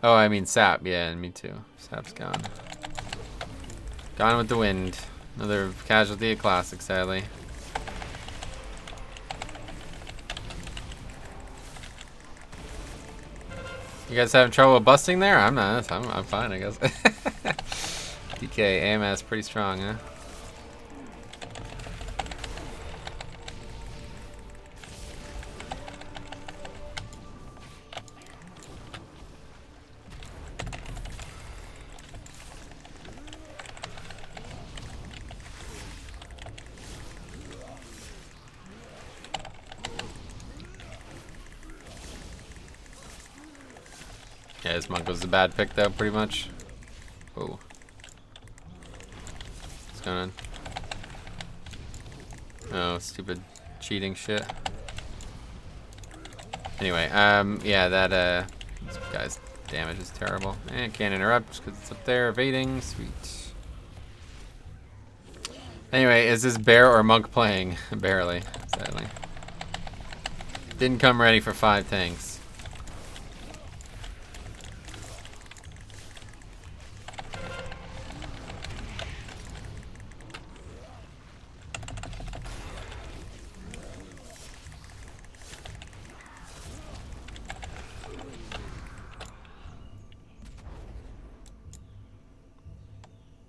Oh, I mean Sap, yeah, and me too. Sap's gone. Gone with the wind. Another casualty of Classic, sadly. You guys having trouble busting there? I'm not. I'm fine, I guess. DK AMS pretty strong, huh? Yeah, this monk was a bad pick, though, pretty much. Oh. What's going on? Oh, stupid cheating shit. Anyway, yeah, this guy's damage is terrible. And can't interrupt because it's up there evading. Sweet. Anyway, is this bear or monk playing? Barely, sadly. Didn't come ready for 5 tanks.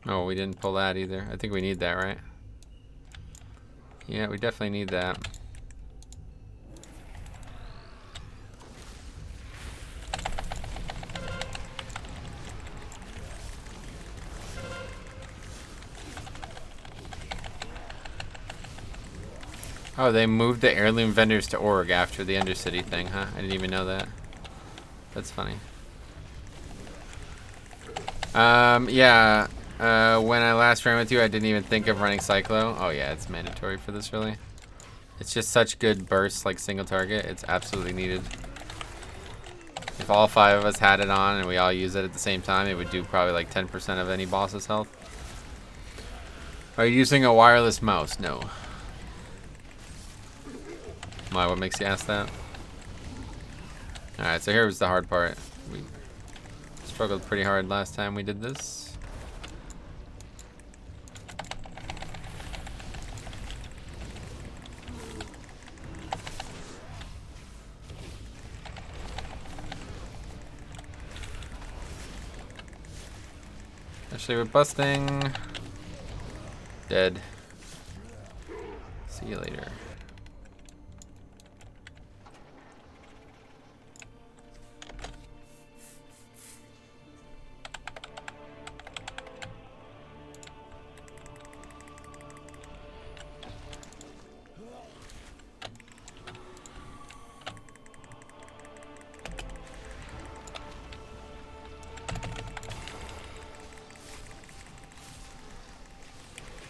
Oh, we didn't pull that either. I think we need that, right? Yeah, we definitely need that. Oh, they moved the heirloom vendors to Org after the Undercity thing, huh? I didn't even know that. That's funny. Yeah. When I last ran with you, I didn't even think of running Cyclo. Oh yeah, it's mandatory for this, really. It's just such good bursts, like single target. It's absolutely needed. If all 5 of us had it on and we all use it at the same time, it would do probably like 10% of any boss's health. Are you using a wireless mouse? No. Why? What makes you ask that? Alright, so here was the hard part. We struggled pretty hard last time we did this. Actually, we're busting. Dead. See you later.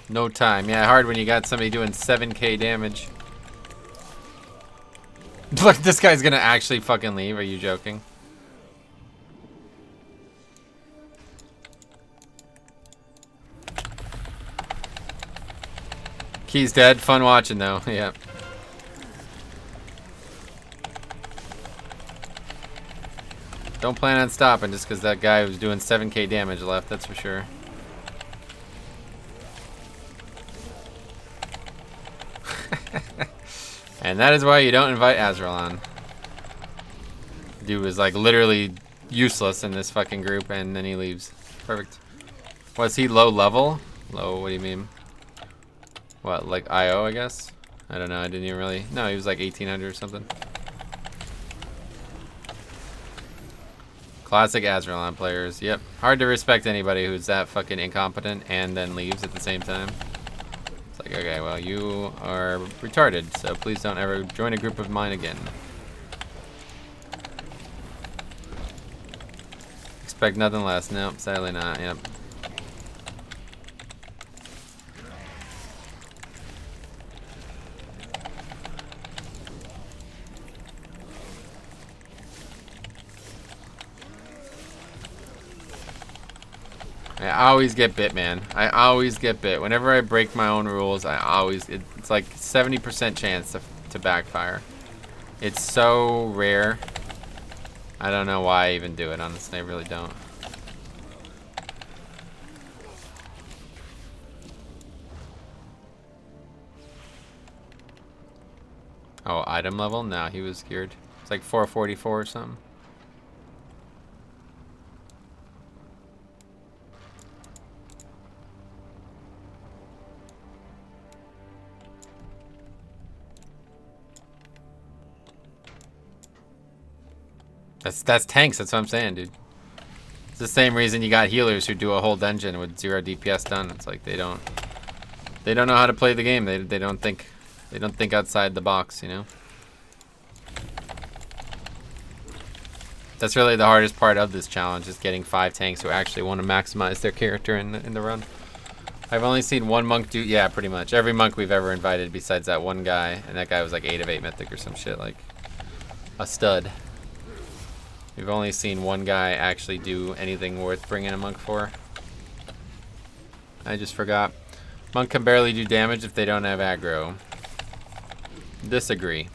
No time. Yeah, hard when you got somebody doing 7k damage. Look, this guy's gonna actually fucking leave. Are you joking? Key's dead. Fun watching though. Yeah. Don't plan on stopping just because that guy was doing 7k damage left. That's for sure. And that is why you don't invite Azrael on. Dude was like literally useless in this fucking group and then he leaves. Perfect. Was he low level? Low, what do you mean? What, like IO, I guess? I don't know, I didn't even really... No, he was like 1800 or something. Classic Azrael players, yep. Hard to respect anybody who's that fucking incompetent and then leaves at the same time. It's like, okay, well, you are retarded, so please don't ever join a group of mine again. Expect nothing less. Nope, sadly not. Yep. I always get bit, man. I always get bit. Whenever I break my own rules, I always... It's like 70% chance to backfire. It's so rare. I don't know why I even do it, honestly. I really don't. Oh, item level? No, he was geared. It's like 444 or something. That's tanks, that's what I'm saying, dude. It's the same reason you got healers who do a whole dungeon with 0 DPS done. It's like they don't know how to play the game. They don't think outside the box, you know? That's really the hardest part of this challenge, is getting 5 tanks who actually want to maximize their character in the run. I've only seen one monk do, yeah, pretty much. Every monk we've ever invited besides that one guy, and that guy was like 8 of 8 mythic or some shit, like a stud. We've only seen one guy actually do anything worth bringing a monk for. I just forgot. Monk can barely do damage if they don't have aggro. Disagree.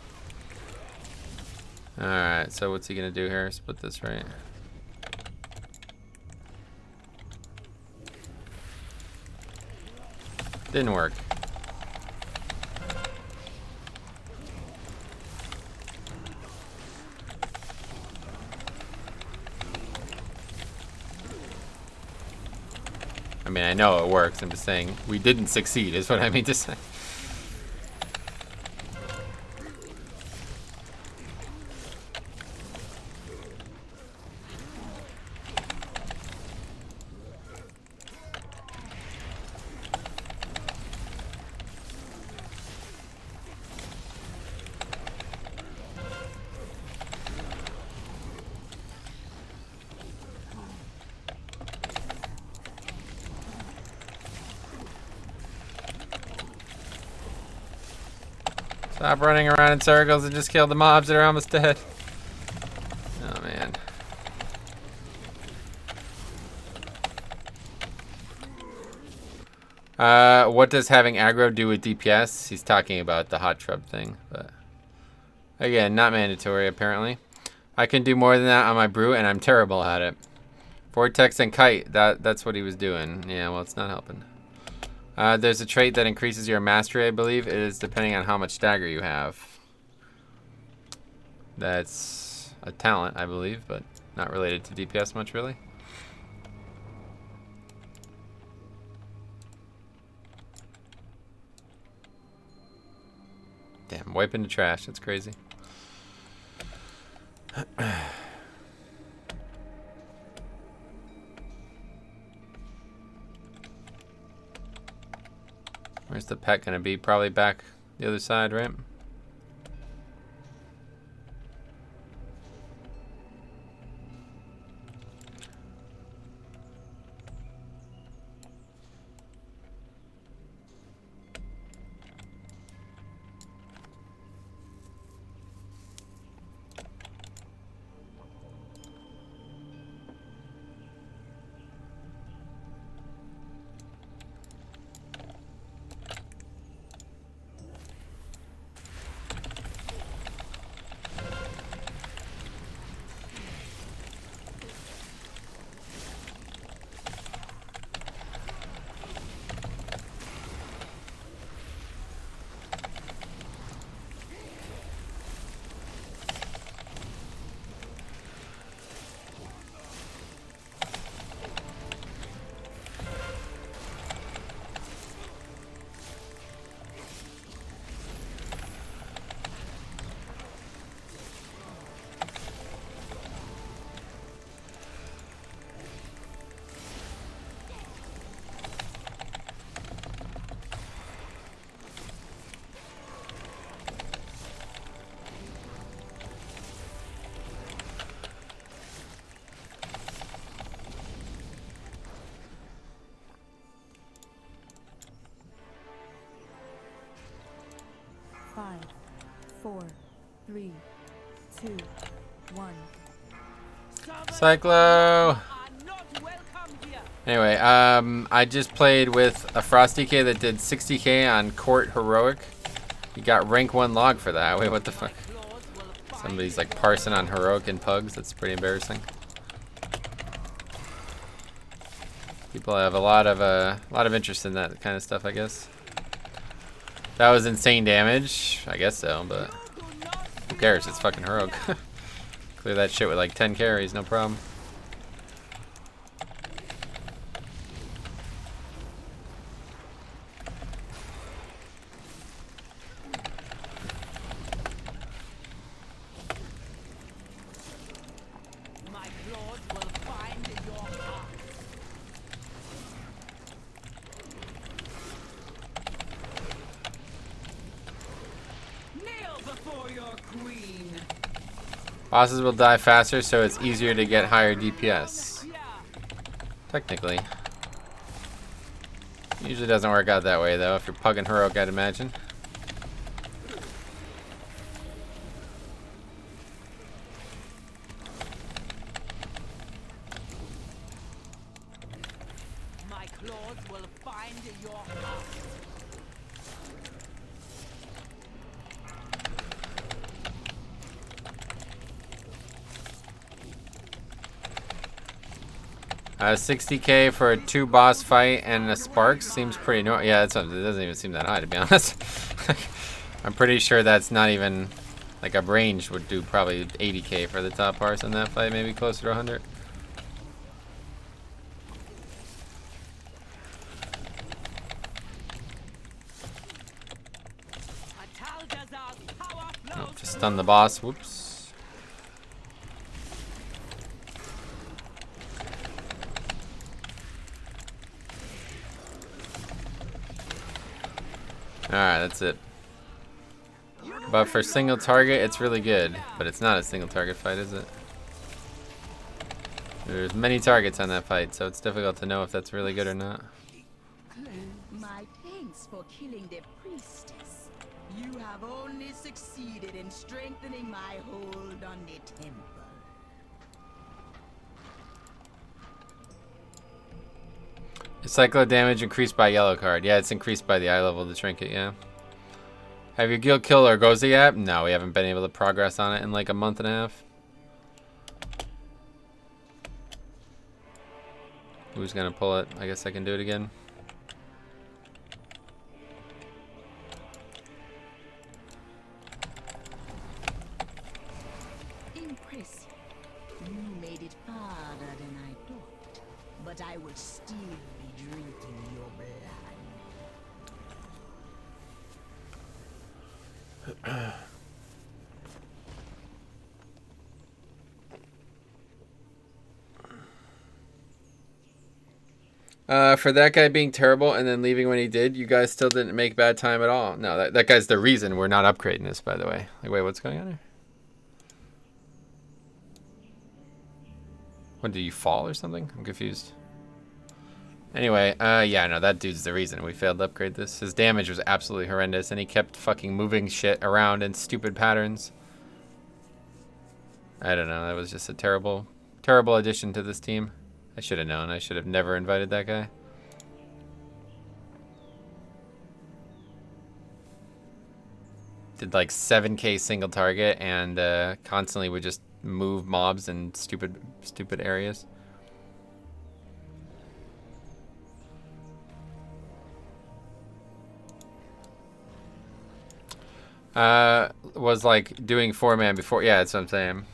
Alright, so what's he gonna do here? Split this, right? Didn't work. I mean, I know it works. I'm just saying we didn't succeed is what I mean to say. Stop running around in circles and just kill the mobs that are almost dead. Oh man. What does having aggro do with DPS? He's talking about the hot trub thing, but again, not mandatory apparently. I can do more than that on my brew, and I'm terrible at it. Vortex and kite, that's what he was doing. Yeah, well, it's not helping. There's a trait that increases your mastery, I believe. It is depending on how much dagger you have. That's a talent, I believe, but not related to DPS much, really. Damn, wiping the trash. That's crazy. Where's the pet gonna be? Probably back the other side, right? Five, 4, 3, 2, 1. Cyclo! Anyway, I just played with a Frosty K that did 60k on Court Heroic. He got rank 1 log for that. Wait, what the fuck? Somebody's like parsing on Heroic and Pugs. That's pretty embarrassing. People have a lot of interest in that kind of stuff, I guess. That was insane damage. I guess so, but who cares? It's fucking Heroic. Clear that shit with like 10 carries, no problem. Bosses will die faster, so it's easier to get higher DPS. Technically. Usually doesn't work out that way, though, if you're pugging Heroic, I'd imagine. My claws will find your heart. Uh, 60k for a 2 boss fight and a Sparks seems pretty normal. Yeah, it doesn't even seem that high, to be honest. I'm pretty sure that's not even like a range would do probably 80k for the top parts in that fight, maybe closer to 100. Oh, just stun the boss. Whoops. Alright, that's it. But for single target, it's really good. But it's not a single target fight, is it? There's many targets on that fight, so it's difficult to know if that's really good or not. My thanks for killing the priestess. You have have only succeeded in strengthening my hold on the temple. Cycle of damage increased by yellow card. Yeah, it's increased by the eye level of the trinket, yeah. Have your guild killed Argoza yet? No, we haven't been able to progress on it in like a month and a half. Who's gonna pull it? I guess I can do it again. Impressive. You made it harder than I thought, but I will still be drinking your blood. For that guy being terrible and then leaving when he did, you guys still didn't make bad time at all. No, that guy's the reason we're not upgrading this, by the way. Like, wait, what's going on here? What, did you fall or something? I'm confused. Anyway, yeah, no, that dude's the reason we failed to upgrade this. His damage was absolutely horrendous, and he kept fucking moving shit around in stupid patterns. I don't know, that was just a terrible, terrible addition to this team. I should have known. I should have never invited that guy. Did like 7k single target and constantly would just move mobs in stupid areas. Was like doing 4-man before. Yeah, that's what I'm saying.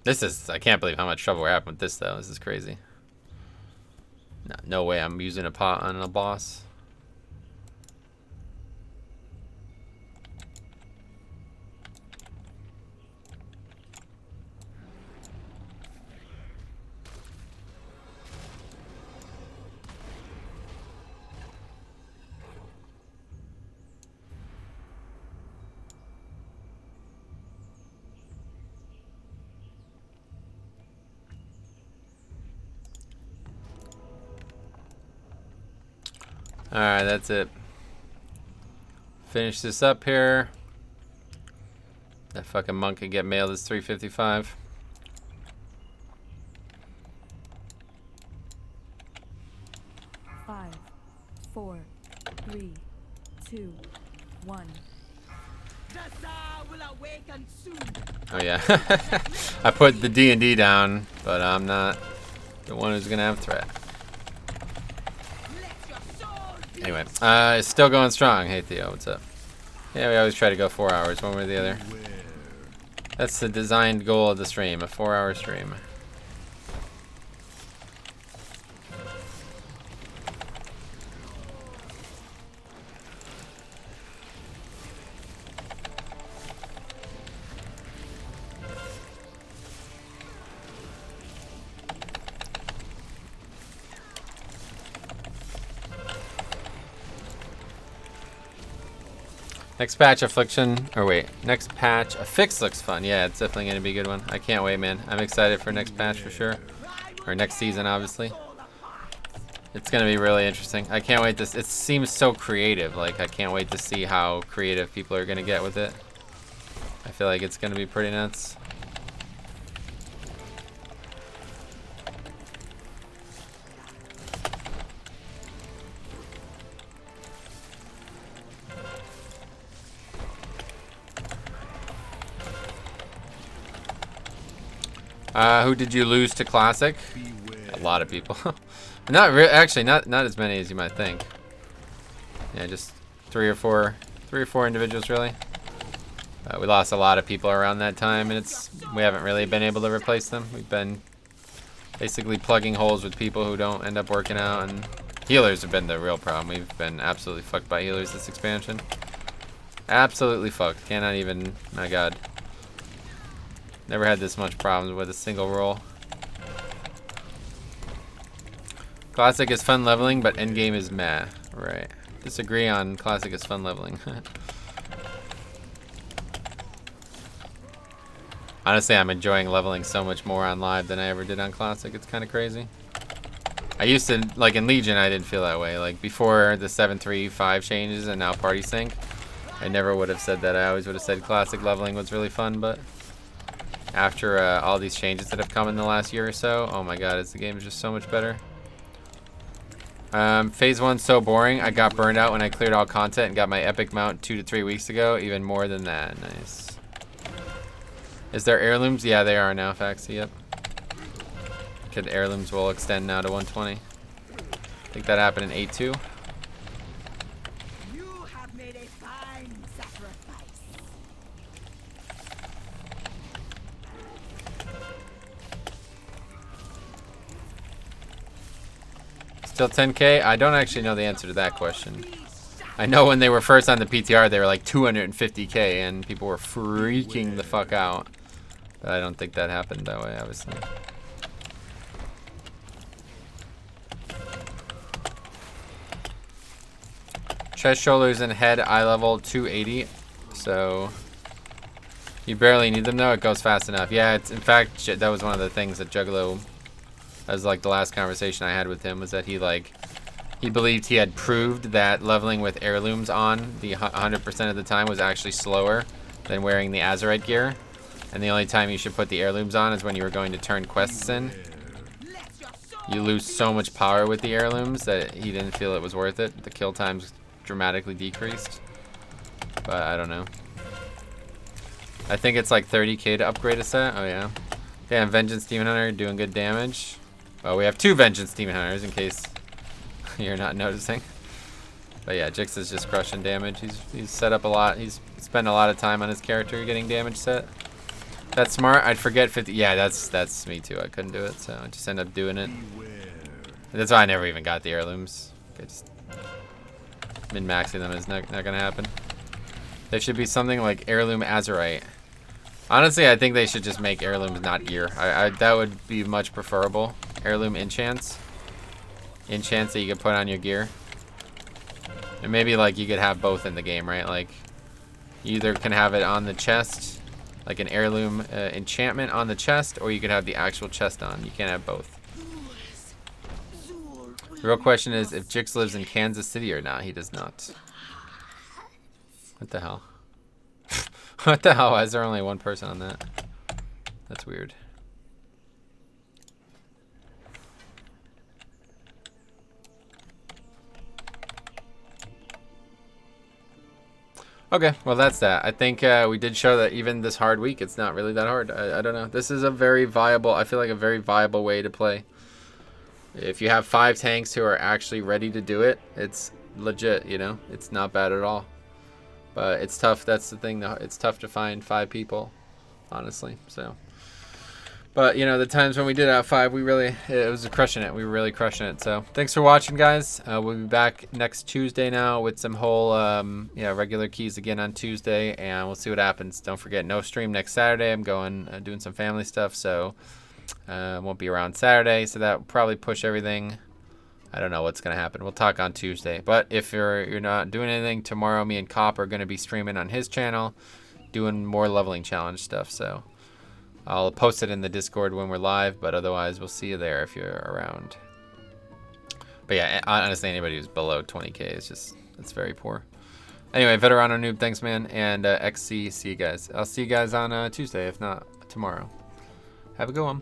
This is, I can't believe how much trouble we're having with this though. This is crazy. No way I'm using a pot on a boss. Alright, that's it. Finish this up here. That fucking monk can get mailed as 355. Five, 4, 3, 2, 1. The will awaken soon. Oh yeah. I put the D&D down, but I'm not the one who's gonna have threat. Anyway, it's still going strong. Hey Theo, what's up? Yeah, we always try to go 4 hours, one way or the other. That's the designed goal of the stream, a 4-hour stream. Next patch, Affliction, or wait, next patch, Affix looks fun. Yeah, it's definitely going to be a good one. I can't wait, man. I'm excited for next patch for sure. Or next season, obviously. It's going to be really interesting. I can't wait to, it seems so creative. Like, I can't wait to see how creative people are going to get with it. I feel like it's going to be pretty nuts. Who did you lose to Classic? A lot of people. Actually, not as many as you might think. Yeah, just three or four individuals really. We lost a lot of people around that time, and we haven't really been able to replace them. We've been basically plugging holes with people who don't end up working out, and healers have been the real problem. We've been absolutely fucked by healers this expansion. Absolutely fucked. Cannot even. My God. Never had this much problems with a single roll. Classic is fun leveling, but endgame is meh. Right. Disagree on Classic is fun leveling. Honestly, I'm enjoying leveling so much more on live than I ever did on classic. It's kind of crazy. I used to, like in Legion, I didn't feel that way. Like before the 7.3.5 changes and now party sync, I never would have said that. I always would have said classic leveling was really fun, but after all these changes that have come in the last year or so, oh my god, the game is just so much better. Phase 1's so boring. I got burned out when I cleared all content and got my epic mount 2 to 3 weeks ago. Even more than that. Nice. Is there heirlooms? Yeah, they are now, Faxi. Yep. Kid heirlooms will extend now to 120. I think that happened in 8.2. You have made a fine sacrifice. Still 10k? I don't actually know the answer to that question. I know when they were first on the PTR, they were like 250k, and people were freaking the fuck out. But I don't think that happened that way, obviously. Chest, shoulders, and head, eye level 280. So you barely need them though. It goes fast enough. Yeah, it's in fact that was one of the things that Juggalo. That was like the last conversation I had with him, was that he believed he had proved that leveling with heirlooms on the 100% of the time was actually slower than wearing the Azerite gear. And the only time you should put the heirlooms on is when you were going to turn quests in. You lose so much power with the heirlooms that he didn't feel it was worth it. The kill times dramatically decreased. But I don't know. I think it's like 30k to upgrade a set. Oh yeah. Yeah, and Vengeance Demon Hunter doing good damage. Well, we have 2 Vengeance Demon Hunters in case you're not noticing. But yeah, Jix is just crushing damage. He's set up a lot. He's spent a lot of time on his character getting damage set. That's smart. I'd forget 50. Yeah, that's me too. I couldn't do it, so I just ended up doing it. That's why I never even got the heirlooms. I just min-maxing them is not gonna happen. There should be something like heirloom Azerite. Honestly, I think they should just make heirlooms not gear. That would be much preferable. Heirloom enchants. Enchants that you could put on your gear. And maybe like you could have both in the game, right? Like you either can have it on the chest, like an heirloom enchantment on the chest, or you could have the actual chest on. You can't have both. The real question is if Jix lives in Kansas City or not. He does not. What the hell? What the hell? Why is there only one person on that? That's weird. Okay, well that's that. I think we did show that even this hard week, it's not really that hard. I don't know. This is a very viable, I feel like a very viable way to play. If you have 5 tanks who are actually ready to do it, it's legit, you know? It's not bad at all. But it's tough, that's the thing, it's tough to find 5 people, honestly, so. But, you know, the times when we did have 5, it was crushing it. We were really crushing it. So, thanks for watching, guys. We'll be back next Tuesday now with some whole, regular keys again on Tuesday, and we'll see what happens. Don't forget, no stream next Saturday. I'm going, doing some family stuff, so won't be around Saturday. So that will probably push everything. I don't know what's going to happen. We'll talk on Tuesday. But if you're not doing anything, tomorrow me and Cop are going to be streaming on his channel, doing more leveling challenge stuff, so. I'll post it in the Discord when we're live, but otherwise we'll see you there if you're around. But yeah, honestly, anybody who's below 20k is it's very poor. Anyway, Veterano Noob, thanks, man, and XC, see you guys. I'll see you guys on Tuesday, if not tomorrow. Have a good one.